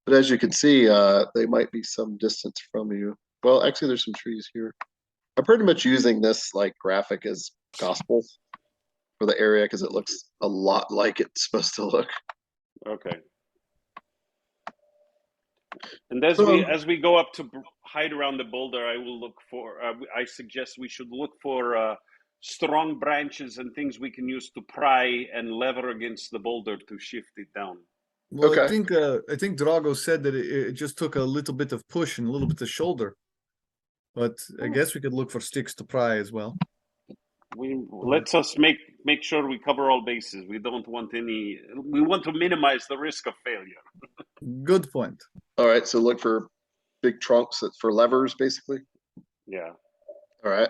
But as you can see, they might be some distance from you. Well, actually, there's some trees here. I'm pretty much using this like graphic as gospel. for the area because it looks a lot like it's supposed to look. Okay. And as we go up to hide around the boulder, I will look for. I suggest we should look for strong branches and things we can use to pry and lever against the boulder to shift it down. Well, Okay. I think Drago said that it just took a little bit of push and a little bit of shoulder. But I guess we could look for sticks to pry as well. Let's us make sure we cover all bases. We don't want any. We want to minimize the risk of failure. Good point. All right, so look for big trunks for levers, basically. Yeah. All right.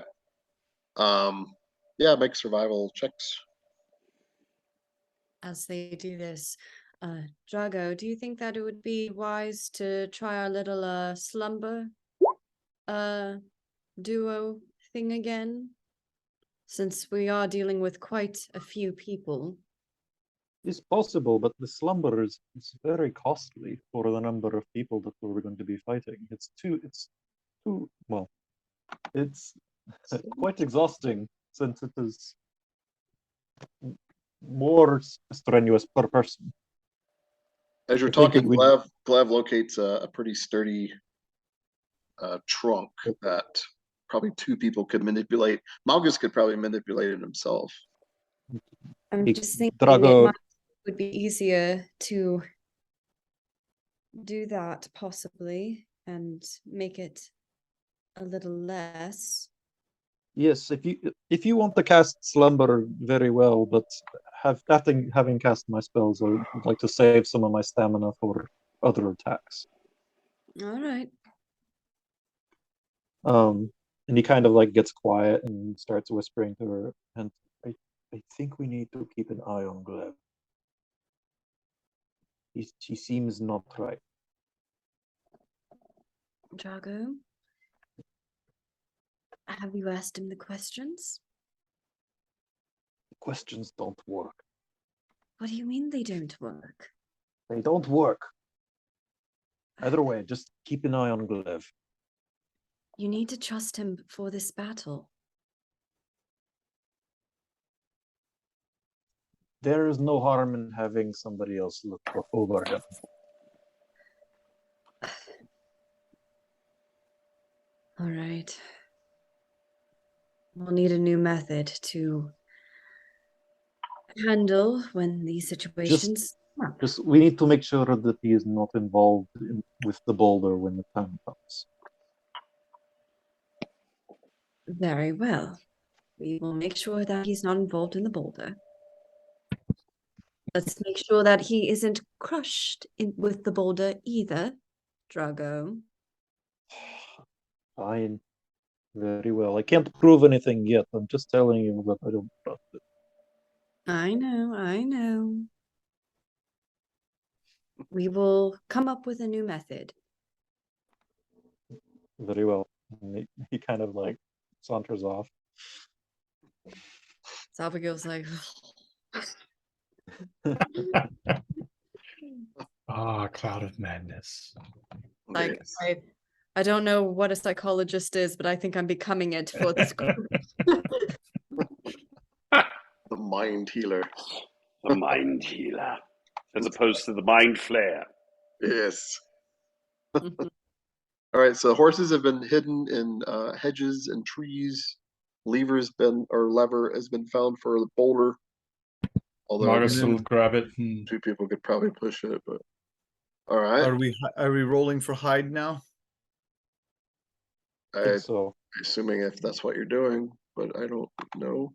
Yeah, make survival checks. As they do this, Drago, do you think that it would be wise to try our little slumber duo thing again? Since we are dealing with quite a few people. It's possible, but the slumber is very costly for the number of people that we're going to be fighting. It's quite exhausting since it is more strenuous per person. As you're talking, Glev locates a pretty sturdy trunk that probably two people could manipulate. Malgus could probably manipulate it himself. I'm just thinking Drago, it would be easier to do that possibly and make it a little less. Yes, if you want to cast slumber very well, but having cast my spells, I would like to save some of my stamina for other attacks. All right. And he kind of like gets quiet and starts whispering to her, and I think we need to keep an eye on Glev. She seems not right. Drago, have you asked him the questions? The questions don't work. What do you mean they don't work? They don't work. Either way, just keep an eye on Glev. You need to trust him for this battle. There is no harm in having somebody else look over him. All right. We'll need a new method to handle when these situations come up. Just we need to make sure that he is not involved with the boulder when the time comes. Very well. We will make sure that he's not involved in the boulder. Let's make sure that he isn't crushed with the boulder either, Drago. Fine. Very well. I can't prove anything yet. I'm just telling you that I don't trust it. I know. We will come up with a new method. Very well. And he kind of like saunters off. Abigail's like, Cloud of madness. Like, I don't know what a psychologist is, but I think I'm becoming it for this group. The mind healer. The mind healer, as opposed to the mind flare. Yes. All right, so horses have been hidden in hedges and trees. Lever has been found for the boulder. Although Margus will grab it. And... two people could probably push it, but all right. Are we rolling for hide now? I think so. Assuming if that's what you're doing, but I don't know.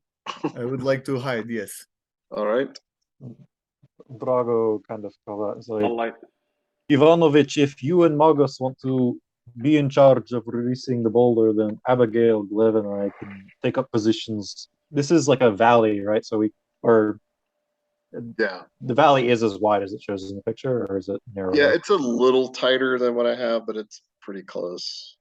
I would like to hide, yes. All right. Drago kind of like Ivanovich, if you and Margus want to be in charge of releasing the boulder, then Abigail, Glev, and I can take up positions. This is like a valley, right? So yeah. The valley is as wide as it shows in the picture, or is it narrow? Yeah, it's a little tighter than what I have, but it's pretty close.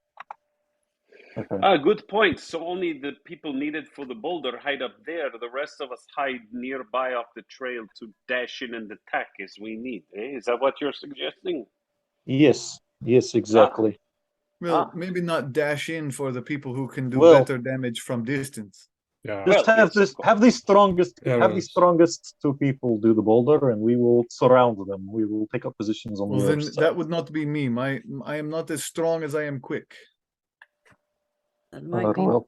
Okay. Good point. So only the people needed for the boulder hide up there. The rest of us hide nearby off the trail to dash in and attack as we need. Is that what you're suggesting? Yes, exactly. Well, maybe not dash in for the people who can do better damage from distance. Yeah. Just Well, have yes, of course. have the strongest Arrows. two people do the boulder, and we will surround them. We will take up positions on Well, the then other side. that would not be me. I am not as strong as I am quick. That might be. Well.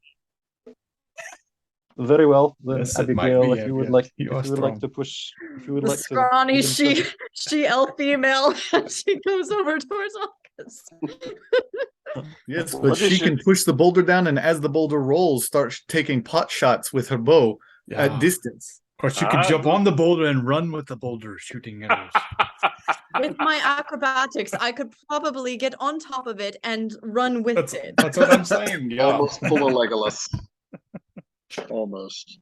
Very well, then Yes, it might Abigail, be, if you would Abigail. like, You are if you would like strong. to push, if you would The like to. scrawny begin push- she elf female. She goes over towards August. Yes, but What is she can push the boulder down, and as the boulder rolls, start taking pot shots with her bow at Yeah. distance. Or she could jump on the boulder and run with the boulder, shooting arrows. With my acrobatics, I could probably get on top of it and run with it. That's what I'm saying. Yeah. Almost full of Legolas. Almost.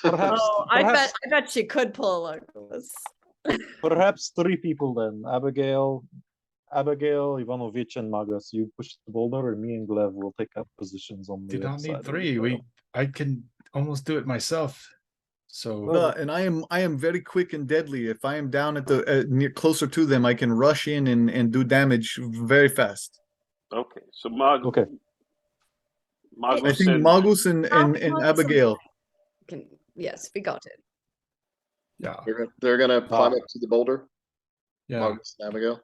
Perhaps, Oh, perhaps, I bet she could pull a Legolas. perhaps 3 people then. Abigail, Ivanovich, and Magas. You push the boulder, and me and Glev will take up positions on the Did other not side need of the 3. trail. I can almost do it myself. So And I am very quick and deadly. If I am down at the near closer to them, I can rush in and do damage very fast. Okay, so Okay. I Magus think and Magus and Abigail. Yes, we got it. yeah. They're gonna climb up to the boulder. Yeah. Magus and Abigail.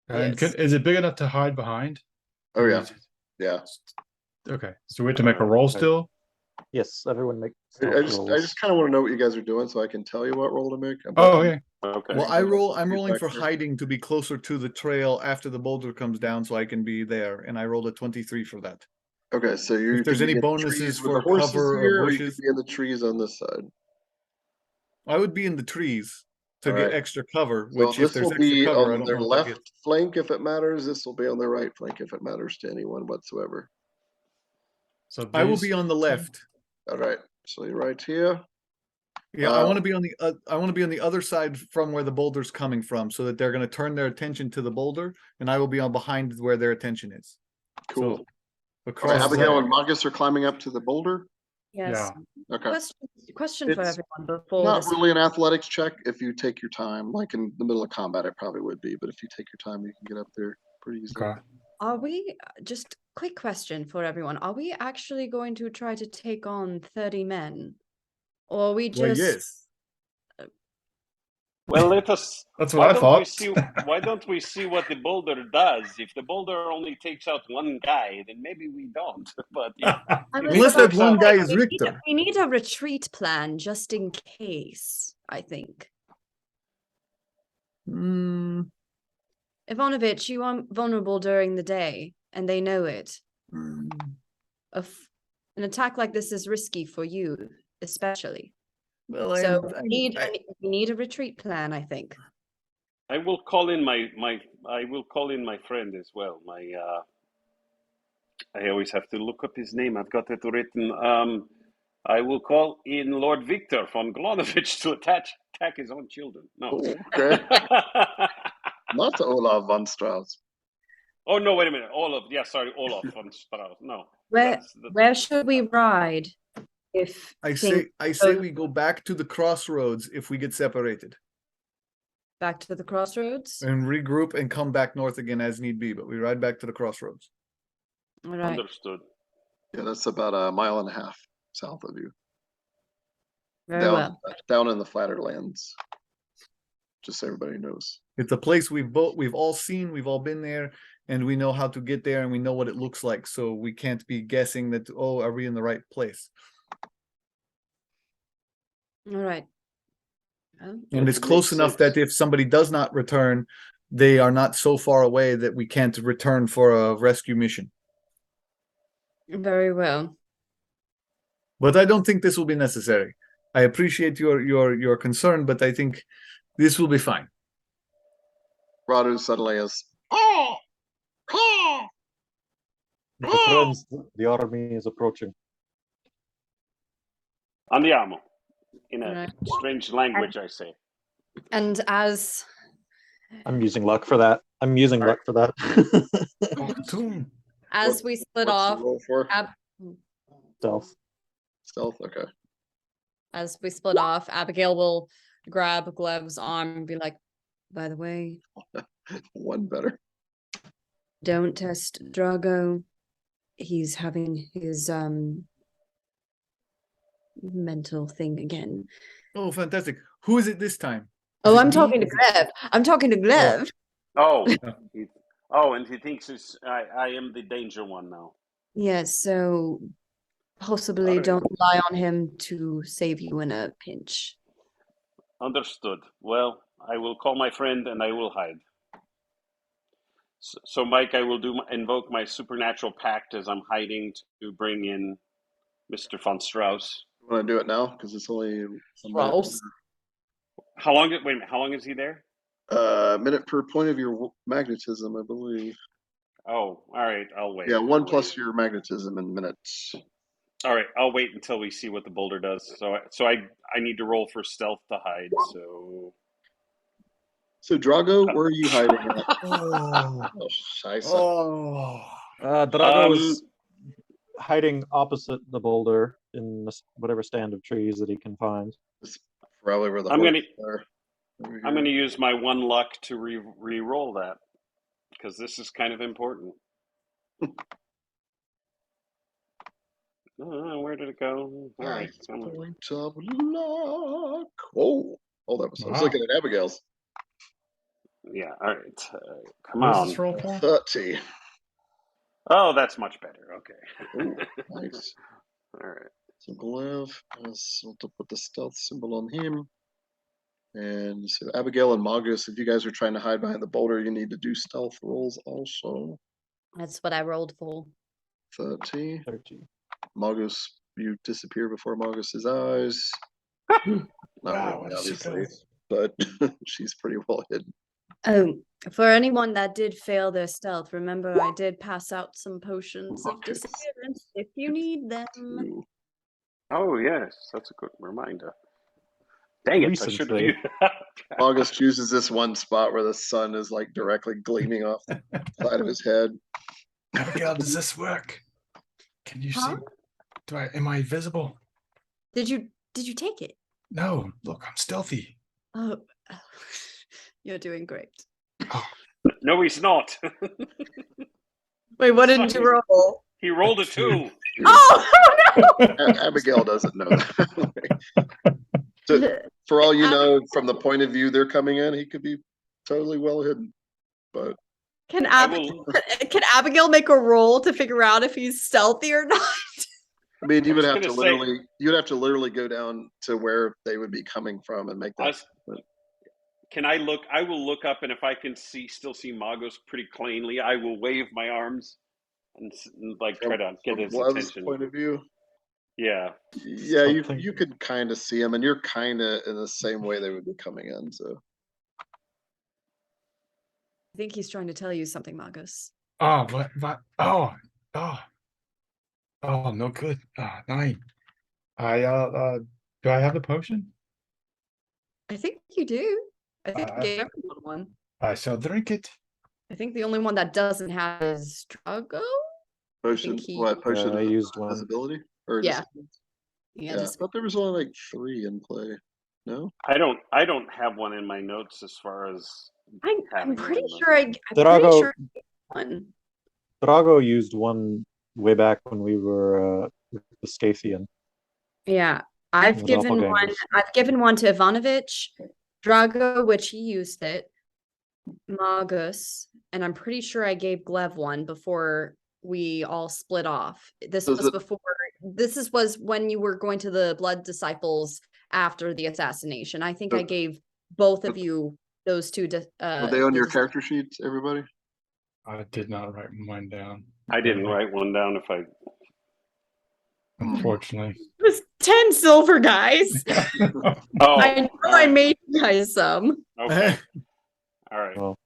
And Yes. is it big enough to hide behind? Oh Or yeah, is it- yeah. Okay. So we have to make a roll still? Yes, everyone make. I stealth just rolls. kind of want to know what you guys are doing so I can tell you what roll to make. Oh, okay. okay. Well, I'm rolling for hiding to be closer to the trail after the boulder comes down, so I can be there. And I rolled a 23 for that. Okay, so you. If there's can be any in the bonuses trees with for the horses cover or here, or you could bushes? be in the trees on this side. I would be in the trees to All get right. extra cover. So Which, if this there's will extra be cover, I on don't their know what that left is. flank if it matters. This will be on their right flank if it matters to anyone whatsoever. So I will these be on the left. All right, so you're right here. Yeah, I want to be on the I want to be on the other side from where the boulder's coming from, so that they're going to turn their attention to the boulder, and I will be on behind where their attention is. Cool. So, Okay, across Abigail the, and Magus are climbing up to the boulder. Yes. Okay. Question for It's everyone before Not this. really an athletics check if you take your time. Like in the middle of combat, it probably would be, but if you take your time, you can get up there pretty easily. Okay. Are we just quick question for everyone? Are we actually going to try to take on 30 men? Or are we well, just yes. Well, let us. That's what I thought. Why don't we see what the boulder does? If the boulder only takes out one guy, then maybe we don't. But yeah, I was Unless about that to one say, guy is we need Richter. we need a retreat plan just in case, I think. Mm, Ivanovich, you are vulnerable during the day, and they know it. mm. An attack like this is risky for you, especially. Well, So I we need a retreat plan, I think. I will call in my friend as well. I always have to look up his name. I've got it written. I will call in Lord Viktor Von Glanovich to attack his own children. No. Okay. Not Olaf von Strauss. Oh no! Wait a minute. Olaf von Strauss. No. Where should we ride if I say we go back to the crossroads if we get separated back to the crossroads? and regroup and come back north again as need be, but we ride back to the crossroads. All right. Understood. Yeah, that's about a mile and a half south of you. Very well. Down in the flatter lands. Just so everybody knows. It's a place we've all seen, we've all been there, and we know how to get there and we know what it looks like. So we can't be guessing that, oh, are we in the right place? All right. And it's close enough that if somebody does not return, they are not so far away that we can't return for a rescue mission. Very well. But I don't think this will be necessary. I appreciate your concern, but I think this will be fine. Radu suddenly is. My friends, the army is approaching. Andiamo. In a Right. strange language, I say. And as I'm using luck for that. we split What's off, the roll for? Stealth. Stealth, okay. as we split off, Abigail will grab Glev's arm and be like, by the way, One better. don't test Drago. He's having his mental thing again. Oh, fantastic. Who is it this time? Oh, Is it I'm me? talking to Is it- Gleb. I'm talking to Gleb. Oh, and he thinks I am the danger one now. Yes, so possibly Alright. don't rely on him to save you in a pinch. Understood. Well, I will call my friend and I will hide. So Mike, I will invoke my supernatural pact as I'm hiding to bring in Mr. von Strauss. You want to do it now? Because it's only a Strauss. How long? Wait a minute. How long is he there? minute per point of your magnetism, I believe. Oh, all right. I'll wait. Yeah, one I'll plus wait. your magnetism in minutes. All right. I'll wait until we see what the boulder does. So I need to roll for stealth to hide. So Drago, where are you hiding at? Oh. Oh, scheisse. Oh. Drago was hiding opposite the boulder in whatever stand of trees that he can find. It's probably where the I'm horses gonna- are. I'm going to use my one luck to re-roll that because this is kind of important. Where did it go? All right. Come on. Of luck. Oh, that was. I was Wow. looking at Abigail's. Yeah. All right. Come What on. is this roll for? 30. Oh, that's much better. Okay. Ooh, nice. All right. So Glev has to put the stealth symbol on him. And so Abigail and Magus, if you guys are trying to hide behind the boulder, you need to do stealth rolls also. That's what I rolled for. 30. 30. Magus, you disappear before Magus's eyes. Not Wow, really, what a obviously, surprise. but she's pretty well hidden. Oh, for anyone that did fail their stealth, remember I did pass out some potions of Pockets. disappearance if you need them. Ooh. Oh yes, that's a good reminder. Dang it! I should have. Recently. August chooses this one spot where the sun is like directly gleaming off the side of his head. Abigail, does this work? Can you Huh? see? Am I visible? Did you take it? No, look, I'm stealthy. Oh, you're doing great. No, he's not. Wait, what did you roll? He rolled a 2. Oh no! Abigail doesn't know that. So, for all you know, from the point of view they're coming in, he could be totally well hidden. But Can I Abigail make a roll to figure out if he's stealthy or not? I mean, you would have to gonna say- literally go down to where they would be coming from and make that. Can I look? I will look up, and if I can still see Magos pretty plainly, I will wave my arms and like try to get his Glev's attention. point of view. Yeah. Yeah, Something- you could kind of see them, and you're kind of in the same way they would be coming in. So I think he's trying to tell you something, Magus. Oh, what? Oh, no good. 9. Do I have the potion? I think you do. I think Uh, I gave everyone one. I shall drink it. I think the only one that doesn't have is Drago. potion, he- what potion? I used one. Visibility or Yeah. discipline? Yeah, Yeah, I just- thought there was only like 3 in play. No, I don't have one in my notes as far as I'm having pretty one, but- sure I'm Drago- pretty sure I gave one. Drago used one way back when we were with the Scathian. Yeah, I've The given one. doppelgangers. I've given one to Ivanovich, Drago, which he used it, Magus, and I'm pretty sure I gave Glev one before we all split off. This Does was it- before. Was when you were going to the Blood Disciples after the assassination. I think I So- gave both of you those two. are they on the your dis- character sheets, everybody? I did not write mine down. I didn't write one down. If I Unfortunately. It was 10 silver, guys. oh, I know I made you guys some. okay, all right. Well,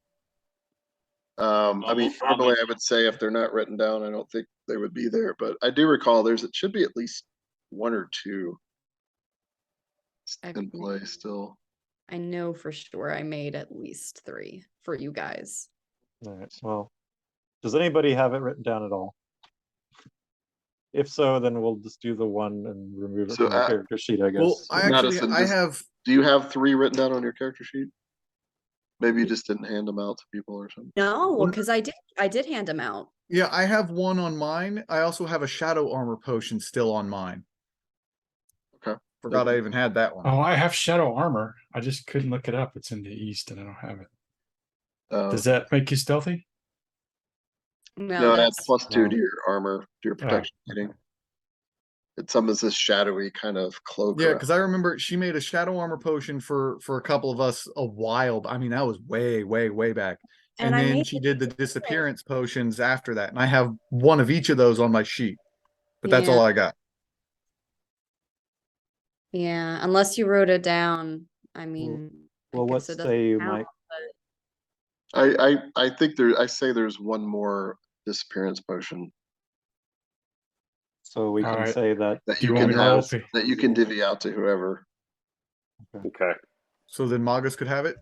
I mean, normally I would say if they're not written down, I don't think they would be there. But I do recall it should be at least 1 or 2 in play still. I know for sure I made at least 3 for you guys. all right. Well, does anybody have it written down at all? If so, then we'll just do the one and remove it So, from the character sheet, I guess. Well, I Madison, actually, I just- have, Do you have 3 written down on your character sheet? Maybe you just didn't hand them out to people or something. No, Well, because I did hand them out. yeah, I have one on mine. I also have a shadow armor potion still on mine. Okay. Forgot I even had that one. Oh, I have shadow armor. I just couldn't look it up. It's in the east, and I don't have it. Does that make you stealthy? No, it adds that's +2 to your armor, to your Oh, protection rating. It summons this shadowy kind of cloak. Yeah, because I remember she made a shadow armor potion for a couple of us a while. I mean, that was way, way, way back. And I then made she it did the disappearance potions after that, and I have one of each of those on my sheet. But that's Yeah. all I got. Yeah, unless you wrote it down. I mean, I Well, what guess it doesn't say you, count, Mike? but I think I say there's one more disappearance potion So we All can right. say that. that Do you you want can me to roll? have, that you can divvy out to whoever. Okay. So then Magus could have it.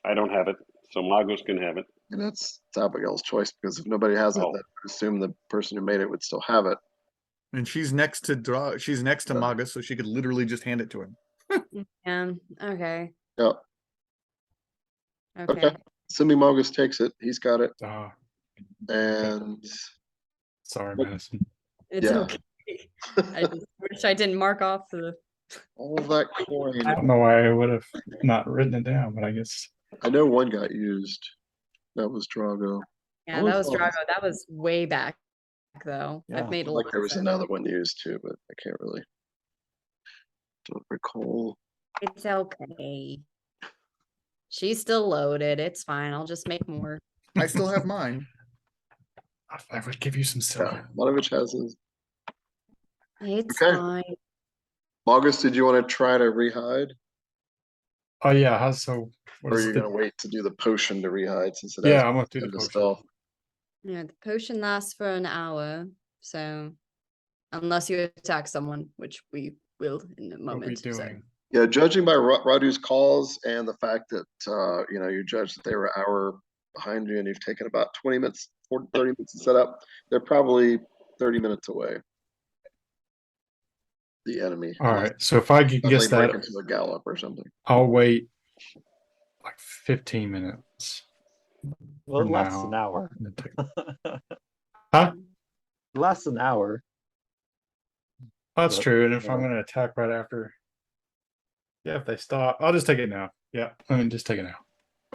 I don't have it, so Magos can have it. And that's Abigail's choice, because if nobody has it, Oh. then I would assume the person who made it would still have it. And she's next to she's next to Magus, so she could literally just hand it to him. yeah, okay, Yeah. okay. Okay. Assuming Mogus takes it, he's got it. Oh, And sorry, Nope. Madison. It's Yeah. okay. I just wish I didn't mark off the. all of that coin, I don't know why I would have not written it down, but I guess. I know one got used. That was Drago. Yeah, that was Drago. That was way back, though. Yeah. I've made a Like lot. there was another one used too, but I can't really. Don't recall. It's okay. She's still loaded. It's fine. I'll just make more. I still have mine. I would give you some Yeah, silver. Glanovich has his. It's Okay. fine. Mogus, did you want to try to rehide? Oh yeah, how's so? What Or are is you the? going to wait to do the potion to rehide since it Yeah, has I'm gonna do the into potion. stealth? Yeah, the potion lasts for an hour, so unless you attack someone, which we will in a What are we moment. So. doing? Yeah, judging by Radu's calls and the fact that you judged that they were an hour behind you and you've taken about 20 minutes, 30 minutes to set up, they're probably 30 minutes away. The enemy. All right, so if I can Suddenly guess break that, into a gallop or something. I'll wait like 15 minutes. Well, it from lasts now. an hour. Huh? It lasts an hour. That's But, true. And if I'm uh, going to attack right after, yeah, if they stop, I'll just take it now. Yeah, I mean, just take it now.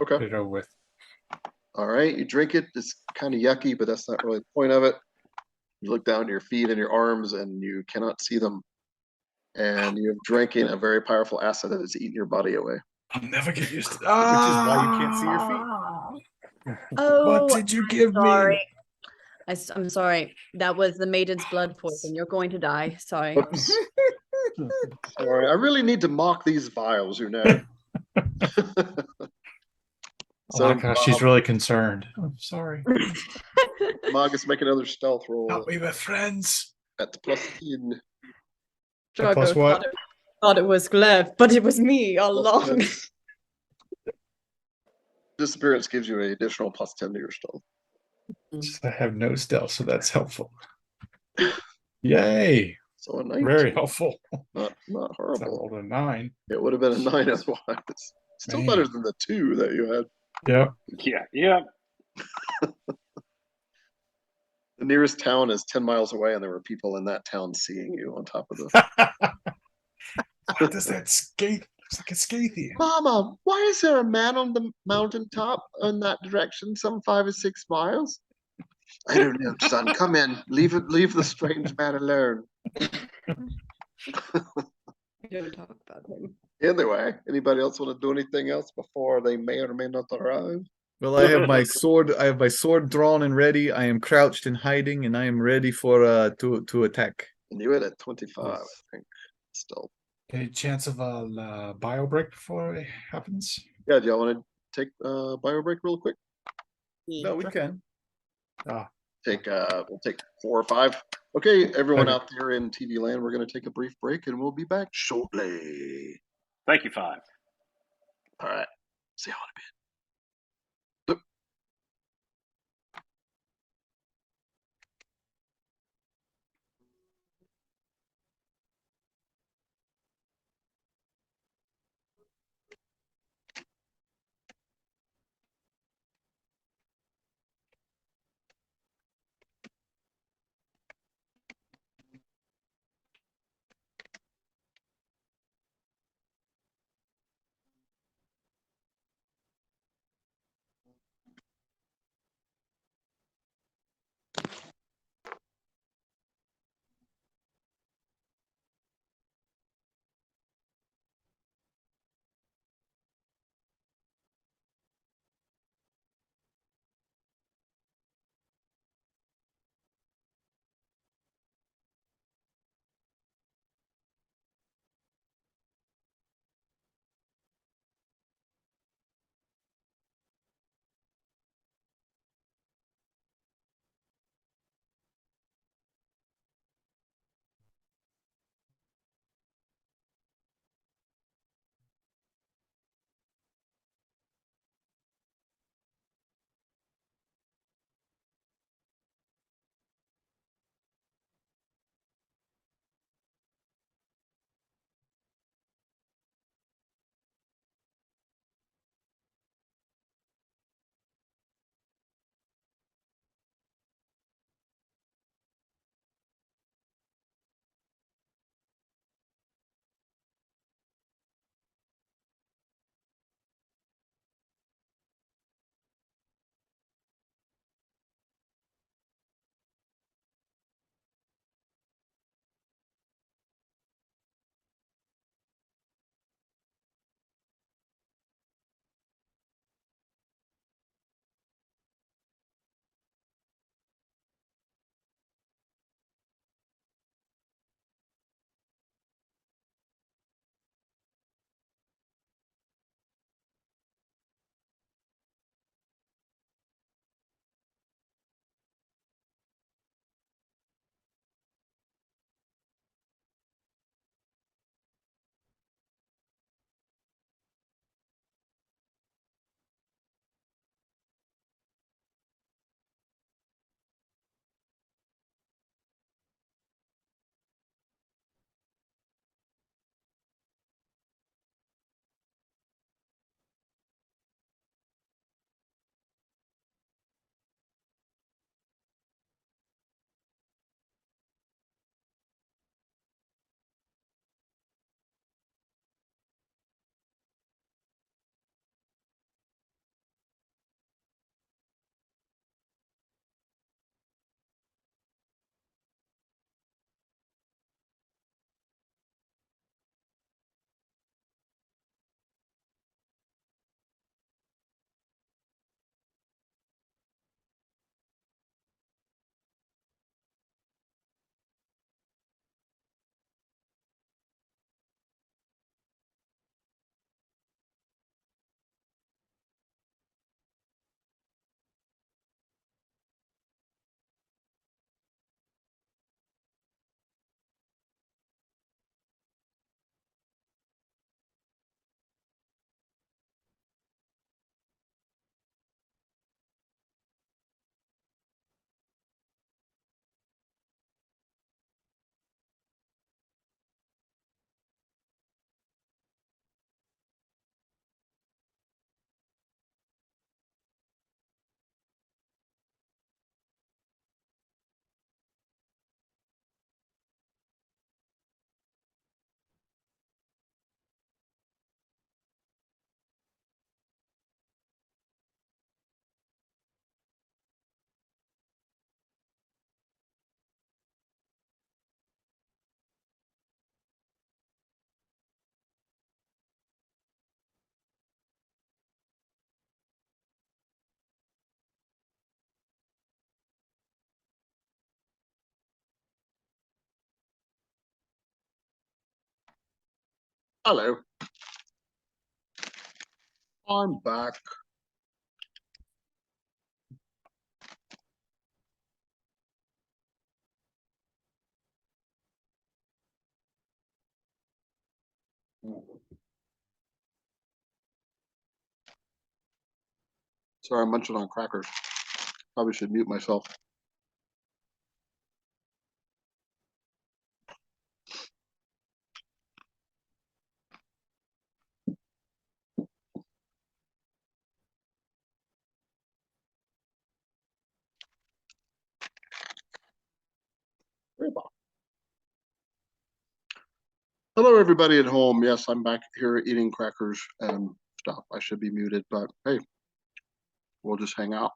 Okay. Get it over with. All right, you drink it. It's kind of yucky, but that's not really the point of it. You look down to your feet and your arms and you cannot see them. And you're drinking a very powerful acid that is eating your body away. I'll never get used to Which is why you can't see your feet. Oh, What did you give sorry. me? I'm sorry. That was the maiden's blood poison. You're going to die. Sorry. Oops. Sorry, I really need to mock these vials, So, oh my gosh, she's really concerned. I'm sorry. Magus, make another stealth roll. Help me with friends. At the +10. Drago Plus what? Thought it was Glev, but it was me all along. Disappearance gives you an additional +10 to your stealth. I have no stealth, so that's helpful. Yay! So a 19. Very helpful. Not I horrible. rolled a 9. It would have been a 9 otherwise. Still Man. better than the 2 that you had. Yep. Yeah. The nearest town is 10 miles away, and there were people in that town seeing you on top of the. What does that skate? Looks like a Scythian. Mama, why is there a man on the mountaintop in that direction, some 5 or 6 miles? I don't know, son. Come in. Leave the strange man alone. Don't talk about him. Anyway, anybody else want to do anything else before they may or may not arrive? Well, I have my sword. I have my sword drawn and ready. I am crouched and hiding, and I am ready for to attack. And you hit at 25, Yes. I think. Still. Any chance of a bio break before it happens? Yeah, do y'all want to take bio break real quick? No, we can. We'll take 4 or 5. Okay, everyone Okay. out there in TV land, we're going to take a brief break, and we'll be back shortly. Thank you, 5. All right. See y'all in a bit. Hello. I'm back. Sorry, I'm munching on crackers. Probably should mute myself. Hello, everybody at home. Yes, I'm back here eating crackers and stuff. I should be muted, but hey, we'll just hang out.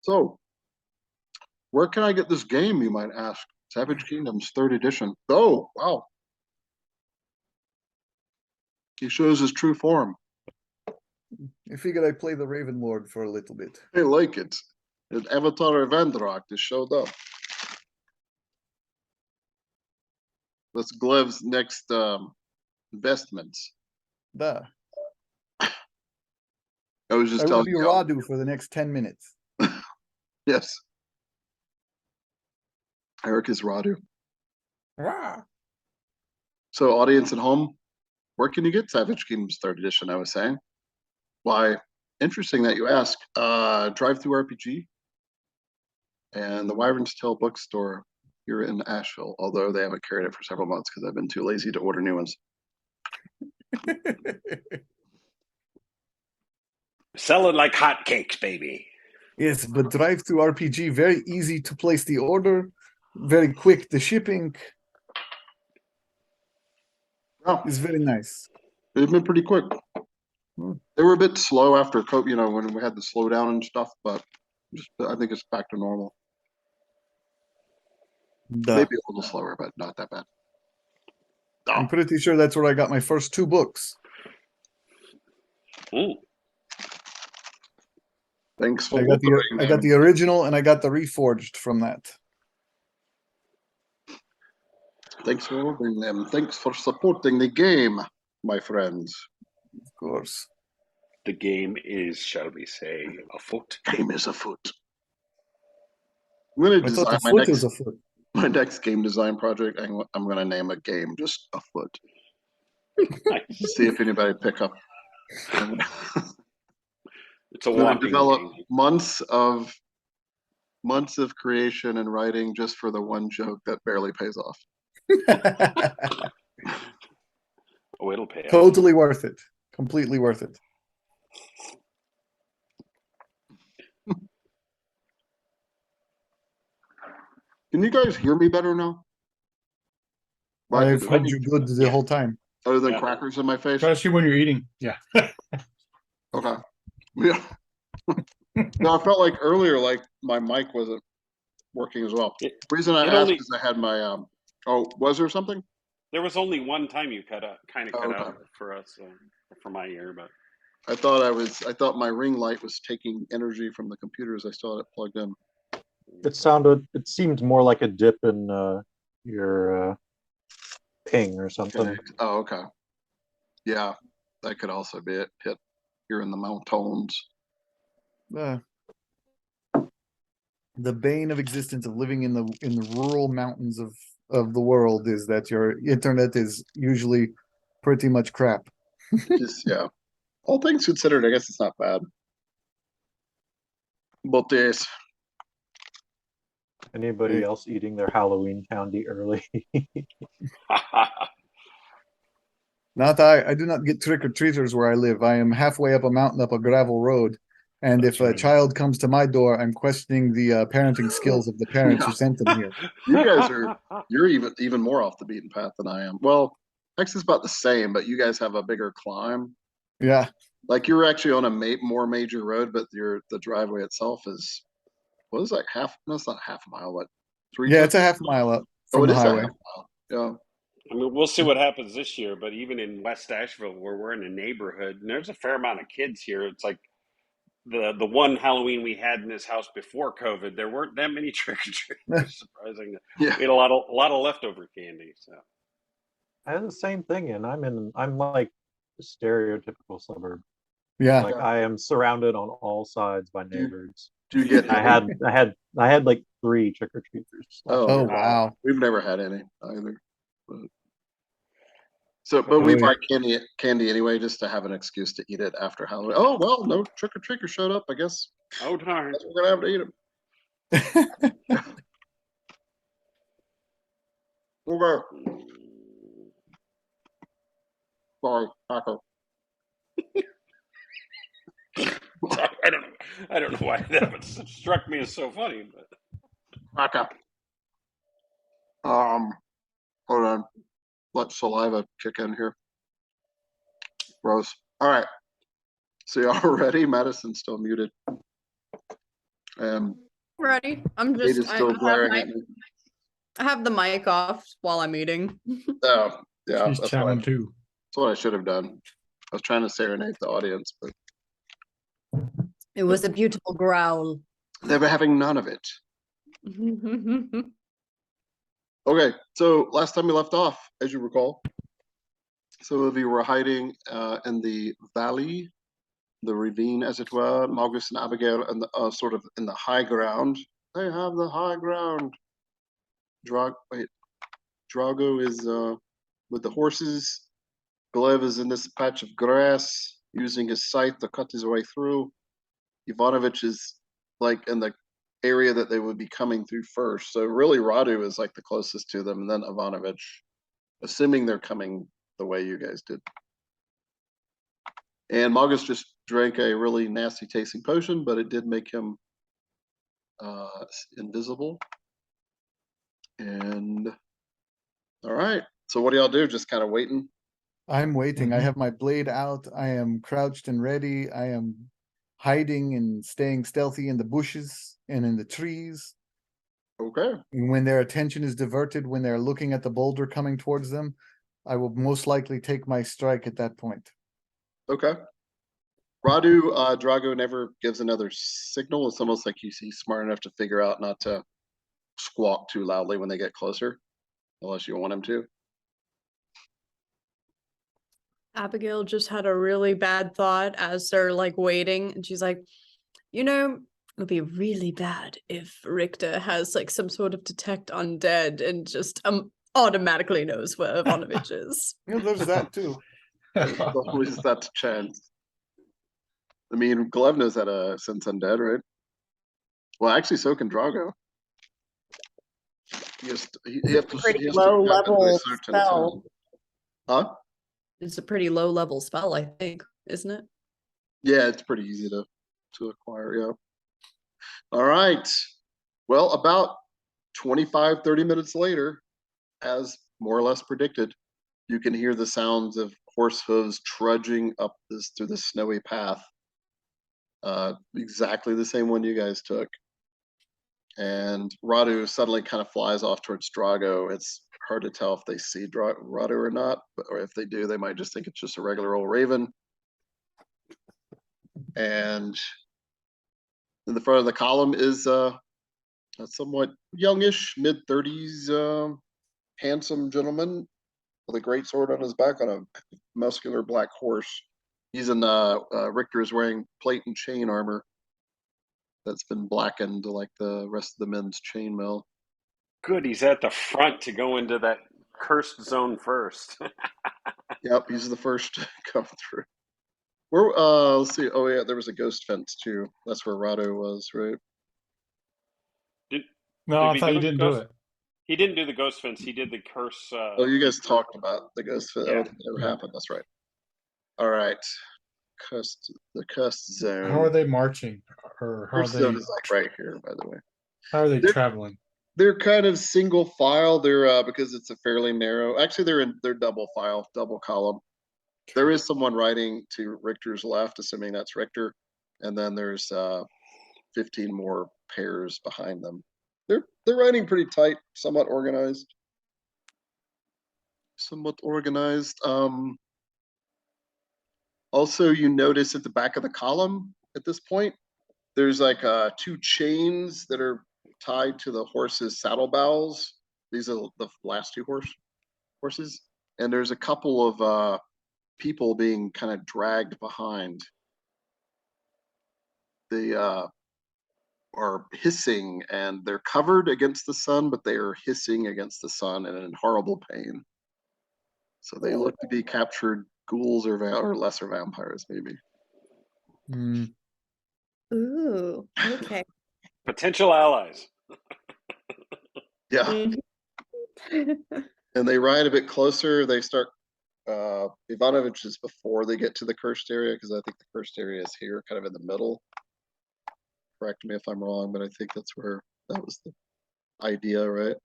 So, where can I get this game, you might ask? Savage Kingdoms 3rd edition. Oh, wow. He shows his true form. I figured I'd play the Raven Lord for a little bit. I like it. And Avatar Evandrock just showed up. That's Glev's next investments. Duh. I was just I will telling be you. Radu for the next 10 minutes. Yes. Eric is Radu. Ah. So, audience at home, where can you get Savage Kingdoms 3rd edition? I was saying. Why, interesting that you ask. Drive-through RPG and the Wyvern's Tail bookstore here in Asheville, although they haven't carried it for several months because I've been too lazy to order new ones. Selling like hotcakes, baby. Yes, but drive-through RPG, very easy to place the order, very quick. The shipping Oh, is very nice. they've been pretty quick. Hmm. They were a bit slow after COVID, you know, when we had the slowdown and stuff, but just, I think it's back to normal. Duh. Maybe a little slower, but not that bad. I'm pretty sure that's where I got my first 2 books. Ooh. Thanks for I got the original and I got the reforged from that. Thanks for ordering them. Thanks for supporting the game, my friends. Of course. The game is, shall we say, afoot. Game is afoot. I'm going to I thought design the foot is afoot. my next game design project. I'm going to name a game just Afoot. See if anybody pick up. It's a I'm going to whomping develop game. months of creation and writing just for the one joke that barely pays off. Oh, it'll pay off. Totally worth it. Completely worth it. Can you guys hear me better now? I've heard you good the whole time. Other than crackers in my face? Especially when you're eating. Yeah. Okay. Yeah. No, I felt like earlier, like my mic wasn't working as well. Reason I asked is I had my was there something? There was only one time you kind of cut out for us, for my ear, but I thought my ring light was taking energy from the computers. I still had it plugged in. It seemed more like a dip in your ping or something. Oh, okay. Yeah, that could also be it. Hit here in the mountains. The bane of existence of living in the rural mountains of the world is that your internet is usually pretty much crap. Just, yeah. All things considered, I guess it's not bad. But yes. Anybody else eating their Halloween candy early? Not I do not get trick-or-treaters where I live. I am halfway up a mountain up a gravel road. And if a child comes to my door, I'm questioning the parenting skills of the parents who sent them here. You guys you're even more off the beaten path than I am. Well, actually it's about the same, but you guys have a bigger climb. Yeah. Like you're actually on a more major road, but the driveway itself is like half. No, it's not half a mile, but 3. Yeah, it's a half mile up from the highway. Yeah. I mean, we'll see what happens this year, but even in West Asheville, where we're in a neighborhood, and there's a fair amount of kids here. It's like the one Halloween we had in this house before COVID, there weren't that many trick or treaters. Surprisingly, Yeah. we had a lot of leftover candy. So I had the same thing, and I'm like a stereotypical suburb. Yeah. Like I am surrounded on all sides by Do you- neighbors. Do you get I had like 3 trick or treaters. Oh, wow. We've never had any either. But we buy candy anyway, just to have an excuse to eat it after Halloween. Oh well, no trick or treater showed up. I guess oh darn. we're gonna have to eat them. Okay. Sorry, taco. I don't know why that struck me as so funny, but Taco. Hold on. Let saliva kick in here. Gross. All right. So y'all ready? Madison's still muted. Ready? I'm Nate just. is still glaring at me. I have the mic off while I'm eating. Oh, yeah. She's chowing too. That's what I should have done. I was trying to serenade the audience, but It was a beautiful growl. they were having none of it. Okay, so last time we left off, as you recall, some of you were hiding in the valley, the ravine, as it were. Margus and Abigail, and sort of in the high ground. They have the high ground. Drago is with the horses. Gleb is in this patch of grass, using his scythe to cut his way through. Ivanovich is like in the area that they would be coming through first. So really Radu is like the closest to them, and then Ivanovich, assuming they're coming the way you guys did. And Magus just drank a really nasty tasting potion, but it did make him invisible. And all right, so what do y'all do? Just kind of waiting? I'm waiting. I have my blade out. I am crouched and ready. I am hiding and staying stealthy in the bushes and in the trees. Okay. And when their attention is diverted, when they're looking at the boulder coming towards them, I will most likely take my strike at that point. Okay. Radu, Drago never gives another signal. It's almost like he's smart enough to figure out not to squawk too loudly when they get closer, unless you want him to. Abigail just had a really bad thought as they're like waiting, and she's like, you know, it would be really bad if Richter has like some sort of detect undead and just automatically knows where Ivanovich is. Yeah, there's that too. There's always that chance. I mean, Gleb knows how to sense undead, right? Well, actually, so can Drago. He has to Pretty low level spell. Huh? It's a pretty low level spell, I think, isn't it? Yeah, it's pretty easy to acquire, yeah. All right. Well, about 25, 30 minutes later, as more or less predicted, you can hear the sounds of horse hooves trudging up through the snowy path. Exactly the same one you guys took. And Radu suddenly kind of flies off towards Drago. It's hard to tell if they see Radu or not, or if they do, they might just think it's just a regular old raven. And in the front of the column is a somewhat youngish, mid-30s, handsome gentleman with a great sword on his back on a muscular black horse. He's in Richter is wearing plate and chain armor that's been blackened like the rest of the men's chainmail. good. He's at the front to go into that cursed zone first. Yep, he's the first to come through. Where let's see. Oh yeah, there was a ghost fence too. That's where Rado was, right? No, I thought you didn't do it. He didn't do the ghost fence. He did the curse. Oh, you guys talked about the ghost fence. Yeah. I don't think it ever happened. That's right. All right. The cursed zone. How are they marching? Or how are Cursed zone they is like right here, by the way. how are they They're- traveling? They're kind of single file. They're because it's a fairly narrow. Actually, they're double file, double column. There is someone riding to Richter's left, assuming that's Richter, and then there's 15 more pairs behind them. They're riding pretty tight, somewhat organized. somewhat organized. Also, you notice at the back of the column at this point, there's like two chains that are tied to the horse's saddlebows. These are the last two horses, and there's a couple of people being kind of dragged behind. They are hissing, and they're covered against the sun, but they are hissing against the sun and in horrible pain. So they look to be captured ghouls or lesser vampires, maybe. Ooh, okay. Potential allies. Yeah. Mhm. And they ride a bit closer. They start. Ivanovich is before they get to the cursed area, because I think the cursed area is here, kind of in the middle. Correct me if I'm wrong, but I think that's where that was the idea, right?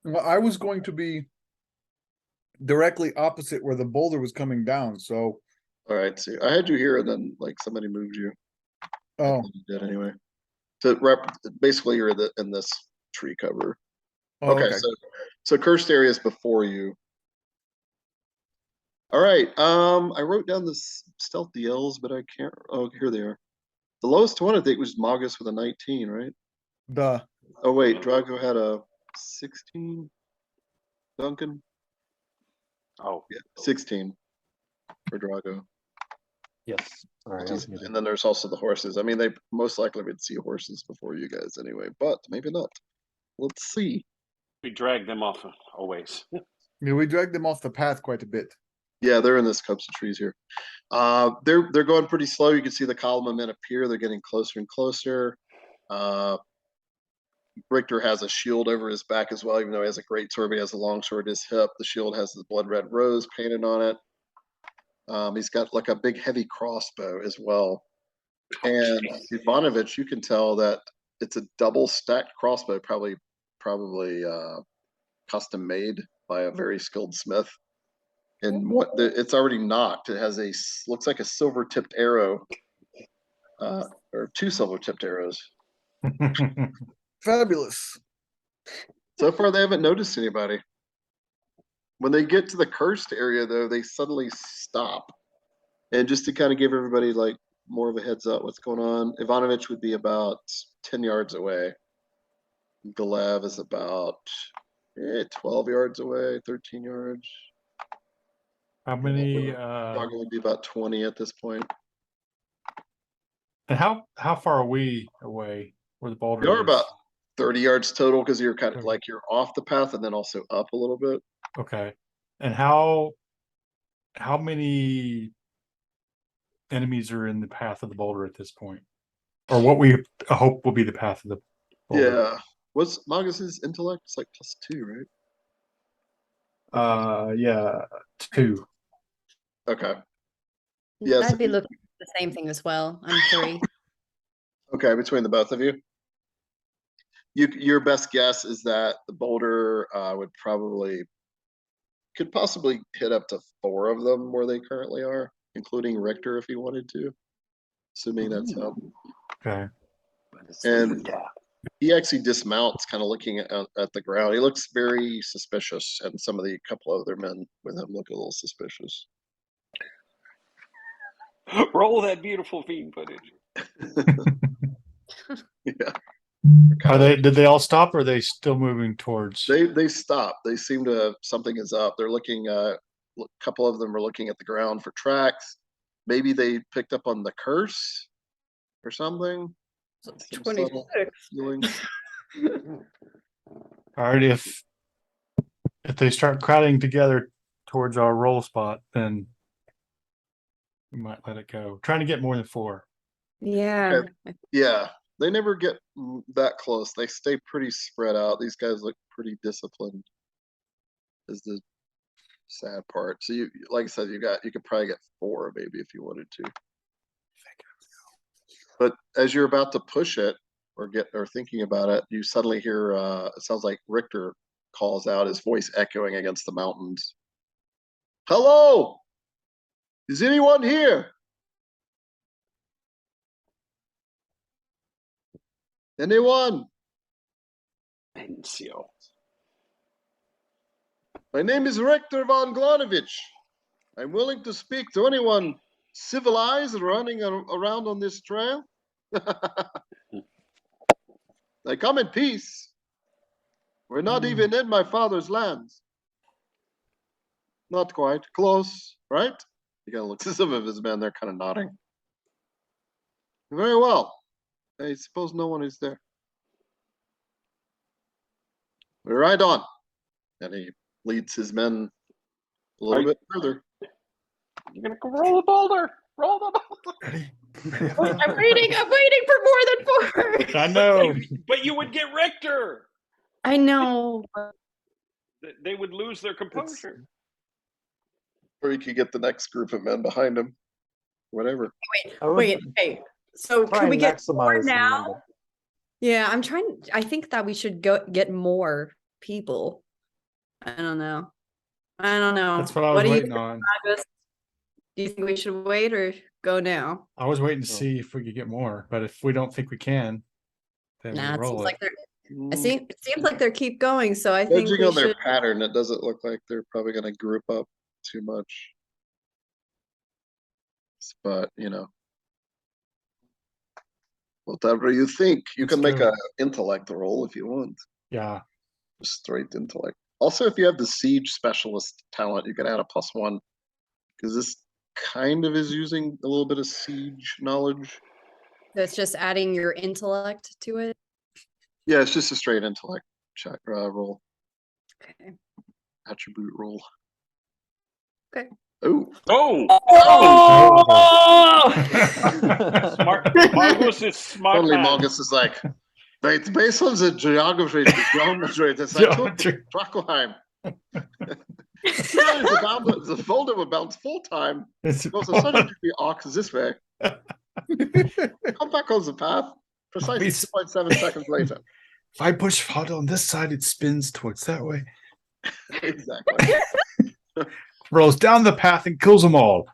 Well, I was going to be directly opposite where the boulder was coming down, so. All right. See, I had you here, and then like somebody moved you. Oh, You did anyway. So basically, you're in this tree cover. Okay. So cursed area is before you. All right. I wrote down this stealth DLs, but I can't. Oh, here they are. The lowest one I think was Magus with a 19, right? Duh. Oh wait, Drago had a 16. Duncan. Oh, yeah, 16 for Drago. Yes. Sorry, I was muted. And then there's also the horses. I mean, they most likely would see horses before you guys anyway, but maybe not. Let's see. we drag them off a ways. Yeah, we dragged them off the path quite a bit. Yeah, they're in this copse of trees here. They're going pretty slow. You can see the column of men appear. They're getting closer and closer. Richter has a shield over his back as well, even though he has a great sword. He has a long sword at his hip. The shield has the blood red rose painted on it. He's got like a big heavy crossbow as well. And Ivanovich, you can tell that it's a double stacked crossbow, probably custom made by a very skilled smith. And it's already knocked. It has looks like a silver tipped arrow, or two silver tipped arrows. Fabulous. So far, they haven't noticed anybody. When they get to the cursed area, though, they suddenly stop. And just to kind of give everybody like more of a heads up what's going on, Ivanovich would be about 10 yards away. Galev is about 12 yards away, 13 yards. How many? Drago would be about 20 at this point. And how far are we away where the boulder You're is? about 30 yards total, because you're kind of like you're off the path and then also up a little bit. Okay. And how many enemies are in the path of the boulder at this point? Or what we hope will be the path of the boulder? Yeah. What's Magus's intellect? It's like +2, right? Yeah, 2. Okay. Yes. I'd be looking at the same thing as well. I'm 3. Okay, between the both of you. Your best guess is that the boulder could possibly hit up to 4 of them where they currently are, including Richter if he wanted to, assuming that's how. Okay. And he actually dismounts, kind of looking at the ground. He looks very suspicious, and some of the couple other men with him look a little suspicious. Roll that beautiful fiend footage. Yeah. Did they all stop, or are they still moving towards? They stop. They seem to something is up. They're looking. A couple of them are looking at the ground for tracks. Maybe they picked up on the curse or something. 26. All right, if they start crowding together towards our roll spot, then we might let it go. Trying to get more than 4. Yeah. Yeah, they never get that close. They stay pretty spread out. These guys look pretty disciplined. Is the sad part. So you, like I said, you could probably get 4 maybe if you wanted to. But as you're about to push it or thinking about it, you suddenly hear it sounds like Richter calls out, his voice echoing against the mountains. Hello! Is anyone here? Anyone? Mencio. My name is Viktor Von Glanovich. I'm willing to speak to anyone civilized running around on this trail. I come in peace. We're not even in my father's lands. Not quite. Close, right? You gotta look at some of his men, they're kind of nodding. Very well. I suppose no one is there. We're right on. And he leads his men a little bit further. You're gonna go roll the boulder. Roll the boulder. Ready? I'm waiting for more than 4. I know. But you would get Richter. I know. They would lose their composure. Or you could get the next group of men behind him. Whatever. Wait. Hey. So Try can we and get more maximize the now? number. Yeah, I think that we should get more people. I don't know. That's what I was do you waiting think, on. Travis? Do you think we should wait or go now? I was waiting to see if we could get more, but if we don't think we can, then Nah, we it seems roll like it. it seems like they keep going, so I think Judging we on their should. pattern, it doesn't look like they're probably going to group up too much. But, you know, whatever you think, you Let's can make go. an intellect roll if you want. Yeah. Just straight intellect. Also, if you have the siege specialist talent, you can add a +1 because this kind of is using a little bit of siege knowledge. So it's just adding your intellect to it. Yeah, it's just a straight intellect check roll, Okay. attribute roll. Okay. Oh, Smart. Magus is smart. totally. Man. Magus is like, but based on the geography, it's like Trackelheim. The folder would bounce full time. It's Goes a sudden to the ox this way. Come back on the path. Precisely 2.7 seconds later. If I push hard on this side, it spins towards that way. Exactly. Rolls down the path and kills them all.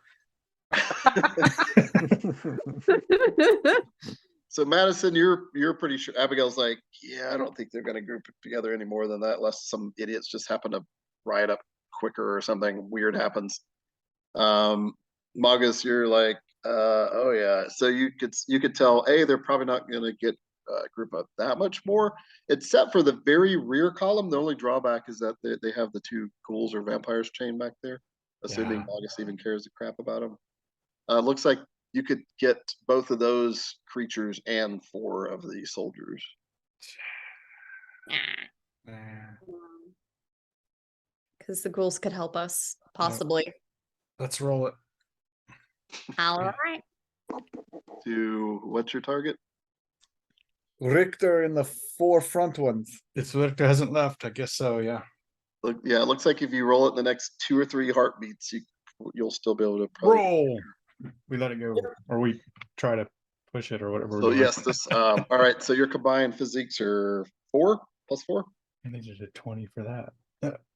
So Madison, you're pretty sure. Abigail's like, yeah, I don't think they're going to group it together any more than that, unless some idiots just happen to ride up quicker or something weird happens. Magus, you're like, oh yeah. So you could tell, they're probably not going to get group up that much more, except for the very rear column. The only drawback is that they have the 2 ghouls or vampires chained back there. Assuming Magus even cares a crap about them. Looks like you could get both of those creatures and 4 of the soldiers. Because the ghouls could help us, possibly. Let's roll it. All right. What's your target? Richter in the 4 front ones. It's Victor hasn't left. I guess so. Yeah. Look, yeah, it looks like if you roll it in the next 2 or 3 heartbeats, you'll still be able to probably Roll. We let it go, or we try to push it, or whatever. So yes, this. All right. So your combined physiques are 4 + 4. I needed a 20 for that.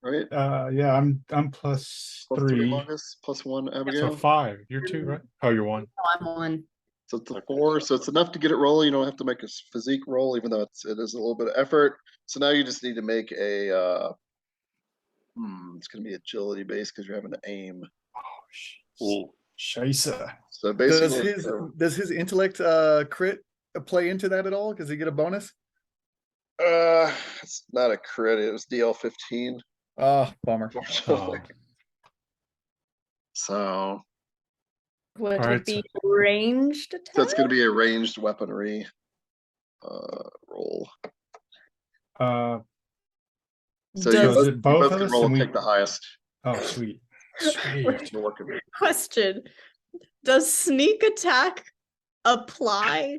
Right. Yeah, I'm +3. +3 Magus, +1 Abigail. So 5. You're 2, right? Oh, you're 1. I'm 1. So it's a 4. So it's enough to get it rolling. You don't have to make a physique roll, even though it is a little bit of effort. So now you just need to make a. It's going to be agility based because you're having to aim. Oh, Scheisse. So basically, does his intellect crit play into that at all? Does he get a bonus? it's not a crit. It was DL 15. Oh, bummer. Oh. So Would All right, it be ranged attack? that's going to be a ranged weaponry roll. So Does- you both can roll and pick the highest. Oh, sweet. Sweet. You're working. Question. Does sneak attack apply?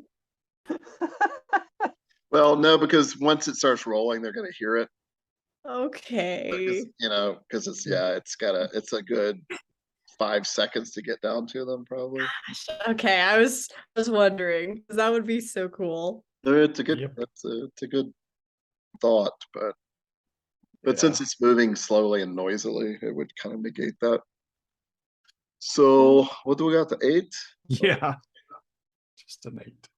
Well, no, because once it starts rolling, they're going to hear it. Okay. Because it's a good 5 seconds to get down to them, probably. Okay, I was wondering, 'cause that would be so cool. It's a good, Yep. it's a good thought, but since it's moving slowly and noisily, it would kind of negate that. So what do we got? The 8? Yeah. Just an 8.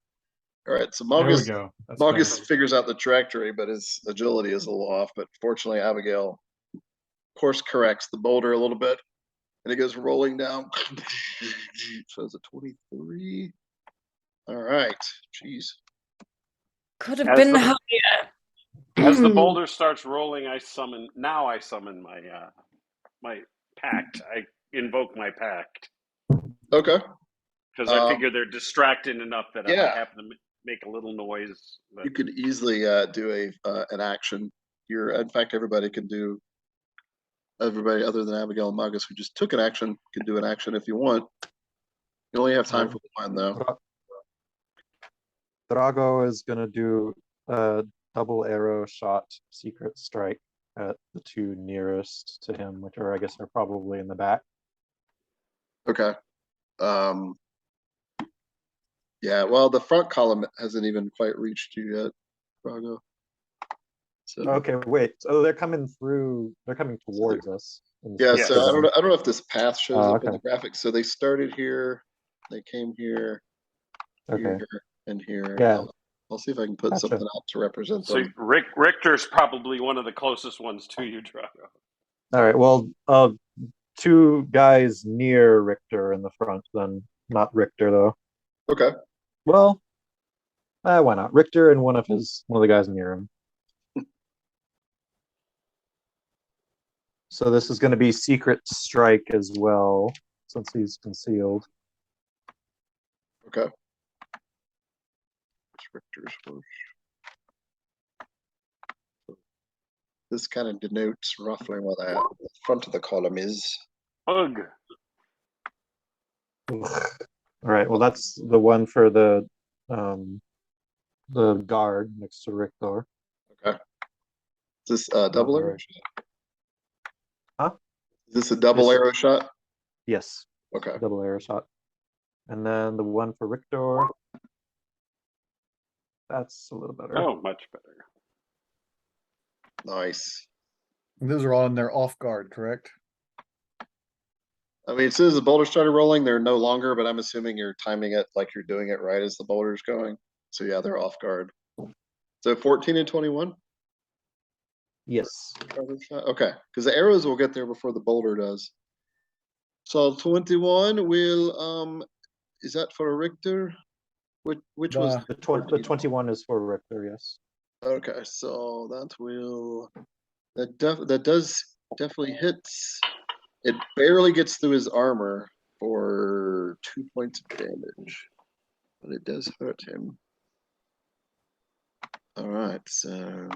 All right. So There we Magus go. That's Marcus better. figures out the trajectory, but his agility is a little off. But fortunately, Abigail course corrects the boulder a little bit, and it goes rolling down. So it's a 23. All right. Jeez. Could have As been the- higher. As the boulder starts rolling, I summon my my pact. I invoke my pact Okay. because I figure they're distracted enough that if I yeah. happen to make a little noise, You could easily do an action. In fact, everybody can do. Everybody other than Abigail and Magus, who just took an action, can do an action if you want. You only have time for one, though. Drago is going to do a double arrow shot secret strike at the two nearest to him, which are, I guess, are probably in the back. Okay. Yeah, well, the front column hasn't even quite reached you yet, Drago. So, okay, wait. So they're coming through. They're coming towards us. Yeah. Yes. So I don't know if this path shows up in okay. the graphics. So they started here, they came here, Okay. here, and here. Yeah. I'll see if I can put Gotcha. something out to represent So them. Richter's probably one of the closest ones to you, Drago. All right. Well, two guys near Richter in the front, then not Richter though. Okay. Well, why not? Richter and one of the guys near him. So this is going to be secret strike as well, since he's concealed. Okay. Richter's first. This kind of denotes roughly where the front of the column is. Ugh. All right. Well, that's the one for the guard next to Richter. Okay. Is this double arrow shot? Huh? Is this a double arrow shot? Yes. Okay. Double arrow shot. And then the one for Richter. That's a little better. Oh, much better. Nice. Those are all in their off guard, correct? I mean, as soon as the boulder started rolling, they're no longer, but I'm assuming you're timing it like you're doing it right as the boulder's going. So yeah, they're off guard. So 14 and 21? Yes. Okay, because the arrows will get there before the boulder does. So 21 will, is that for a Richter? Which was The 21 is for Richter, yes. Okay, so that will, that does definitely hits. It barely gets through his armor for 2 points of damage, but it does hurt him. All right, so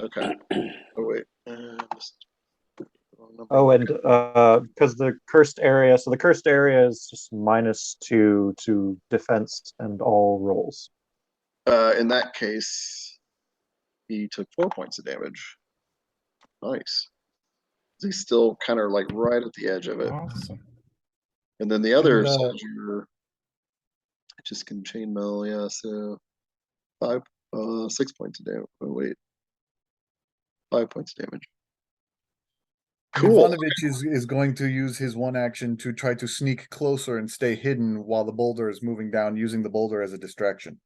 okay. Oh wait. Oh, and because the cursed area, so the cursed area is just -2 to defense and all rolls. In that case, he took 4 points of damage. Nice. He's still kind of like right at the edge of it. Awesome. And then the other And, soldier just can chainmail, yeah, so 6 points of damage. Oh wait. 5 points of damage. Cool. Ivanovich is going to use his one action to try to sneak closer and stay hidden while the boulder is moving down, using the boulder as a distraction.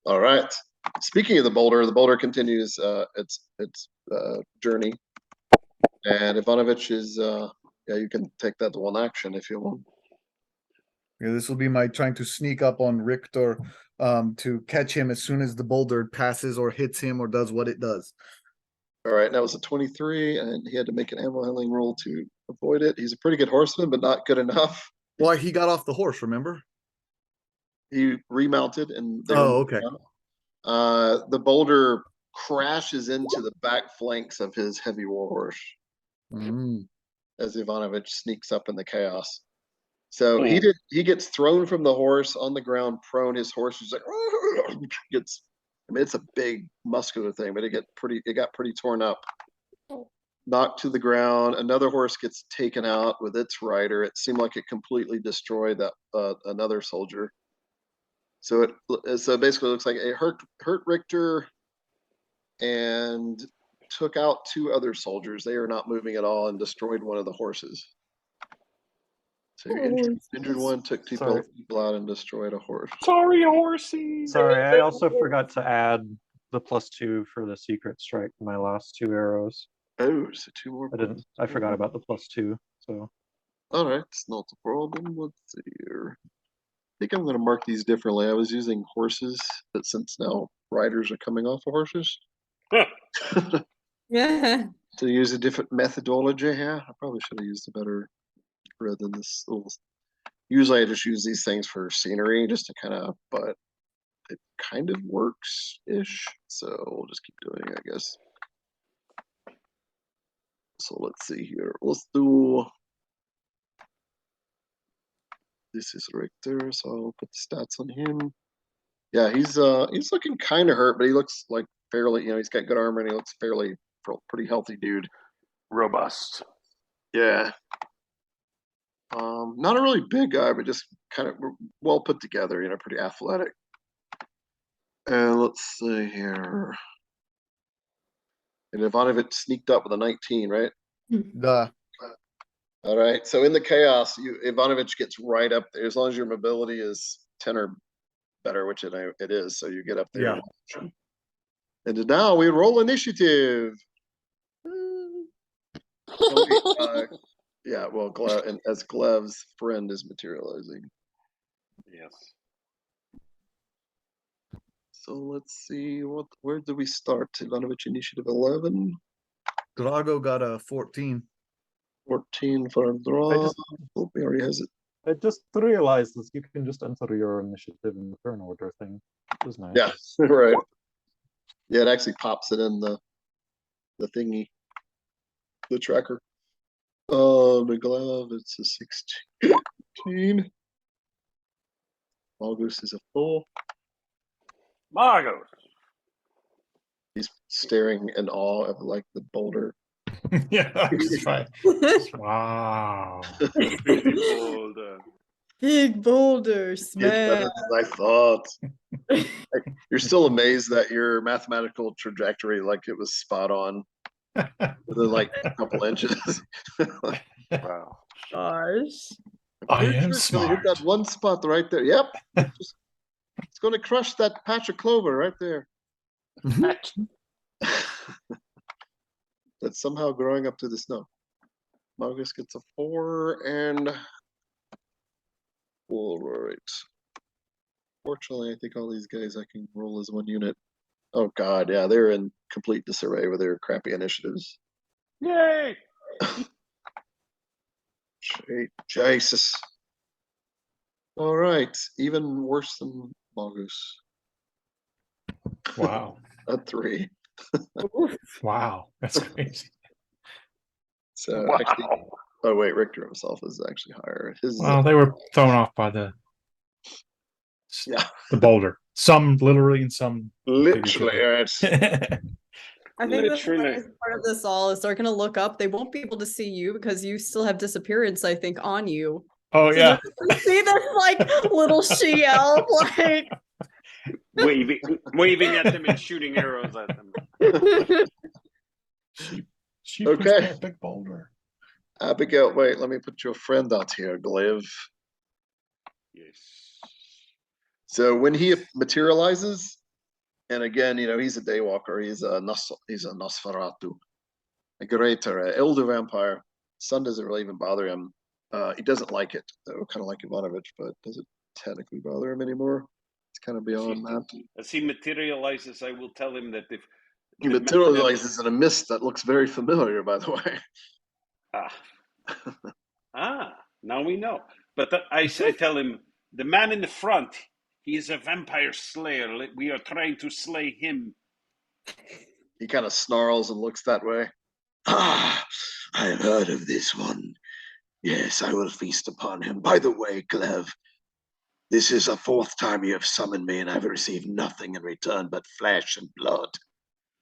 All right. Speaking of the boulder continues its journey, and Ivanovich is yeah, you can take that to one action if you want. Yeah, this will be my trying to sneak up on Richter to catch him as soon as the boulder passes or hits him or does what it does. All right, that was a 23, and he had to make an ammo handling roll to avoid it. He's a pretty good horseman, but not good enough. Why, he got off the horse, remember? He remounted, and they Oh, okay. The boulder crashes into the back flanks of his heavy war horse as Ivanovich sneaks up in the chaos. So he gets thrown from the horse on the ground, prone. His horse is like gets. I mean, it's a big muscular thing, but it got pretty torn up. Knocked to the ground. Another horse gets taken out with its rider. It seemed like it completely destroyed that another soldier. So basically, it looks like it hurt Richter and took out 2 other soldiers. They are not moving at all and destroyed one of the horses. So you injured one, took 2 people out and destroyed a horse. Sorry, horsey. Sorry, I also forgot to add the +2 for the secret strike for my last 2 arrows. Oh, so 2 more. I forgot about the +2. So. All right, it's not a problem. Let's see here. I think I'm going to mark these differently. I was using horses, but since now riders are coming off of horses, Yeah. to use a different methodology here, I probably should have used a better grid than this. Usually I just use these things for scenery just to kind of, but it kind of works-ish. So we'll just keep doing it, I guess. So let's see here. Let's do. This is Richter, so I'll put the stats on him. Yeah, he's looking kind of hurt, but he looks like fairly, he's got good armor and he looks pretty healthy dude. Robust. Yeah. Not a really big guy, but just kind of well put together, pretty athletic. And let's see here. And Ivanovich sneaked up with a 19, right? Duh. All right. So in the chaos, Ivanovich gets right up there as long as your mobility is 10 or better, which it is. So you get up there. Yeah. And now we roll initiative. Yeah, well, and as Glev's friend is materializing. Yes. So let's see where do we start? Ivanovich initiative 11. Drago got a 14. 14 for draw. Oh, he already has it. I just realized that you can just enter your initiative in the turn order thing. It was nice. Yeah, right. Yeah, it actually pops it in the thingy, the tracker. McGlove, it's a 16. August is a 4. Margot. He's staring in awe of the boulder. Yeah, it's fine. Wow. Pretty boulder. Big boulder, It's better smash. than I thought. You're still amazed that your mathematical trajectory, it was spot on, within a couple inches. Wow. Gosh. I am It's gonna smart. hit that one spot right there. Yep. It's going to crush that patch of clover right there. That's somehow growing up to the snow. Margus gets a 4 and all right. Fortunately, I think all these guys I can roll as one unit. Oh god, yeah, they're in complete disarray with their crappy initiatives. Yay! Jesus. All right, even worse than Margus. Wow. A 3. Wow. That's crazy. So Wow. actually, oh wait, Richter himself is actually higher. His Well, they were thrown off by the yeah, boulder. Some literally and some literally. Right. I think the Literally. funniest part of this all is they're gonna look up. They won't be able to see you because you still have disappearance, I think, on you. Oh So yeah. they're gonna see this little she elf waving at them and shooting arrows at them. She Okay. pushed that big boulder. Abigail, wait, let me put your friend out here, Glev. Yes. So when he materializes, and again, he's a daywalker, he's a Nosferatu, a greater, elder vampire. Sun doesn't really even bother him. He doesn't like it, though, kind of like Ivanovich, but doesn't technically bother him anymore. It's kind of beyond that. As he materializes, I will tell him that if He materializes in a mist that looks very familiar, by the way. Now we know. But I tell him, the man in the front, he is a vampire slayer. We are trying to slay him. He kind of snarls and looks that way. Ah, I've heard of this one. Yes, I will feast upon him. By the way, Glev, this is the 4th time you have summoned me, and I've received nothing in return but flesh and blood.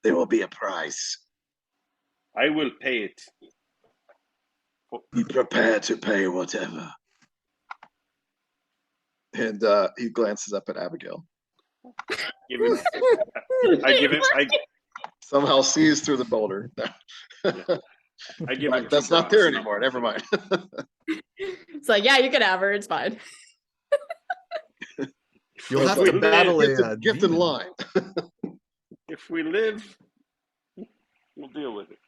There will be a price. I will pay it. Be prepared to pay whatever. And he glances up at Abigail. I Somehow sees through the boulder. I give him That's not there anymore. Never mind. It's yeah, you can have her. It's fine. You'll have to battle get in line. If If we live, we'll deal with it.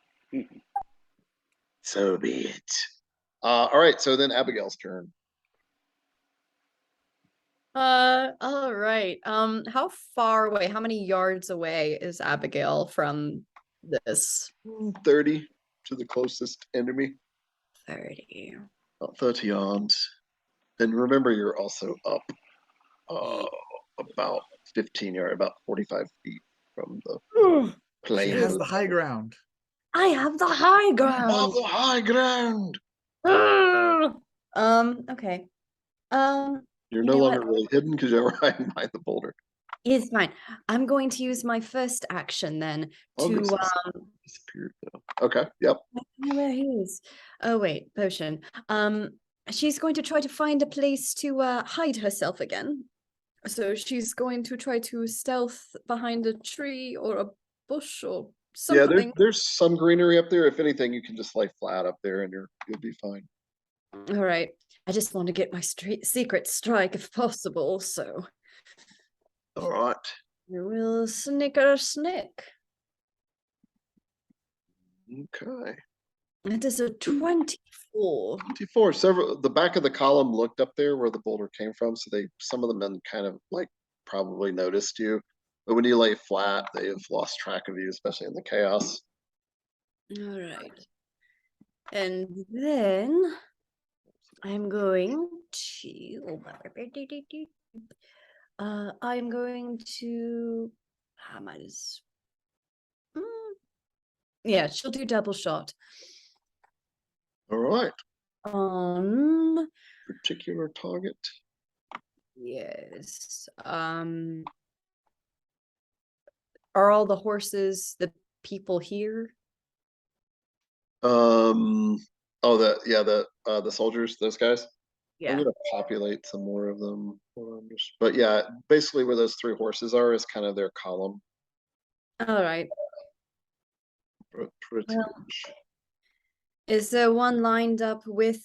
So be it. All right, so then Abigail's turn. All right. How far away, how many yards away is Abigail from this? 30 to the closest enemy. 30. About 30 yards. And remember, you're also up about 15 yards, about 45 feet from the She plane. has the high ground. I have the high Of ground. the high ground. Okay. You're You no know longer what? really hidden because you're hiding behind the boulder. It's fine. I'm going to use my first action then August to has disappeared though. Okay, yep. I don't know where he is. Oh wait, potion. She's going to try to find a place to hide herself again. So she's going to try to stealth behind a tree or a bush or Yeah, something. there's some greenery up there. If anything, you can just lay flat up there and you'll be fine. All right. I just want to get my secret strike if possible, so All right. I will snicker snick. Okay. That is a 24. 24. The back of the column looked up there where the boulder came from, so some of them then kind of like probably noticed you. But when you lay flat, they have lost track of you, especially in the chaos. All right. And then I'm going to I'm going to yeah, she'll do double shot All right. on Particular target. yes. Are all the horses the people here? The soldiers, those guys. Yeah. I'm gonna populate some more of them. But yeah, basically where those 3 horses are is kind of their column. All right. Pretty Well, is there one lined up with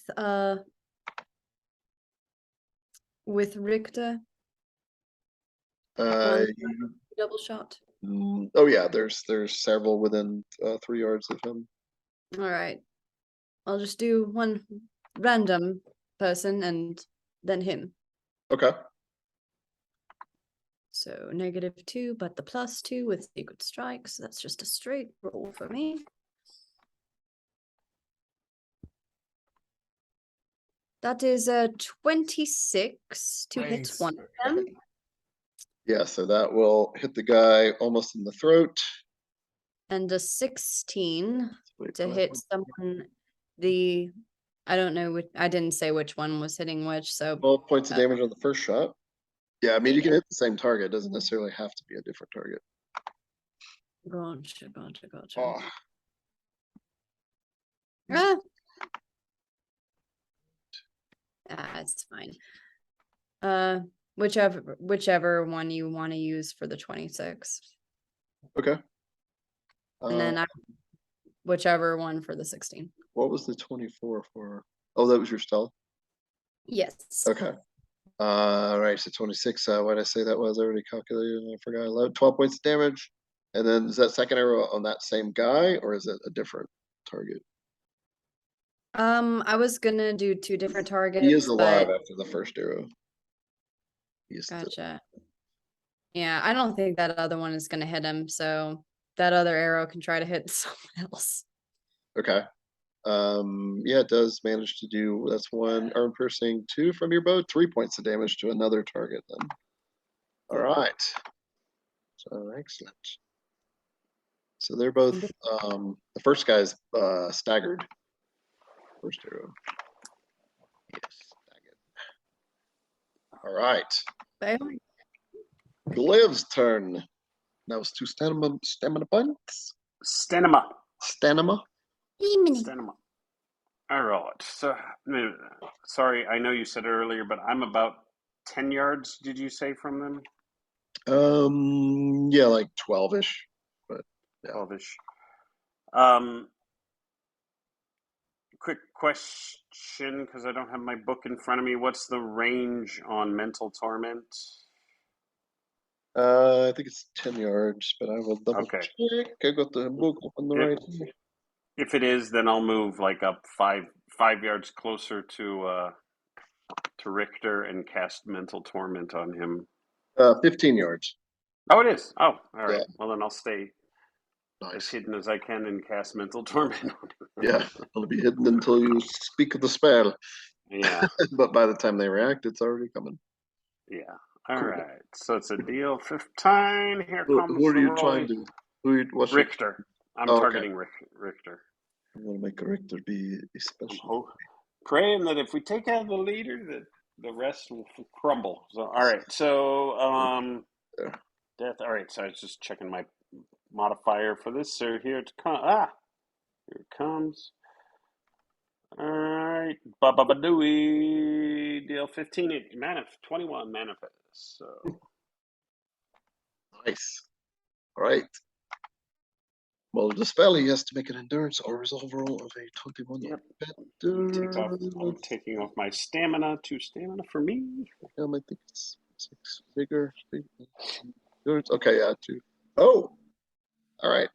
Richter? Uh, Double shot. oh yeah, there's several within 3 yards of him. All right. I'll just do one random person and then him. Okay. So -2, but the +2 with secret strike. So that's just a straight roll for me. That is a 26 to hit Nice. one of them. Yeah, so that will hit the guy almost in the throat. And a 16 Wait, to hit someone. I don't know which, I didn't say which one was hitting which, so 12 points of damage on the first shot. Yeah, I mean, you can hit the same target. It doesn't necessarily have to be a different target. gotcha. Oh, It's fine. Whichever one you want to use for the 26. okay. And then whichever one for the 16. What was the 24 for? Oh, that was your stealth? Yes. Okay. All right, so 26. What did I say that was? I already calculated. I forgot. 12 points of damage. And then is that second arrow on that same guy, or is it a different target? I was gonna do 2 different targets. He is alive but... after the first arrow. Gotcha. Yeah, I don't think that other one is gonna hit him, so that other arrow can try to hit someone else. Okay. Yeah, it does manage to do. That's 1 arm piercing, 2 from your bow, 3 points of damage to another target. Then. All right. So excellent. So they're both. The first guy's staggered. First arrow. Yes, staggered. All right. Gliv's turn. That was 2 stamina points. Stenema. Stamina. Stenema. All right. So, sorry, I know you said it earlier, but I'm about 10 yards, did you say, from them? Yeah, like 12-ish. But yeah. 12-ish. Quick question, because I don't have my book in front of me. What's the range on mental torment? I think it's 10 yards, but I will double Okay. check. I got the book on the right. If it is, then I'll move like up 5 yards closer to Richter and cast mental torment on him. 15 yards. Oh, it is. Oh, all right. Yeah. Well, then I'll stay as Nice. hidden as I can and cast mental torment on him. Yeah, it'll be hidden until you speak of the spell. Yeah. But by the time they react, it's already coming. Yeah. All Cool. right. So it's a deal 15. Here Who comes are the you roll. trying to? What's Richter. I'm Oh, okay. targeting Richter. I'm gonna make a Richter be special. Praying that if we take out the leader, that the rest will crumble. So, all right. So, death. All right. So I was just checking my modifier for this. So here it comes. Here it comes. All right. Ba-ba-ba-dooey. Deal 15. 21 manifest. So. Nice. All right. Well, the spell, he has to make an endurance or resolve roll of a 21. Yep. Better. I'm taking off my stamina. 2 stamina for me. I think it's 6 bigger. Endurance. Okay, yeah, 2. Oh, all right.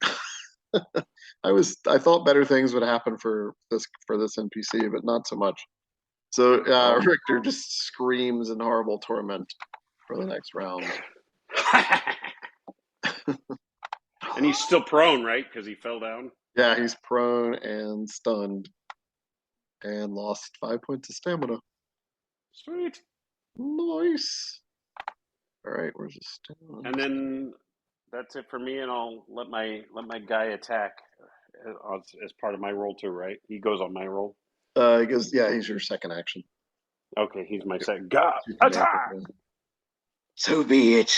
I thought better things would happen for this NPC, but not so much. So Richter just screams in horrible torment for the next round. And he's still prone, right? Because he fell down. Yeah, he's prone and stunned, and lost 5 points of stamina. Sweet. Nice. All right, where's his stamina? And then that's it for me, and I'll let my guy attack as part of my roll too, right? He goes on my roll. He goes, yeah, he's your second action. Okay, he's my second. God, attack! So be it.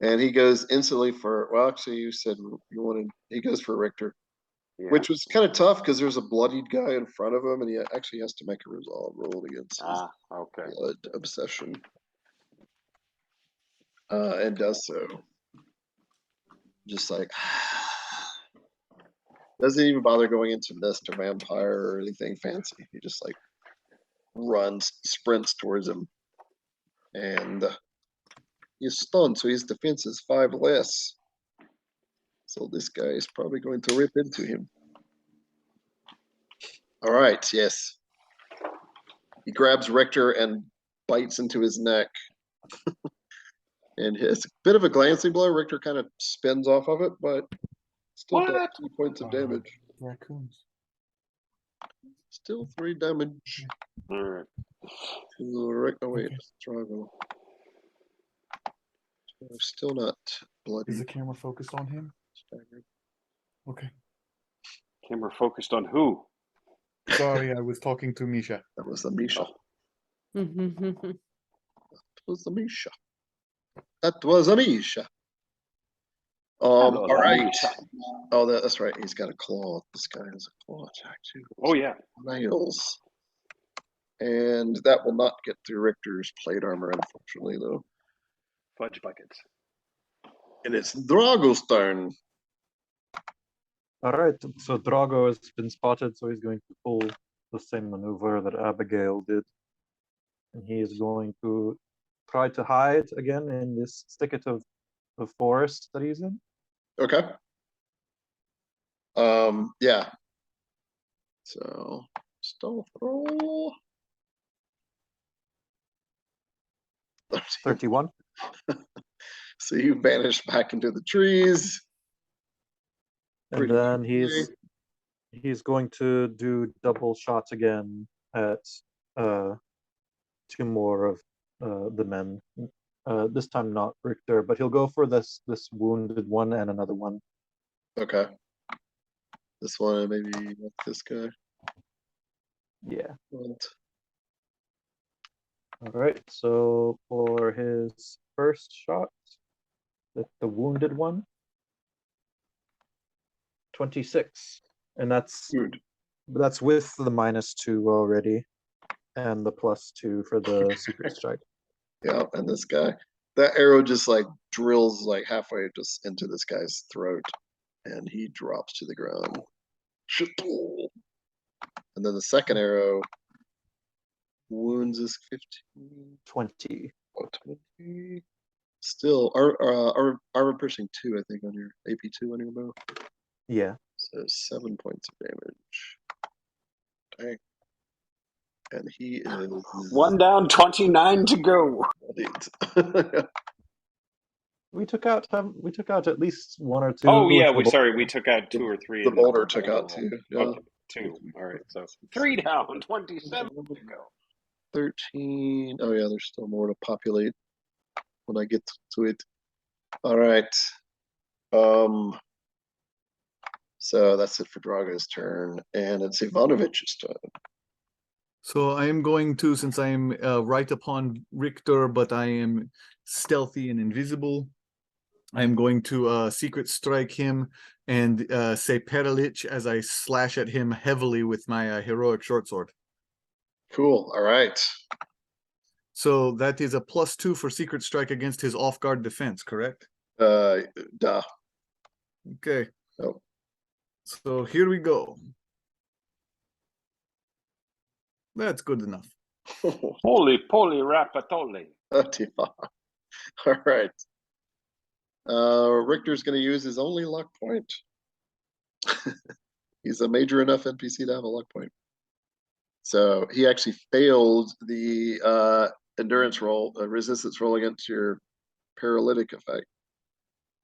And he goes instantly for, well, actually, you said you wanted, he goes for Richter, Yeah. which was kind of tough because there's a bloodied guy in front of him, and he actually has to make a resolve roll against his blood obsession. And does so. Just like, doesn't even bother going into mist or vampire or anything fancy. He just like sprints towards him. And he's stunned, so his defense is 5 less. So this guy is probably going to rip into him. All right, yes. He grabs Richter and bites into his neck. And it's a bit of a glancing blow. Richter kind of spins off of it, but still does 2 points of damage. Raccoons. Still 3 damage. All right. Oh wait, Okay. struggle. Still not bloody. Is the camera focused on him? Staggered. Okay. Camera focused on who? Sorry, I was talking to Misha. That was the Misha. That was the Misha. That was a Misha. All right. Oh, that's right. He's got a claw. This guy has a claw attack too. Oh yeah. Nails. And that will not get through Richter's plate armor, unfortunately, though. Fudge buckets. And it's Drago's turn. All right, so Drago has been spotted, so he's going to pull the same maneuver that Abigail did. And he is going to try to hide again in this thicket of forest that he's in. Okay. Yeah. So, stealth roll. 31. So you vanish back into the trees. And then he's going to do double shots again at 2 more of the men. This time not Richter, but he'll go for this wounded one and another one. Okay. This one, maybe this guy. Yeah. And All right. So for his first shot, the wounded one, 26, and that's with the -2 already, and the +2 for the secret strike. yeah, and this guy, that arrow just like drills like halfway just into this guy's throat, and he drops to the ground. And then the second arrow wounds is 15. 20. Oh, 20. still armor piercing 2, I think, on your AP 2 on your bow. Yeah. So 7 points of damage. Dang. And he is 1 down, 29 to go. We took out at least 1 or 2. Oh yeah, with the we took out 2 or 3. The in boulder took out 2. Yeah. Okay, 2. All right, so 3 down, 27 to go. 13. Oh yeah, there's still more to populate when I get to it. All right. So that's it for Drago's turn, and it's Ivanovich's turn. So I am going to, since I am right upon Richter, but I am stealthy and invisible, I am going to secret strike him and say Perilich as I slash at him heavily with my heroic short sword. Cool. All right. So that is a +2 for secret strike against his off-guard defense, correct? Duh. Okay. Oh. So here we go. That's good enough. Holy poly rapatole. All right. Richter's going to use his only luck point. He's a major enough NPC to have a luck point. So he actually failed the endurance roll, resistance roll against your paralytic effect.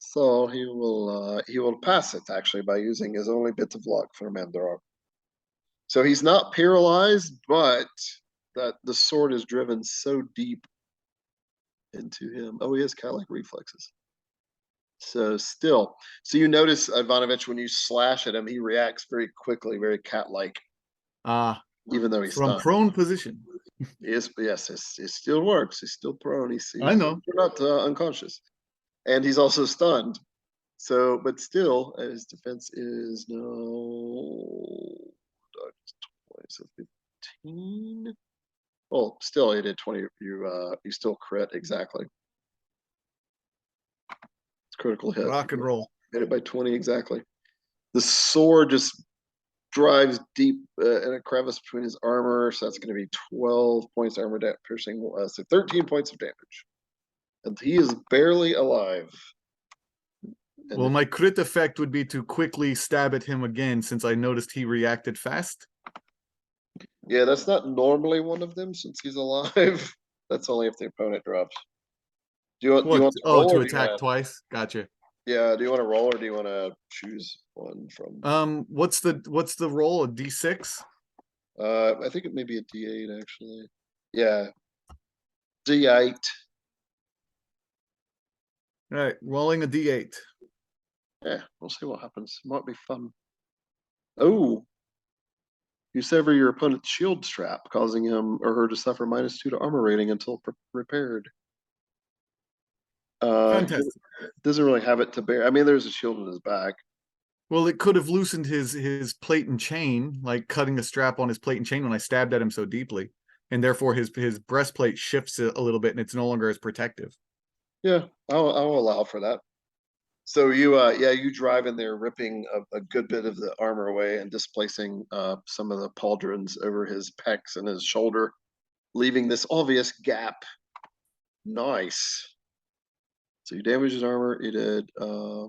So he will pass it actually by using his only bit of luck for Mandara. So he's not paralyzed, but that the sword is driven so deep into him. Oh, he has cat-like reflexes. So still, so you notice Ivanovich when you slash at him, he reacts very quickly, very cat-like. Even though he's from stunned. prone position. Yes, it still works. He's still prone. He's I know. You're not unconscious, and he's also stunned. So, but still, his defense is no. 15. Well, still, he did 20. You still crit exactly. It's critical hit. Rock and roll. Hit it by 20 exactly. The sword just drives deep in a crevice between his armor, so that's going to be 12 points armor piercing, so 13 points of damage, and he is barely alive. And well, my crit effect would be to quickly stab at him again, since I noticed he reacted fast. Yeah, that's not normally one of them since he's alive. That's only if the opponent drops. Do you want to roll to attack twice? Gotcha. Yeah, do you want to roll or do you want to choose one from? What's the roll? A D6? I think it may be a D8 actually. Yeah. D8. All right, rolling a D8. Yeah, we'll see what happens. Might be fun. Oh. You sever your opponent's shield strap, causing him or her to suffer -2 to armor rating until repaired. Fantastic. Doesn't really have it to bear. I mean, there's a shield in his back. Well, it could have loosened his plate and chain, like cutting a strap on his plate and chain when I stabbed at him so deeply, and therefore his breastplate shifts a little bit, and it's no longer as protective. Yeah, I'll allow for that. So you drive in there, ripping a good bit of the armor away and displacing some of the pauldrons over his pecs and his shoulder, leaving this obvious gap. Nice. So you damaged his armor. You did. I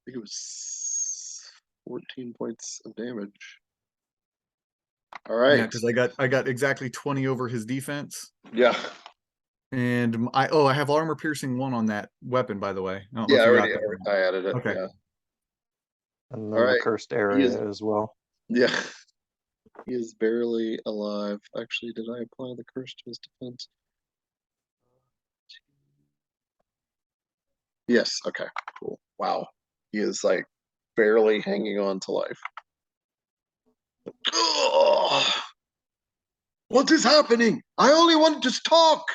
think it was 14 points of damage. All right. Yeah, because I got exactly 20 over his defense. Yeah. And I have armor piercing 1 on that weapon, by the way. Yeah, I added it. Okay. Yeah. And then the cursed area as well. Yeah. He is barely alive. Actually, did I apply the curse to his defense? Yes. Okay. Cool. Wow. He is like barely hanging on to life. Ugh. What is happening? I only wanted to talk.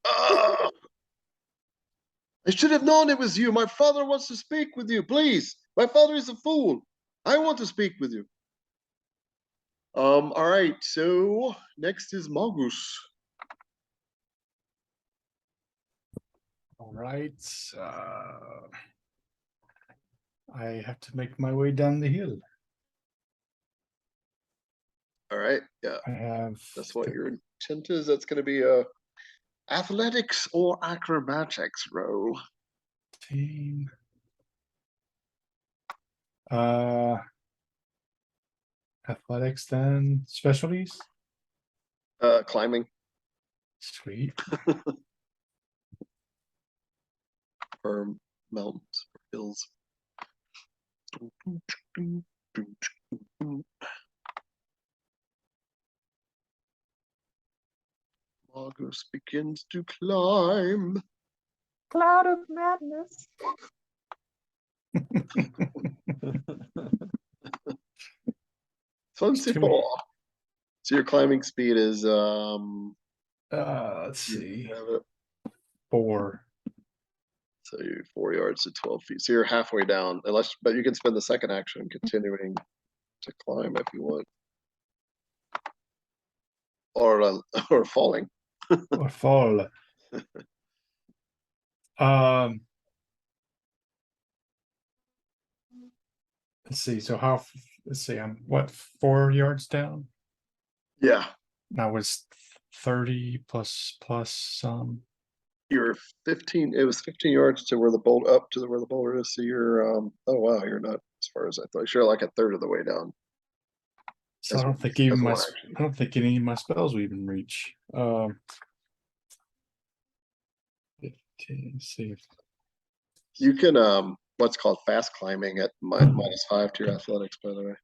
I should have known it was you. My father wants to speak with you. Please. My father is a fool. I want to speak with you. All right. So next is Magus. All right. I have to make my way down the hill. All right. Yeah. I have. That's what your intent is. That's going to be a Athletics or acrobatics roll? Team. Athletics then specialties. Climbing. Sweet. Or mountains or hills. Magus begins to climb. Cloud of madness. 24. So your climbing speed is Let's you see. have it. 4. So you're 4 yards to 12 feet. So you're halfway down, but you can spend the second action continuing to climb if you want, or falling. Or fall. Let's see. So let's see. I'm what, 4 yards down? Yeah, I was 30 plus some. you're 15. It was 15 yards to where the boulder is. So you're oh wow, you're not as far as I thought. You're like a third of the way down. So I don't think any of my spells will even reach. 15. See. You can what's called fast climbing at -5 to your athletics, by the way.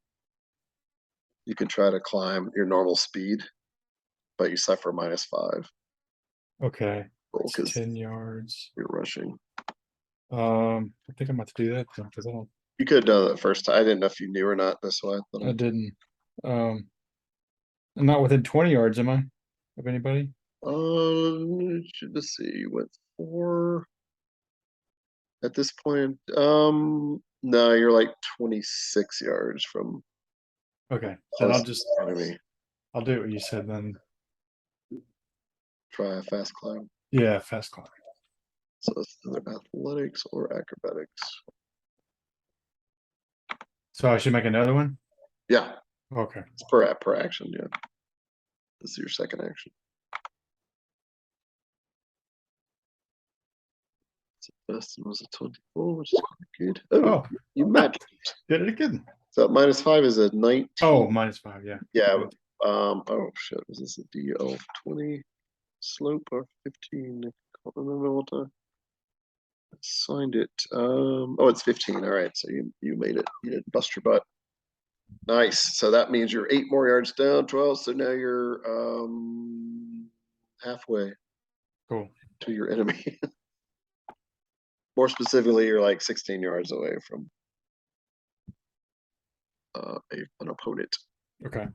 You can try to climb your normal speed, but you suffer -5. Okay. Roll 'cause 10 yards. you're rushing. I think I'm about to do that because I don't. You could have done it the first time. I didn't know if you knew or not. That's why I thought I didn't. I'm not within 20 yards, am I? Of anybody? Let's see. You went 4 at this point. No, you're like 26 yards from Okay. Then I'll enemy. I'll do what you said then. Try a fast climb. Yeah, fast climb. So it's either athletics or acrobatics. So I should make another one? Yeah, Okay. it's per action. Yeah, this is your second action. So first one was a 24, which is quite good. Oh, you matched. Did it again. So -5 is a 19. Oh, -5, yeah. Yeah. Oh shit, was this a DL 20 slope or 15? I can't remember what I signed it. Oh, it's 15. All right, so you made it. You didn't bust your butt. Nice. So that means you're 8 more yards down, 12. So now you're halfway Cool. to your enemy. More specifically, you're like 16 yards away from an opponent. Okay.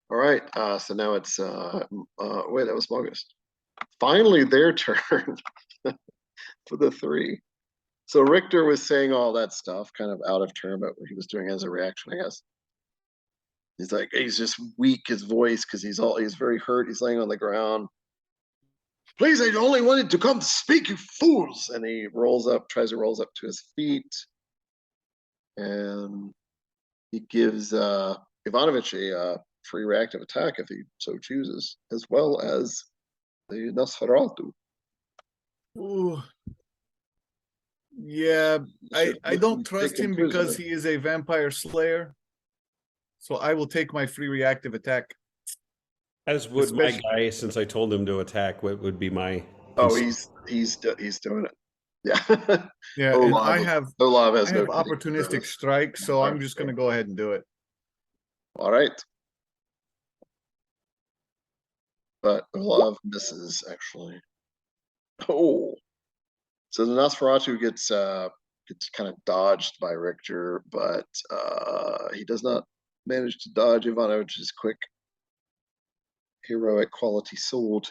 All right. So now it's wait, that was August. Finally, their turn for the 3. So Richter was saying all that stuff, kind of out of turn, but what he was doing as a reaction, I guess. He's like, he's just weak, his voice, because he's very hurt. He's laying on the ground. Please, I only wanted to come to speak, you fools. And he tries to roll up to his feet. And he gives Ivanovich a free reactive attack if he so chooses, as well as the Nosferatu. Ooh. Yeah, I don't trust him because he is a vampire slayer. So I will take my free reactive attack. As would my guy, since I told him to attack. What would be my? Oh, he's doing it. Yeah. Yeah, Olav, and I have no opportunistic strike, so I'm just going to go ahead and do it. All right. But Olav misses actually. Oh. So the Nosferatu gets kind of dodged by Richter, but he does not manage to dodge Ivanovich's quick heroic quality sword,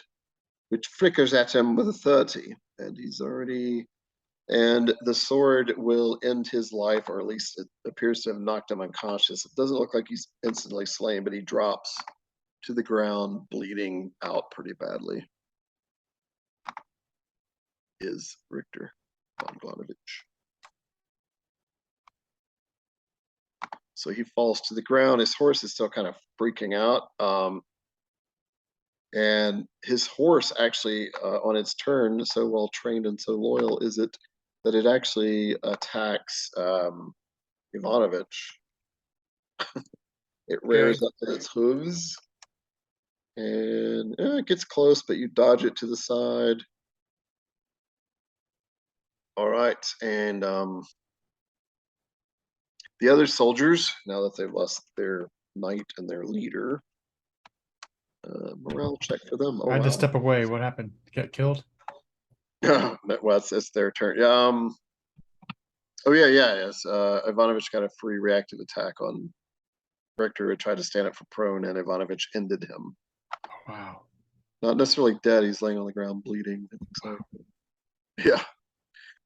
which flickers at him with a 30, and the sword will end his life, or at least it appears to have knocked him unconscious. It doesn't look like he's instantly slain, but he drops to the ground, bleeding out pretty badly. Is Richter Von Glanovich. So he falls to the ground. His horse is still kind of freaking out. And his horse actually, on its turn, so well trained and so loyal is it that it actually attacks Ivanovich. It rears up with its hooves, and it gets close, but you dodge it to the side. All right, and the other soldiers, now that they've lost their knight and their leader, morale check for them. I had to step away. What happened? Get killed? Well, it's their turn. Oh yeah, yes. Ivanovich got a free reactive attack on Richter, who tried to stand up for prone, and Ivanovich ended him. Oh, wow. Not necessarily dead. He's laying on the ground bleeding. So, yeah.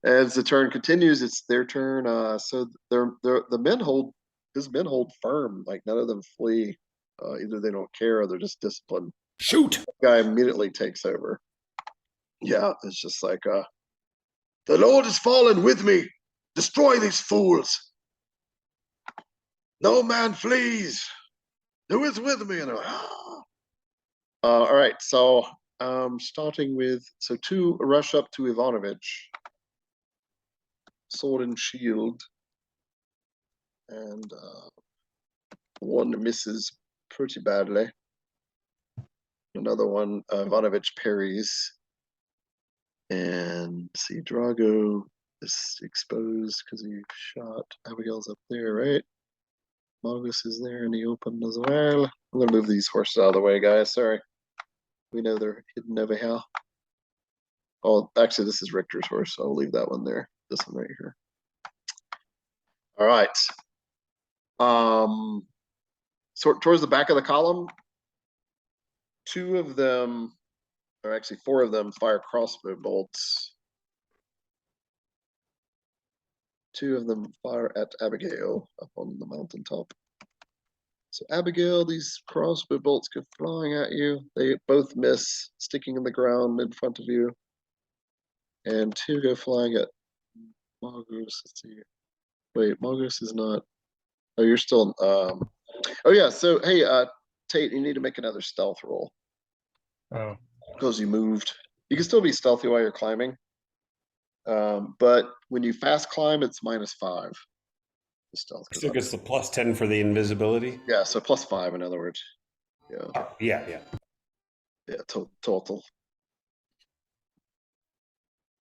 As the turn continues, it's their turn. So the men hold his men hold firm. Like none of them flee. Either they don't care or they're just disciplined. Shoot! The guy immediately takes over. Yeah, it's just like the Lord has fallen with me. Destroy these fools. No man flees. Who is with me? And all right, so starting with two rush up to Ivanovich. Sword and shield, and one misses pretty badly. Another one, Ivanovich parries, and see Drago is exposed because he shot. Abigail's up there, right? Magus is there in the open as well. I'm gonna move these horses out of the way, guys. Sorry, we know they're hidden over here. Oh, actually, this is Richter's horse, so I'll leave that one there. This one right here. All right. So towards the back of the column, two of them, or actually four of them, fire crossbow bolts. Two of them fire at Abigail up on the mountaintop. So Abigail, these crossbow bolts go flying at you. They both miss, sticking in the ground in front of you. And two go flying at Magus. Let's see. Wait, Magus is not. Oh, you're still. Oh yeah. So hey, Tate, you need to make another stealth roll. Oh. Because you moved. You can still be stealthy while you're climbing. But when you fast climb, it's -5. The stealth. Still gets the +10 for the invisibility. Yeah, so +5 in other words. Yeah. Yeah. Yeah, total.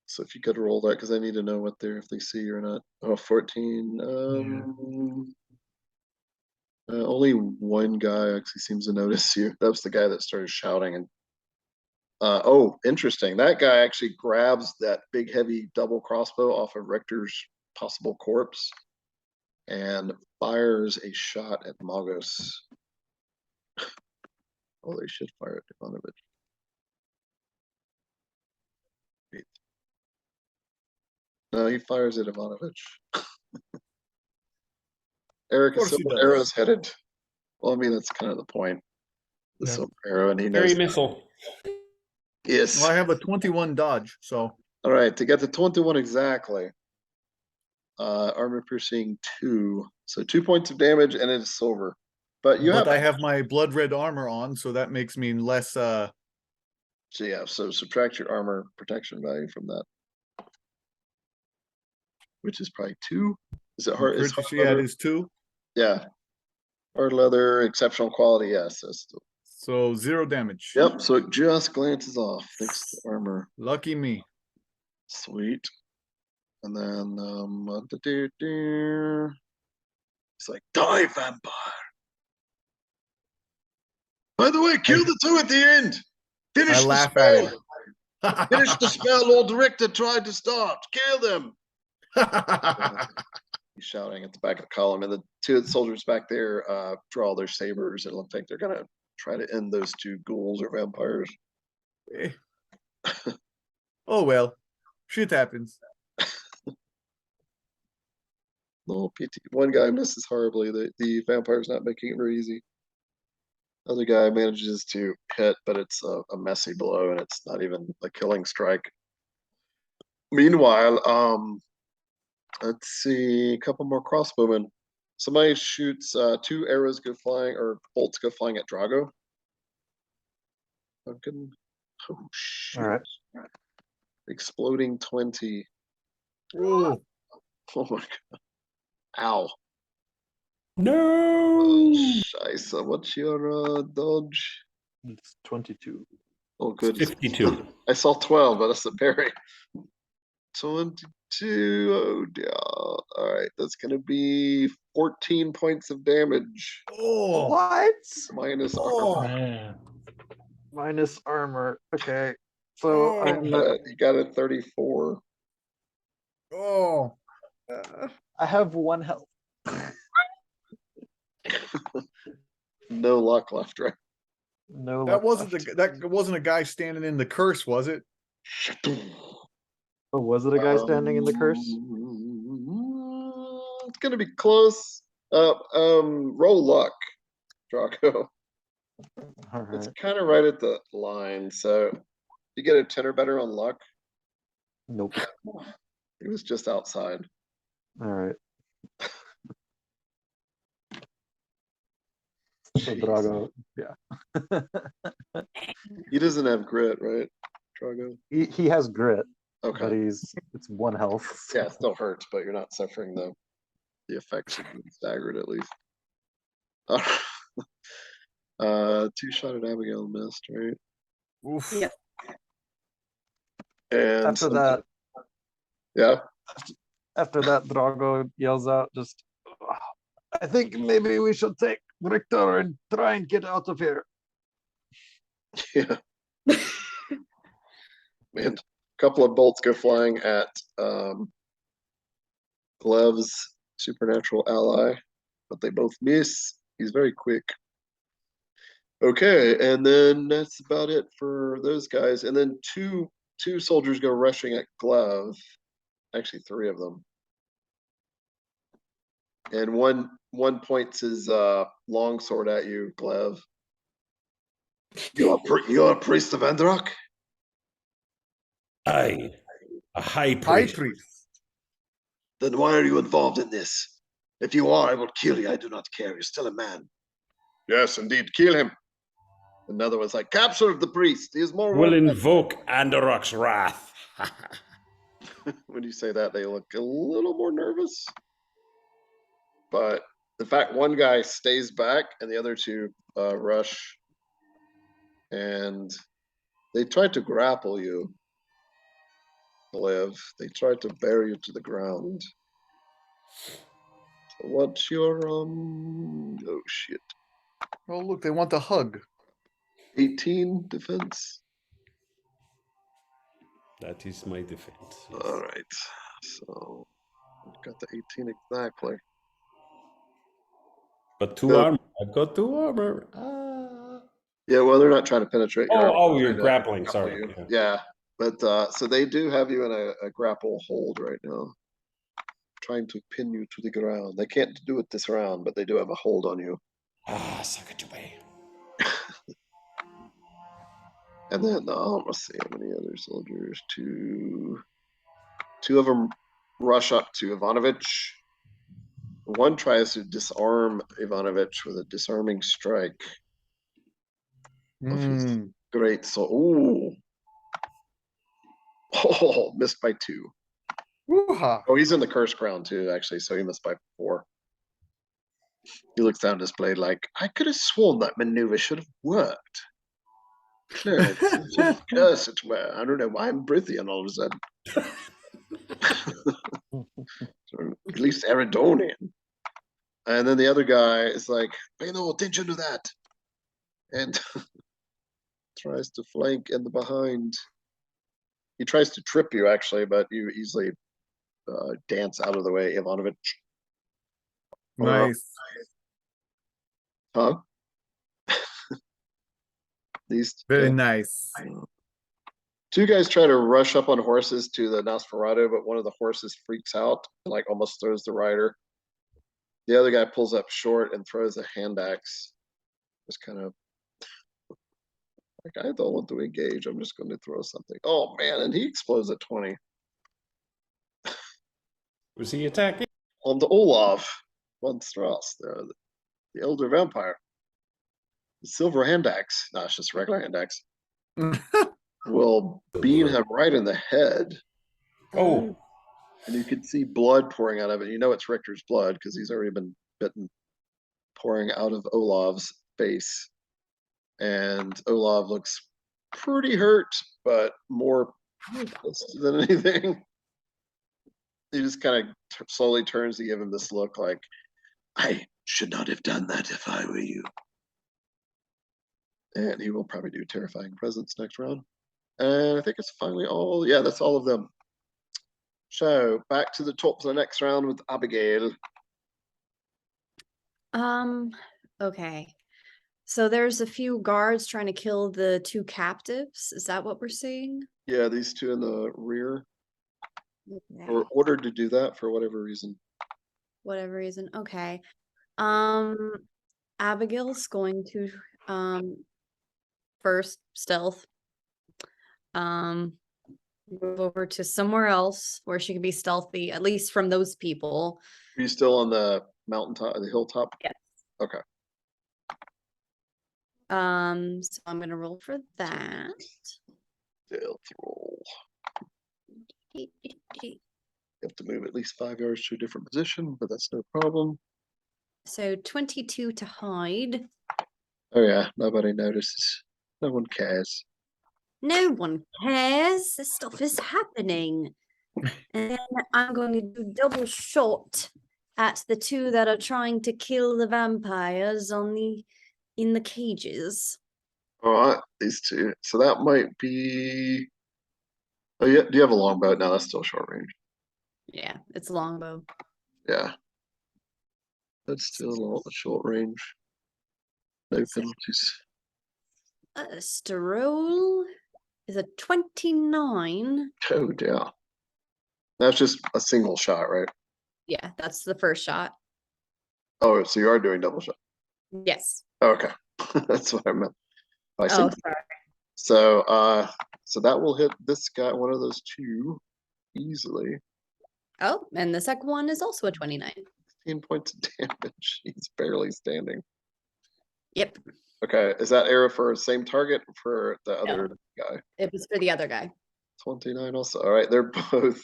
So if you could roll that, because I need to know what they're if they see you or not. Oh, 14. Only one guy actually seems to notice you. That was the guy that started shouting. And oh, interesting. That guy actually grabs that big, heavy double crossbow off of Richter's possible corpse and fires a shot at Magos. Oh, they should fire at Ivanovich. Wait. No, he fires at Ivanovich. Eric is so arrows headed. Well, I mean, that's kind of the point. The silver arrow, and he knows. Very missile. Yes. Well, I have a 21 dodge, so. All right, to get to 21 exactly. Armor piercing 2. So 2 points of damage, and it is silver. But I have my blood red armor on, so that makes me less. So yeah, so subtract your armor protection value from that, which is probably 2. Is it hard? Yeah, it is 2. Yeah. Hard leather, exceptional quality. Yes. So 0 damage. Yep. So it just glances off. Thanks to the armor. Lucky me. Sweet. And then it's like, die, vampire. By the way, kill the two at the end. Finish the spell. Finish the spell Lord Richter tried to start. Kill them. He's shouting at the back of the column, and the two soldiers back there draw their sabers. It looks like they're gonna try to end those two ghouls or vampires. Oh well, shit happens. No pity. One guy misses horribly. The vampire's not making it very easy. Other guy manages to hit, but it's a messy blow, and it's not even a killing strike. Meanwhile, let's see, a couple more crossbowmen. Somebody shoots 2 arrows go flying, or bolts go flying at Drago. Duncan. Oh shit. All right. Exploding 20. Ooh. Oh my god. Ow. No. Scheiße. What's your dodge? It's 22. Oh, good. 52. I saw 12, but that's a parry. 22. Oh dear. All right, that's gonna be 14 points of damage. Oh. What? Minus Oh. Man. Minus armor. Okay. So Oh. I'm you got a 34. Oh. I have 1 health. No luck left, right? No. That luck wasn't left. that wasn't a guy standing in the curse, was it? Oh, was it a guy standing in the curse? It's gonna be close. Roll luck, Draco. All It's right. kind of right at the line, so you get a 10 or better on luck. Nope. He was just outside. All right. So Jeez. Drago, yeah. He doesn't have grit, right, Drago? He has grit, but Okay. it's 1 health. Yeah, it still hurts, but you're not suffering the effects of being staggered at least. Two-shot at Abigail missed, right? Oof. Yep. And After that, yeah. after that, Drago yells out, "Just, I think maybe we should take Richter and try and get out of here." Yeah. Man, a couple of bolts go flying at Glev's supernatural ally, but they both miss. He's very quick. Okay, and then that's about it for those guys. And then two soldiers go rushing at Glove. Actually, 3 of them. And one points his longsword at you, Glove. You're a priest of Endrock? Aye. A high High priest. priest. Then why are you involved in this? If you are, I will kill you. I do not care. You're still a man. Yes, indeed, kill him. Another one's like, capture the priest. He is more Will worth invoke Andorok's wrath. When you say that, they look a little more nervous. But the fact one guy stays back and the other 2 rush, and they tried to grapple you, Liv. They tried to bear you to the ground. So what's your oh shit, Oh look, they want the hug. 18 defense? That is my defense. Yes. All right, so I've got the 18 exactly. But 2 So- armor. I've got 2 armor. Ah. Yeah, well, they're not trying to penetrate your armor, You're they're trying to grappling. grapple Sorry. you. Yeah. Yeah, but so they do have you in a grapple hold right now, trying to pin you to the ground. They can't do it this round, but they do have a hold on you. Ah, suck it away. And then let's see how many other soldiers. Two of them rush up to Ivanovich. One tries to disarm Ivanovich with a disarming strike. Of his great soul. Oh, missed by 2. Woo-ha. Oh, he's in the curse ground too, actually, so he missed by 4. He looks down at his blade like, I could have sworn that maneuver should have worked. No, it's sort of curse it where. I don't know why I'm Brithian all of a sudden. At least Eridonian. And then the other guy is like, pay no attention to that. And tries to flank in the behind. He tries to trip you, actually, but you easily dance out of the way, Ivanovich. Nice. Huh? These Very nice. 2 guys try to rush up on horses to the Nosferatu, but one of the horses freaks out and like almost throws the rider. The other guy pulls up short and throws a hand axe. Just kind of like, I don't want to engage. I'm just going to throw something. Oh man, and he explodes at 20. Was he attacking? On the Olaf von Strauss, the elder vampire. The silver hand axe. No, it's just a regular hand axe. will beam him right in the head. Oh, And you can see blood pouring out of it. You know it's Richter's blood because he's already been bitten, pouring out of Olav's face. And Olav looks pretty hurt, but more pissed than anything. He just kind of slowly turns to give him this look like, I should not have done that if I were you. and he will probably do terrifying presence next round. And I think it's finally all, yeah, that's all of them. So back to the top of the next round with Abigail. Okay. So there's a few guards trying to kill the 2 captives. Is that what we're seeing? Yeah, these 2 in the rear Okay. were ordered to do that for whatever reason. Whatever reason. Okay. Abigail's going to first stealth. Move over to somewhere else where she can be stealthy, at least from those people. Are you still on the mountaintop, the hilltop? Yes. Okay. So I'm gonna roll for that. Stealth roll. You have to move at least 5 yards to a different position, but that's no problem. So 22 to hide. Oh yeah, nobody notices. No one cares. No one cares. This stuff is happening. And then I'm going to do double shot at the 2 that are trying to kill the vampires in the cages. All right, these 2. So that might be. Oh yeah, do you have a longbow? No, that's still short range. Yeah, it's longbow. Yeah, that's still a short range. No penalties. Roll is a 29. Oh dear. That's just a single shot, right? Yeah, that's the first shot. Oh, so you are doing double shot. Yes. Okay, that's what I meant. I see. Oh, sorry. So that will hit this guy, one of those 2, easily. Oh, and the second one is also a 29. 16 points of damage. He's barely standing. Yep. Okay, is that arrow for the same target for the No. other guy? It was for the other guy. 29 also. All right, they're both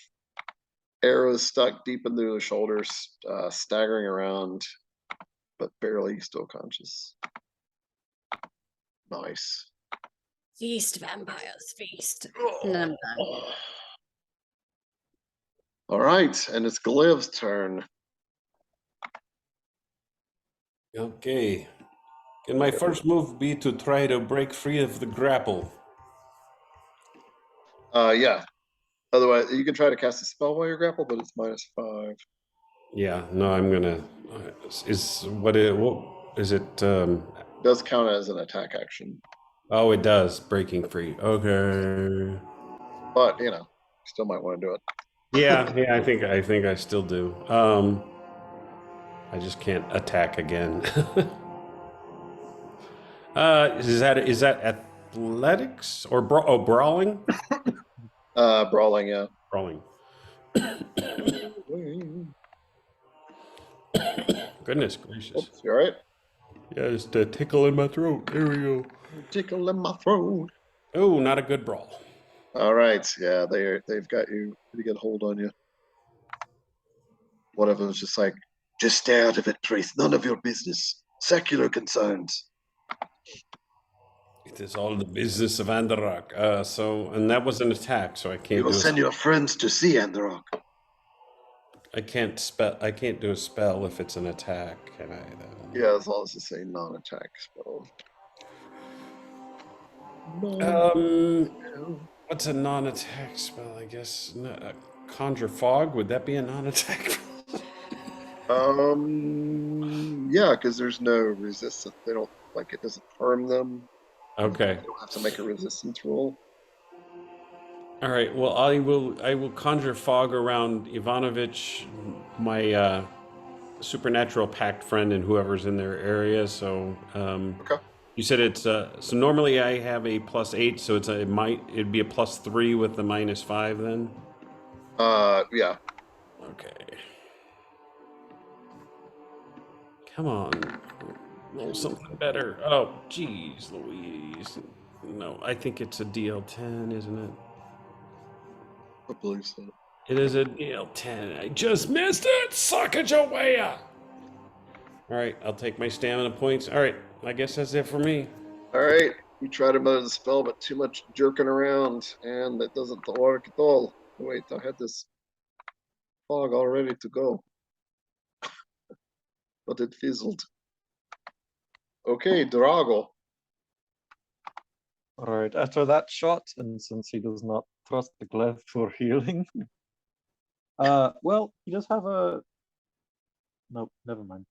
arrows stuck deep into the shoulders, staggering around, but barely still conscious. Nice. Feast, vampires, feast. And then I'm done. All right, and it's Gliv's turn. okay. Can my first move be to try to break free of the grapple? Yeah. Otherwise, you can try to cast a spell while you're grappled, but it's -5. Yeah, no, I'm gonna. What is it? It does count as an attack action, Oh, it does. Breaking free. Okay. but you know, still might want to do it. Yeah, I think I still do. I just can't attack again. Is that athletics or brawling? Brawling, yeah. Brawling. Goodness gracious. Oops, you all right? Yeah, it's the tickle in my throat. There we go. Tickle in my throat. Oh, not a good brawl. All right, yeah, they've got you pretty good hold on you. One of them is just like, Just stay out of it, Trace. None of your business. Secular concerns. It is all the business of Andarak. And that was an attack, so I We can't will do send your friends to see Andorok. I can't do a spell if it's an attack, can I then? yeah, as long as it's a non-attack spell. What's a non-attack spell? I guess conjure fog. Would that be a non-attack? Yeah, because there's no resistance. They don't it doesn't harm them. Okay. They don't have to make a resistance roll. All right. Well, I will conjure fog around Ivanovich, my supernatural pact friend, and whoever's in their area. So, Okay. you said it's so normally I have a +8, so it'd be a +3 with the -5 then. Yeah. Okay. Come on, roll something better. Oh, geez, Louise. No, I think it's a DL10, isn't it? I believe so. It is a DL10. I just missed it! Sacagawea! Alright, I'll take my stamina points. Alright, I guess that's it for me. All right, you try to move the spell, but too much jerking around, and that doesn't work at all. Wait, I had this fog all ready to go, but it fizzled. Okay, Drago. All right, after that shot, and since he does not trust the glaive for healing, well, he does have a. Nope, never mind.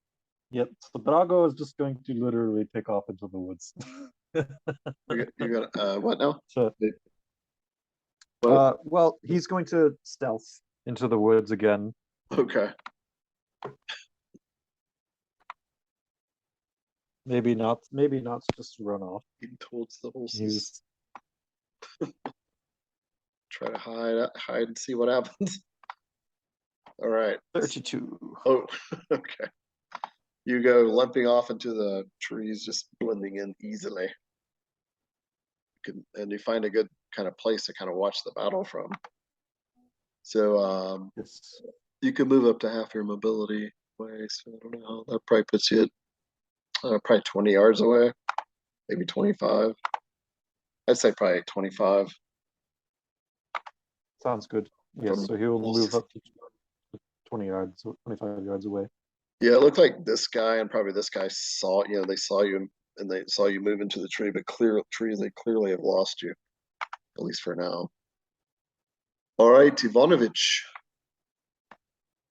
Yep, so Drago is just going to literally take off into the woods. You got what now? So, What? well, he's going to stealth into the woods again. Okay. Maybe not just run off. Heading towards the horses. He's Try to hide and see what happens. All right. 32. Oh, okay. You go limping off into the trees, just blending in easily. And you find a good kind of place to kind of watch the battle from. So Yes. you can move up to half your mobility way. So I don't know. That probably puts you at probably 20 yards away, maybe 25. I'd say probably 25. Sounds good. Yes, so he'll move up to 20 yards, 25 yards away. Yeah, it looked like this guy and probably this guy saw, they saw you and they saw you move into the tree, but they clearly have lost you, at least for now. All right, Ivanovich.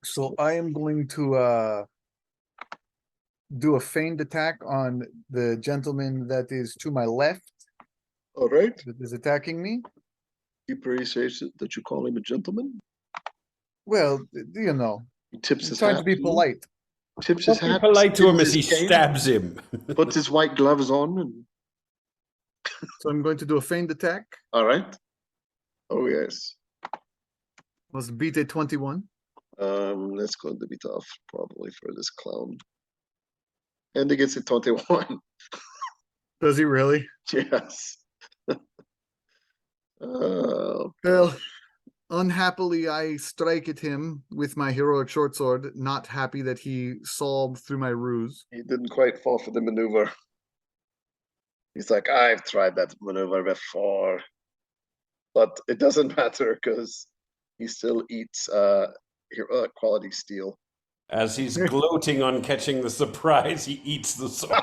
So I am going to do a feigned attack on the gentleman that is to my left, All right. that is attacking me. He appreciates it that you call him a gentleman. Well, He tips I'm his trying hat. to be to you, polite. Tips his Don't be hat. polite to him as spins he his cane, stabs him. puts his white gloves on. And... So I'm going to do a feigned attack. All right. Oh, yes. Must beat a 21. That's going to be tough, probably, for this clown. And he gets a 21. Does he really? Yes. Well, unhappily, I strike at him with my heroic short sword, not happy that he saw through my ruse. He didn't quite fall for the maneuver. He's like, I've tried that maneuver before. But it doesn't matter because he still eats heroic quality steel. As he's gloating on catching the surprise, he eats the sword.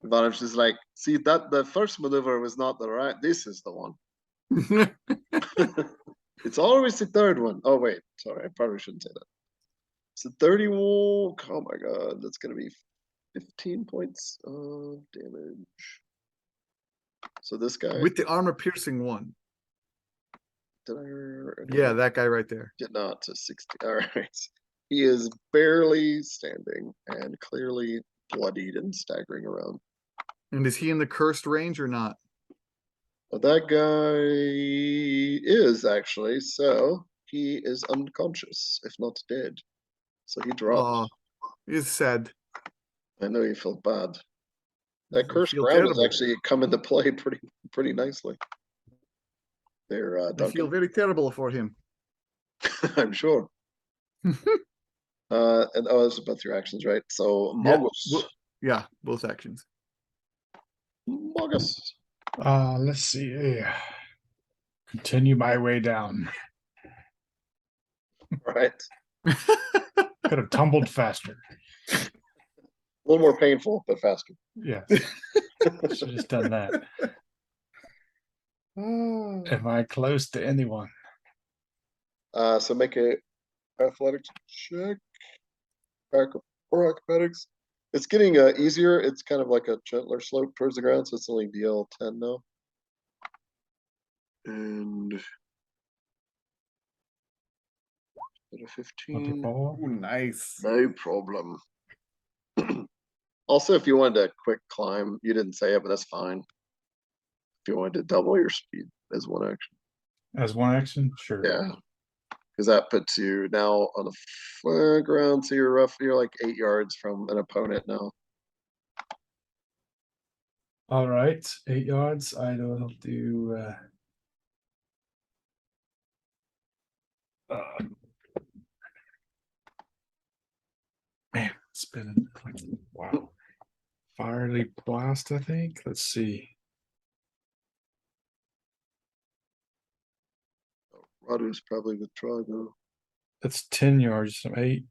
Ivanovich is like, see, that the first maneuver was not the right. This is the one. It's always the third one. Oh wait, sorry, I probably shouldn't say that. So 31. Oh my god, that's gonna be 15 points of damage. So this guy With the armor piercing one. did I? Yeah, that guy right there. Did not to 60. All right, he is barely standing and clearly bloodied and staggering around. And is he in the cursed range or not? Well, that guy is actually, so he is unconscious, if not dead. So he dropped. Oh, it's sad. I know you felt bad. That I cursed feel ground has terrible. actually come into play pretty nicely. There, I feel Duncan. very terrible for him. I'm sure. And it's both your actions, right? So Yeah, Mogus. yeah, both actions. Mogus. Let's see. Continue my way down. Right. Could have tumbled faster. A little more painful, but faster. Yes. Should have just done that. Am I close to anyone? So make a athletics check. Or acrobatics. It's getting easier. It's kind of like a gentler slope towards the ground, so it's only DL10 now. And 15. 24. Oh, nice. No problem. Also, if you wanted a quick climb, you didn't say it, but that's fine. If you wanted to double your speed as one action. As one action? Sure. Yeah. Because that puts you now on the ground, so you're like 8 yards from an opponent now. All right, 8 yards. I will do. Man, it's been wow. Fiery blast, I think. Let's see. Radu's probably with Drago. That's 10 yards. So 8.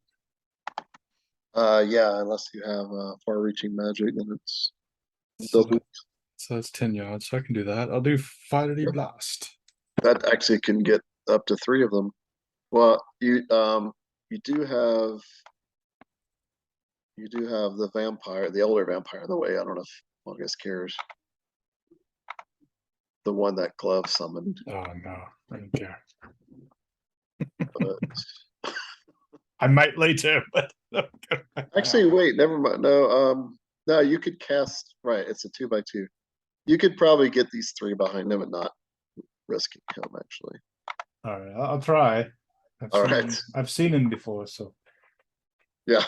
Yeah, unless you have far-reaching magic, then it's So, double. so that's 10 yards. So I can do that. I'll do fiery blast. That actually can get up to 3 of them. Well, you do have the vampire, the elder vampire in the way. I don't know if August cares. The one that Glove summoned. Oh no, I don't care. But I might later, but actually, wait, never mind. No, you could cast. Right, it's a 2x2. You could probably get these 3 behind him and not risk him. Actually. All right, I'll try. I've seen him before, so yeah.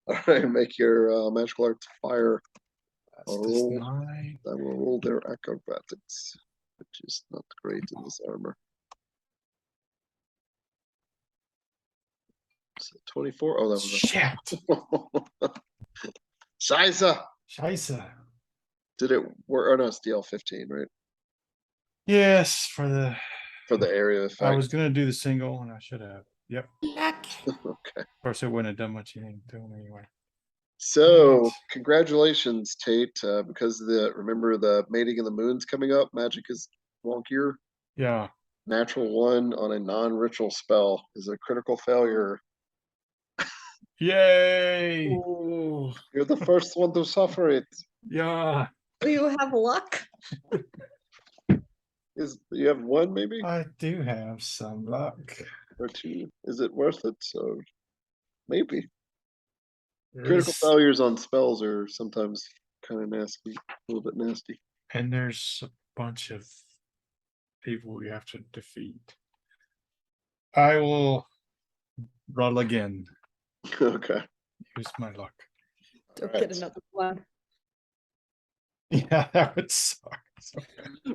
All right, make your magical arts fire. that's this 9. I will roll their acrobatics, which is not great in this armor. So 24. Oh, that was shit. Scheiße. Did it work? Oh no, it's DL 15, right? Yes, for the area effect. I was gonna do the single, and I should have. Yep. Okay. Of course, I wouldn't have done much anything to him anyway. So, congratulations, Tate, because remember the mating of the moon's coming up. Magic is wonkier. Yeah. Natural 1 on a non-ritual spell is a critical failure. Yay! Ooh, you're the first one to suffer it. Yeah. Do you have luck? You have 1 maybe? I do have some luck. Or 2. Is it worth it? So maybe. There Critical is- failures on spells are sometimes kind of nasty, a little bit nasty. And there's a bunch of people we have to defeat. I will roll again. Okay. Use my luck. Don't get another one. Yeah, that would suck.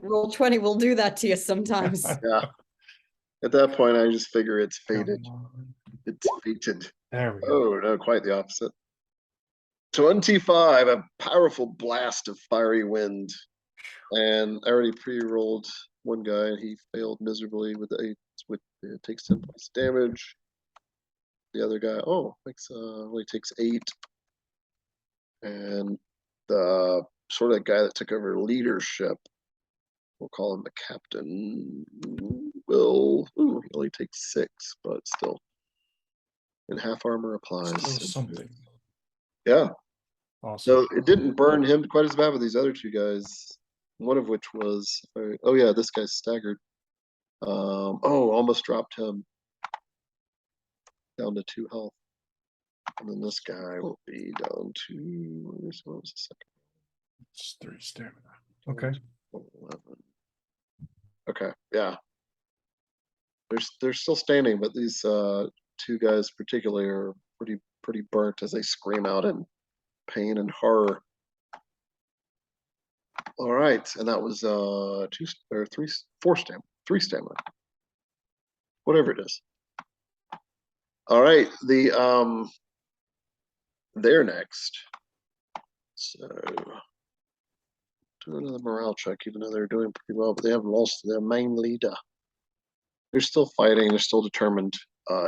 Roll 20 will do that to you sometimes. Yeah. At that point, I just figure it's fated. It's fated. There we go. Oh, no, quite the opposite. 25, a powerful blast of fiery wind. And I already pre-rolled one guy, and he failed miserably with the 8, which takes 10 points damage. The other guy, only takes 8. And the sort of guy that took over leadership, we'll call him the captain, he only takes 6, but still. And half armor applies. Still something. Yeah. Awesome. So it didn't burn him quite as bad with these other 2 guys. One of which was, this guy's staggered. Almost dropped him down to 2 health. And then this guy will be down to, what was the second? It's 3 stamina. Okay. 11. Okay, yeah. They're still standing, but these 2 guys particularly are pretty burnt as they scream out in pain and horror. All right, and that was 4 stamina, 3 stamina, whatever it is. All right, they're next. So do another morale check, even though they're doing pretty well, but they haven't lost their main leader. They're still fighting. They're still determined,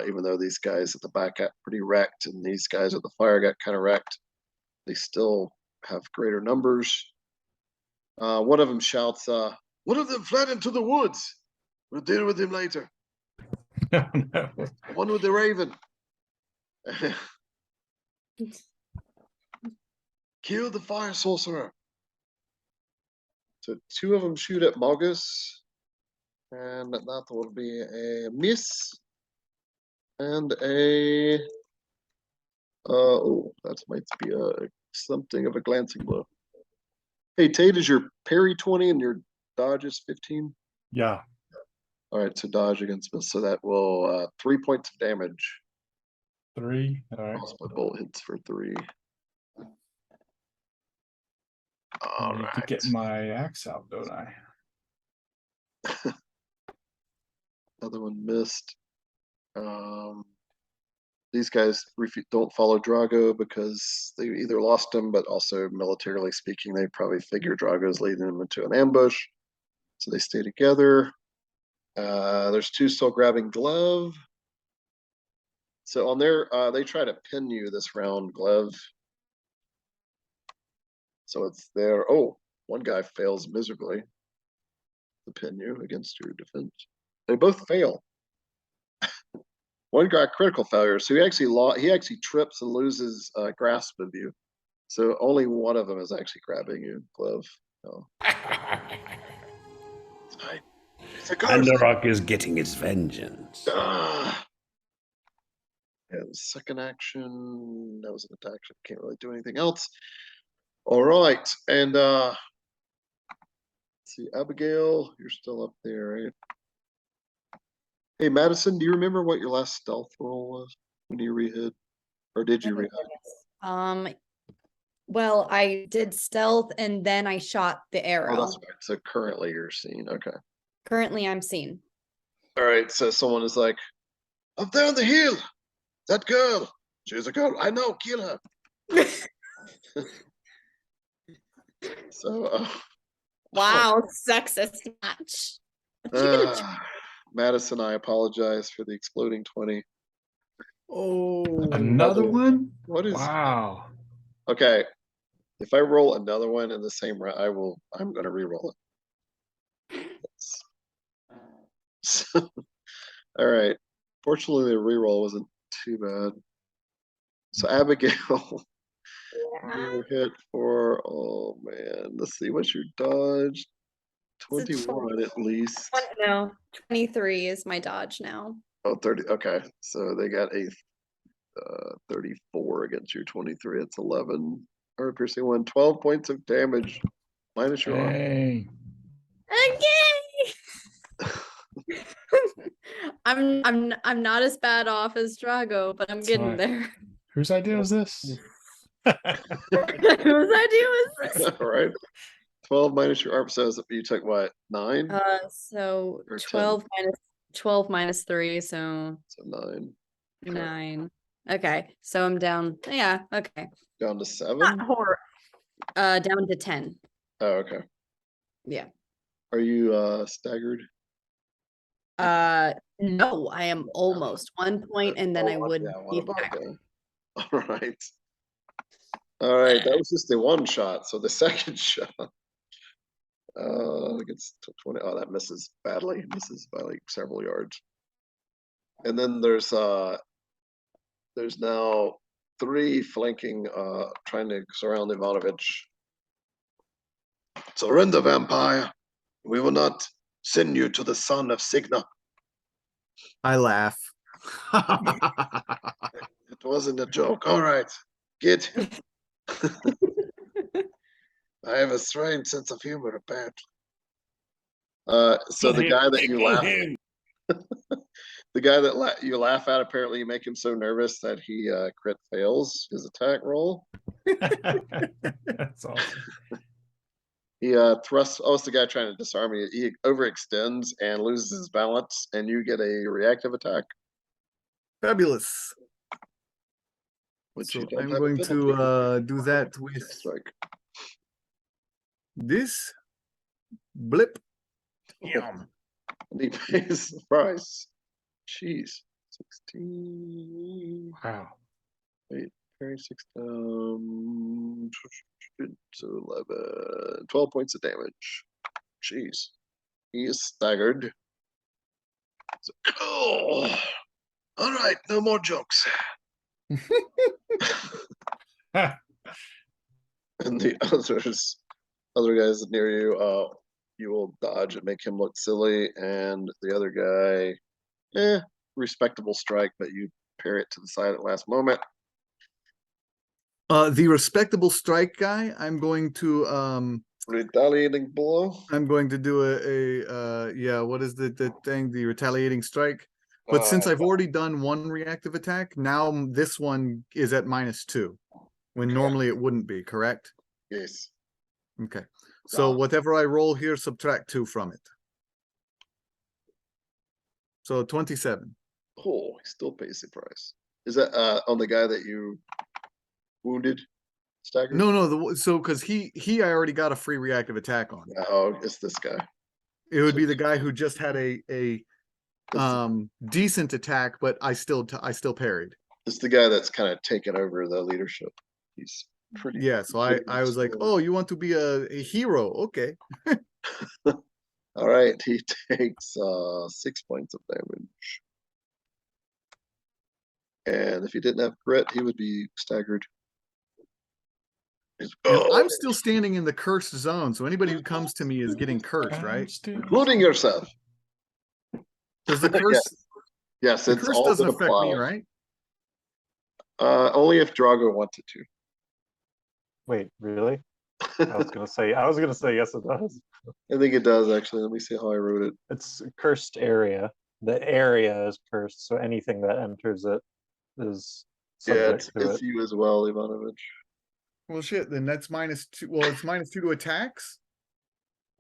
even though these guys at the back got pretty wrecked, and these guys at the fire got kind of wrecked. They still have greater numbers. One of them shouts, "One of them fled into the woods. We'll deal with him later." No. One with the raven. Kill the fire sorcerer. So 2 of them shoot at Mogus, and that will be a miss and a that might be something of a glancing blow. Hey, Tate, is your parry 20 and your dodge is 15? Yeah. All right, so dodge against miss, so that will 3 points of damage. 3. All right. My bolt hits for 3. I need to get my axe out, don't I? Another one missed. These guys don't follow Drago because they either lost him, but also militarily speaking, they probably figure Drago's leading them into an ambush. So they stay together. There's two still grabbing Glove. So on their, they try to pin you this round, Glove. So it's there. Oh, one guy fails miserably to pin you against your defense. They both fail. One got critical failure, so he actually trips and loses grasp of you. So only one of them is actually grabbing you, Glove. Oh. Andarok is getting its vengeance. Yeah, the second action, that was an attack. Can't really do anything else. All right, and let's see, Abigail, you're still up there, right? Hey, Madison, do you remember what your last stealth roll was when you rehid? Or did you rehid? Well, I did stealth and then I shot the arrow. Oh, that's right. So currently you're seen. Okay. Currently I'm seen. All right. So someone is like, up there on the hill, that girl. She's a girl. I know. Kill her. So, wow, sexist match. Madison, I apologize for the exploding 20. Oh, another one? What is? Wow. Okay. If I roll another one in the same round, I'm going to re-roll it. So, all right. Fortunately, the re-roll wasn't too bad. So Abigail, you hit for, oh man, let's see, what's your dodge? 21 at least. No, 23 is my dodge now. Oh, 30. Okay. So they got a 34 against your 23. It's 11. Or piercing 1, 12 points of damage minus your arm. Hey. Okay. I'm not as bad off as Drago, but I'm getting there. Whose idea was this? Whose idea was this? All right. 12 minus your arm says you took what? 9? So Or 12 minus 3, so 9. 9. Okay, so I'm down. Yeah, okay. Down to 7? Not horror. Down to 10. Oh, okay. Yeah. Are you staggered? No, I am almost 1 point, and then I would be back. All right. All right, that was just the one shot. So the second shot, gets to 20. Oh, that misses badly. Misses by like several yards. And then there's now 3 flanking, trying to surround Ivanovich. Surrender, vampire. We will not send you to the son of Signa. I laugh. It wasn't a joke. All right, get him. I have a strange sense of humor, apparently. So the guy that you laugh, the guy that you laugh at, apparently you make him so nervous that he crit fails his attack roll. That's awesome. He thrusts. Oh, it's the guy trying to disarm you. He overextends and loses his balance, and you get a reactive attack. Fabulous. Which So you don't I'm have a going penalty. to do that with Strike. this blip. Yum. And he pays the price. Jeez. 16. Wow. Wait, carry 6 so 11. 12 points of damage. Jeez. He is staggered. So, oh. All right, no more jokes. And the other guys near you, you will dodge and make him look silly, and the other guy, respectable strike, but you parry it to the side at the last moment. The respectable strike guy, I'm going to retaliating blow. I'm going to do a yeah, what is the thing? The retaliating strike. But since I've already done 1 reactive attack, now this one is at -2. When normally it wouldn't be, correct? Yes. Okay. So Wow. whatever I roll here, subtract 2 from it. So 27. Oh, he still pays the price. Is that on the guy that you wounded? Staggered? No, so because I already got a free reactive attack on. Oh, it's this guy. It would be the guy who just had a It's, decent attack, but I still parried. it's the guy that's kind of taken over the leadership. He's pretty. Yeah, so I was like, oh, you want to be a hero? Okay. All right, he takes 6 points of damage. And if he didn't have grit, he would be staggered. And I'm still standing in the cursed zone, so anybody who comes to me is getting cursed, right? Including yourself. Does the curse? Yes, The it's curse all doesn't been affect me, applied. right? Only if Drago wanted to. Wait, really? I was gonna say yes, it does. I think it does actually. Let me see how I wrote it. It's a cursed area. The area is cursed, so anything that enters it is subject to it's it. you as well, Ivanovich. Well, shit. Then that's -2. Well, it's -2 to attacks.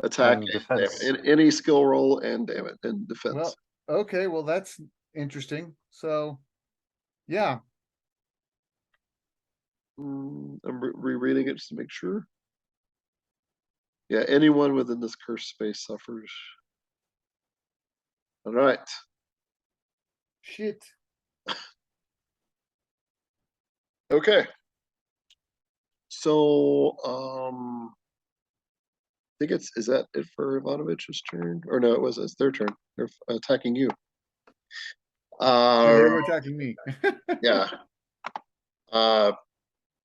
Attack And and defense. damage. Any skill roll and damage and defense. Well, okay. Well, that's interesting. So, yeah. I'm rereading it just to make sure. Yeah, anyone within this cursed space suffers. All right. Shit. Okay. So, I think is that it for Ivanovich's turn? Or no, it's their turn. They're attacking you. Yeah, they were attacking me. Yeah.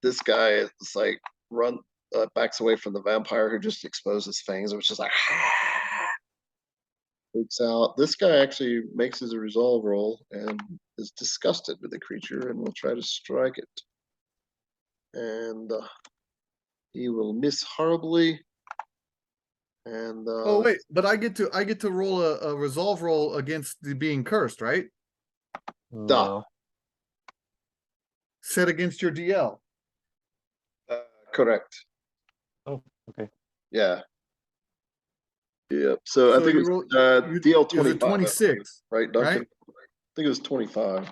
This guy is like backs away from the vampire who just exposed his fangs. It was just like freaks out. This guy actually makes his resolve roll and is disgusted with the creature and will try to strike it. And he will miss horribly. And Oh wait, but I get to roll a resolve roll against the being cursed, right? No. Set against your DL. Correct. Oh, okay. Yeah. Yep. So I think it was DL 25. 26, right, Duncan? right? I think it was 25.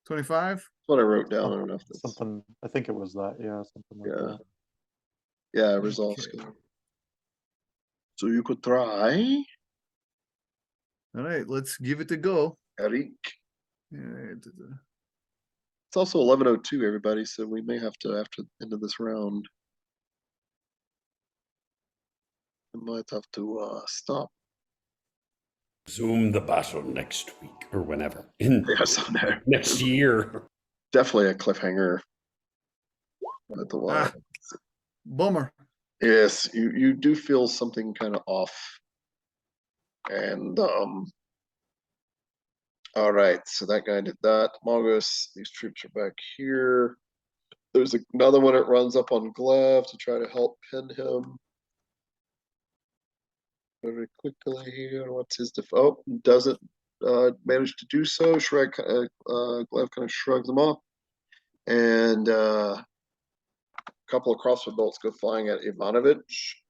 25? That's what I wrote down. I don't know if that's Something. I think it was that. Yeah, something like yeah. that. Yeah, resolve skill. So you could try. All right, let's give it a go. Eric. Yeah, It's also 11:02, everybody, so we may have to, after the end of this round, we might have to stop. Zoom the battle next week or whenever. In Yes, on there. next year. Definitely a cliffhanger. At the line. Bummer. Yes, you do feel something kind of off. And all right, so that guy did that. Mongoose, these troops are back here. There's another one that runs up on Glev to try to help pin him. Very quickly here. What's his doesn't manage to do so. Glev kind of shrugs him off. And a couple of crossbow bolts go flying at Ivanovich.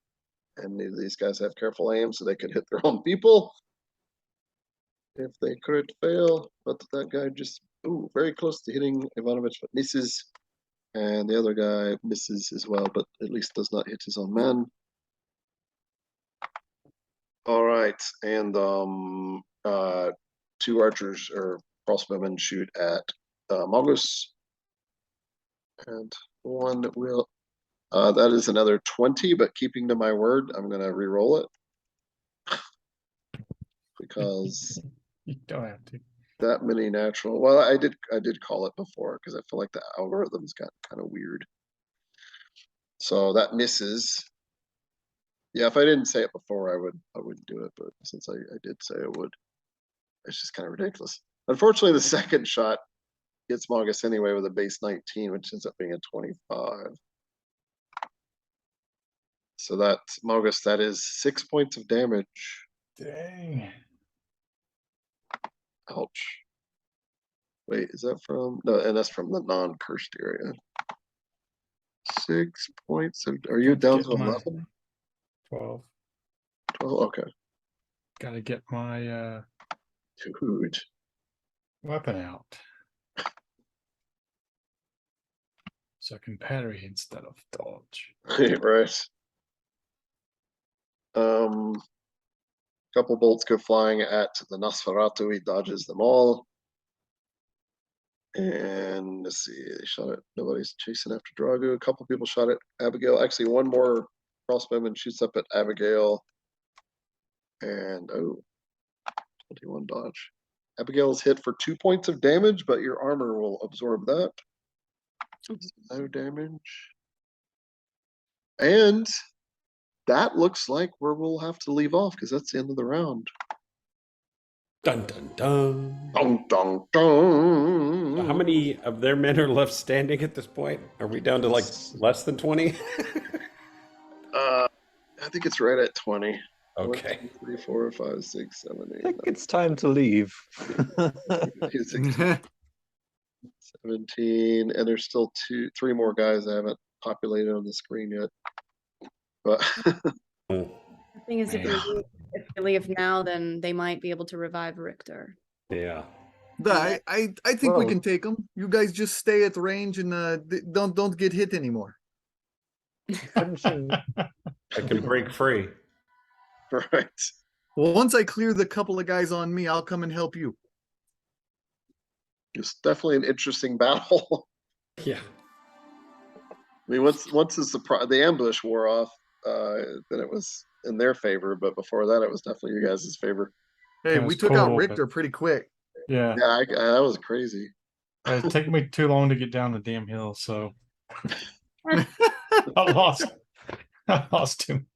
And these guys have careful aim so they could hit their own people. If they crit fail, but that guy just very close to hitting Ivanovich, but misses. And the other guy misses as well, but at least does not hit his own man. All right, and two archers or crossbowmen shoot at Magus. And one will that is another 20, but keeping to my word, I'm gonna re-roll it. Because You don't have to. that many natural. Well, I did call it before because I feel like the algorithms got kind of weird. So that misses. Yeah, if I didn't say it before, I wouldn't do it. But since I did say I would, it's just kind of ridiculous. Unfortunately, the second shot gets Magus anyway with a base 19, which ends up being a 25. So that Magus, that is 6 points of damage. Dang. Ouch. Wait, is that from no? And that's from the non-cursed area. 6 points of. Are you down to 11? 12. 12, okay. Gotta get my Dude. weapon out. So I can parry instead of dodge. Right. Couple bolts go flying at the Nosferatu. He dodges them all. And let's see, they shot it. Nobody's chasing after Drago. A couple people shot at Abigail. Actually, one more crossbowman shoots up at Abigail. And 21 dodge. Abigail's hit for 2 points of damage, but your armor will absorb that. No damage. And that looks like where we'll have to leave off because that's the end of the round. Dun dun dun. Dun, dun, dun. How many of their men are left standing at this point? Are we down to like less than 20? I think it's right at 20. Okay. 1, 2, 3, 4, 5, 6, 7, 8. I think it's time to leave. 16, 17, and there's still 3 more guys I haven't populated on the screen yet. But The thing is, if we leave now, then they might be able to revive Richter. Yeah. I think we Well- can take them. You guys just stay at the range and don't get hit anymore. Finishing I can break free. right. Well, once I clear the couple of guys on me, I'll come and help you. It's definitely an interesting battle. Yeah. I mean, once the ambush wore off, then it was in their favor. But before that, it was definitely you guys' favor. Hey, Yeah, we it's took out cool, but- Richter pretty quick. Yeah. Yeah, that was crazy. It's taken me too long to get down the damn hill, so I lost him.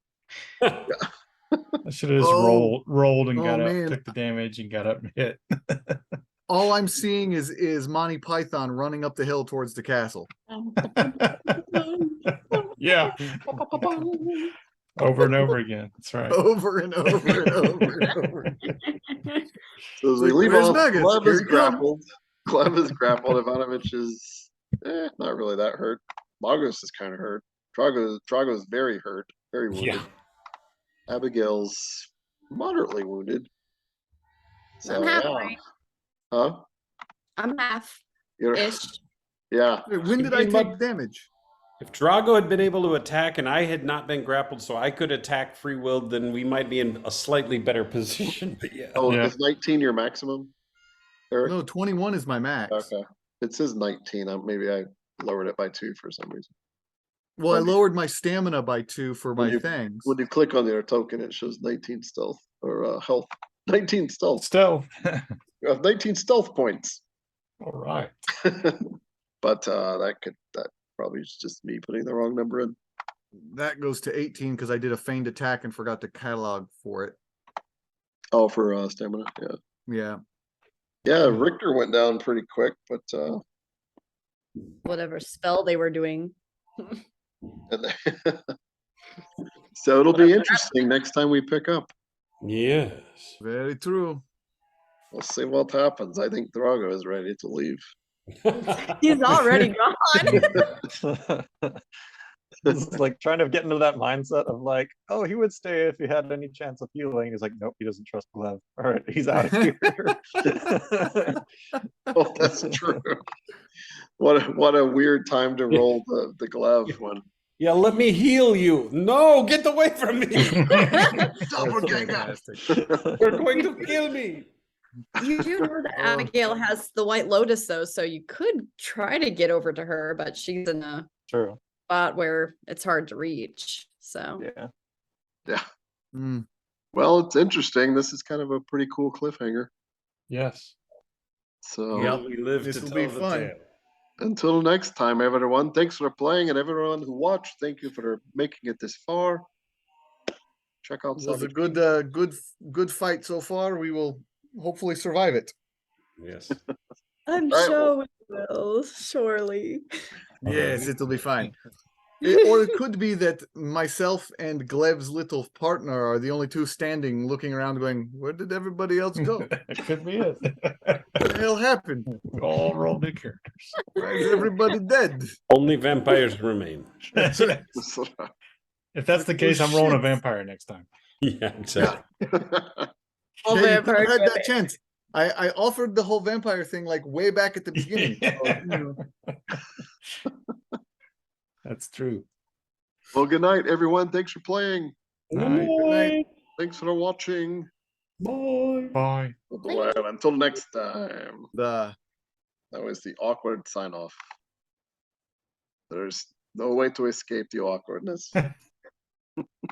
I should have just Oh. rolled and got Oh, up, man. took the damage and got up and hit. All I'm seeing is Monty Python running up the hill towards the castle. Yeah. Over and over again. That's right. Over and over and over and over. So as we leave Where's off, Nuggets? Gleb Here is he comes. grappled. Gleb is grappled. Ivanovich is not really that hurt. Magos is kind of hurt. Drago's very hurt, very wounded. Yeah. Abigail's moderately wounded. So I'm half yeah. right. Huh? I'm half-ish. You're, yeah. Wait, when did I take damage? If Drago had been able to attack and I had not been grappled so I could attack free willed, then we might be in a slightly better position. But yeah. Oh, Yeah. is 19 your maximum? Eric? No, 21 is my max. Okay. It says 19. Maybe I lowered it by 2 for some reason. Well, I lowered my stamina by 2 for my When you- things. When you click on your token, it shows 19 stealth or health. 19 stealth. Still. You have 19 stealth points. All right. But that probably is just me putting the wrong number in. That goes to 18 because I did a feigned attack and forgot to catalog for it. Oh, for stamina. Yeah. Yeah. Yeah, Richter went down pretty quick, but Whatever spell they were doing. and so it'll be interesting next time we pick up. Yes. Very true. We'll see what happens. I think Drago is ready to leave. He's already gone. It's like trying to get into that mindset of like, oh, he would stay if he had any chance of healing. He's like, nope, he doesn't trust Gleb. All right, he's out of here. Oh, that's true. What a weird time to roll the glove one. Yeah, let me heal you. No, get away from me. Doppelganger. You're going to kill me. You do know that Abigail has the White Lotus, though, so you could try to get over to her, but she's in a True. spot where it's hard to reach. So Yeah. Yeah. Mm. Well, it's interesting. This is kind of a pretty cool cliffhanger. Yes. So Yep. We live This to will tell be the fun. tale. until next time, everyone, thanks for playing, and everyone who watched, thank you for making it this far. Check out It was a Savage good fight so far. We will hopefully survive it. Yes. I'm Right, sure we will, surely. Yes, it'll be fine. Or it could be that myself and Gleb's little partner are the only two standing, looking around, going, "Where did everybody else go? It could be it. What the hell happened? We all roll new characters. Why is everybody dead?" Only vampires remain. That's it. If that's the Oh, case, I'm rolling a shit. vampire next time. Yeah, exactly. All Yeah, you vampire never had that women. chance. I offered the whole vampire thing like way back at the beginning. So, you know. That's true. Well, good night, everyone. Thanks for playing. Night. Good night. Thanks for watching. Bye. Well, until next time. The That was the awkward sign off. There's no way to escape the awkwardness.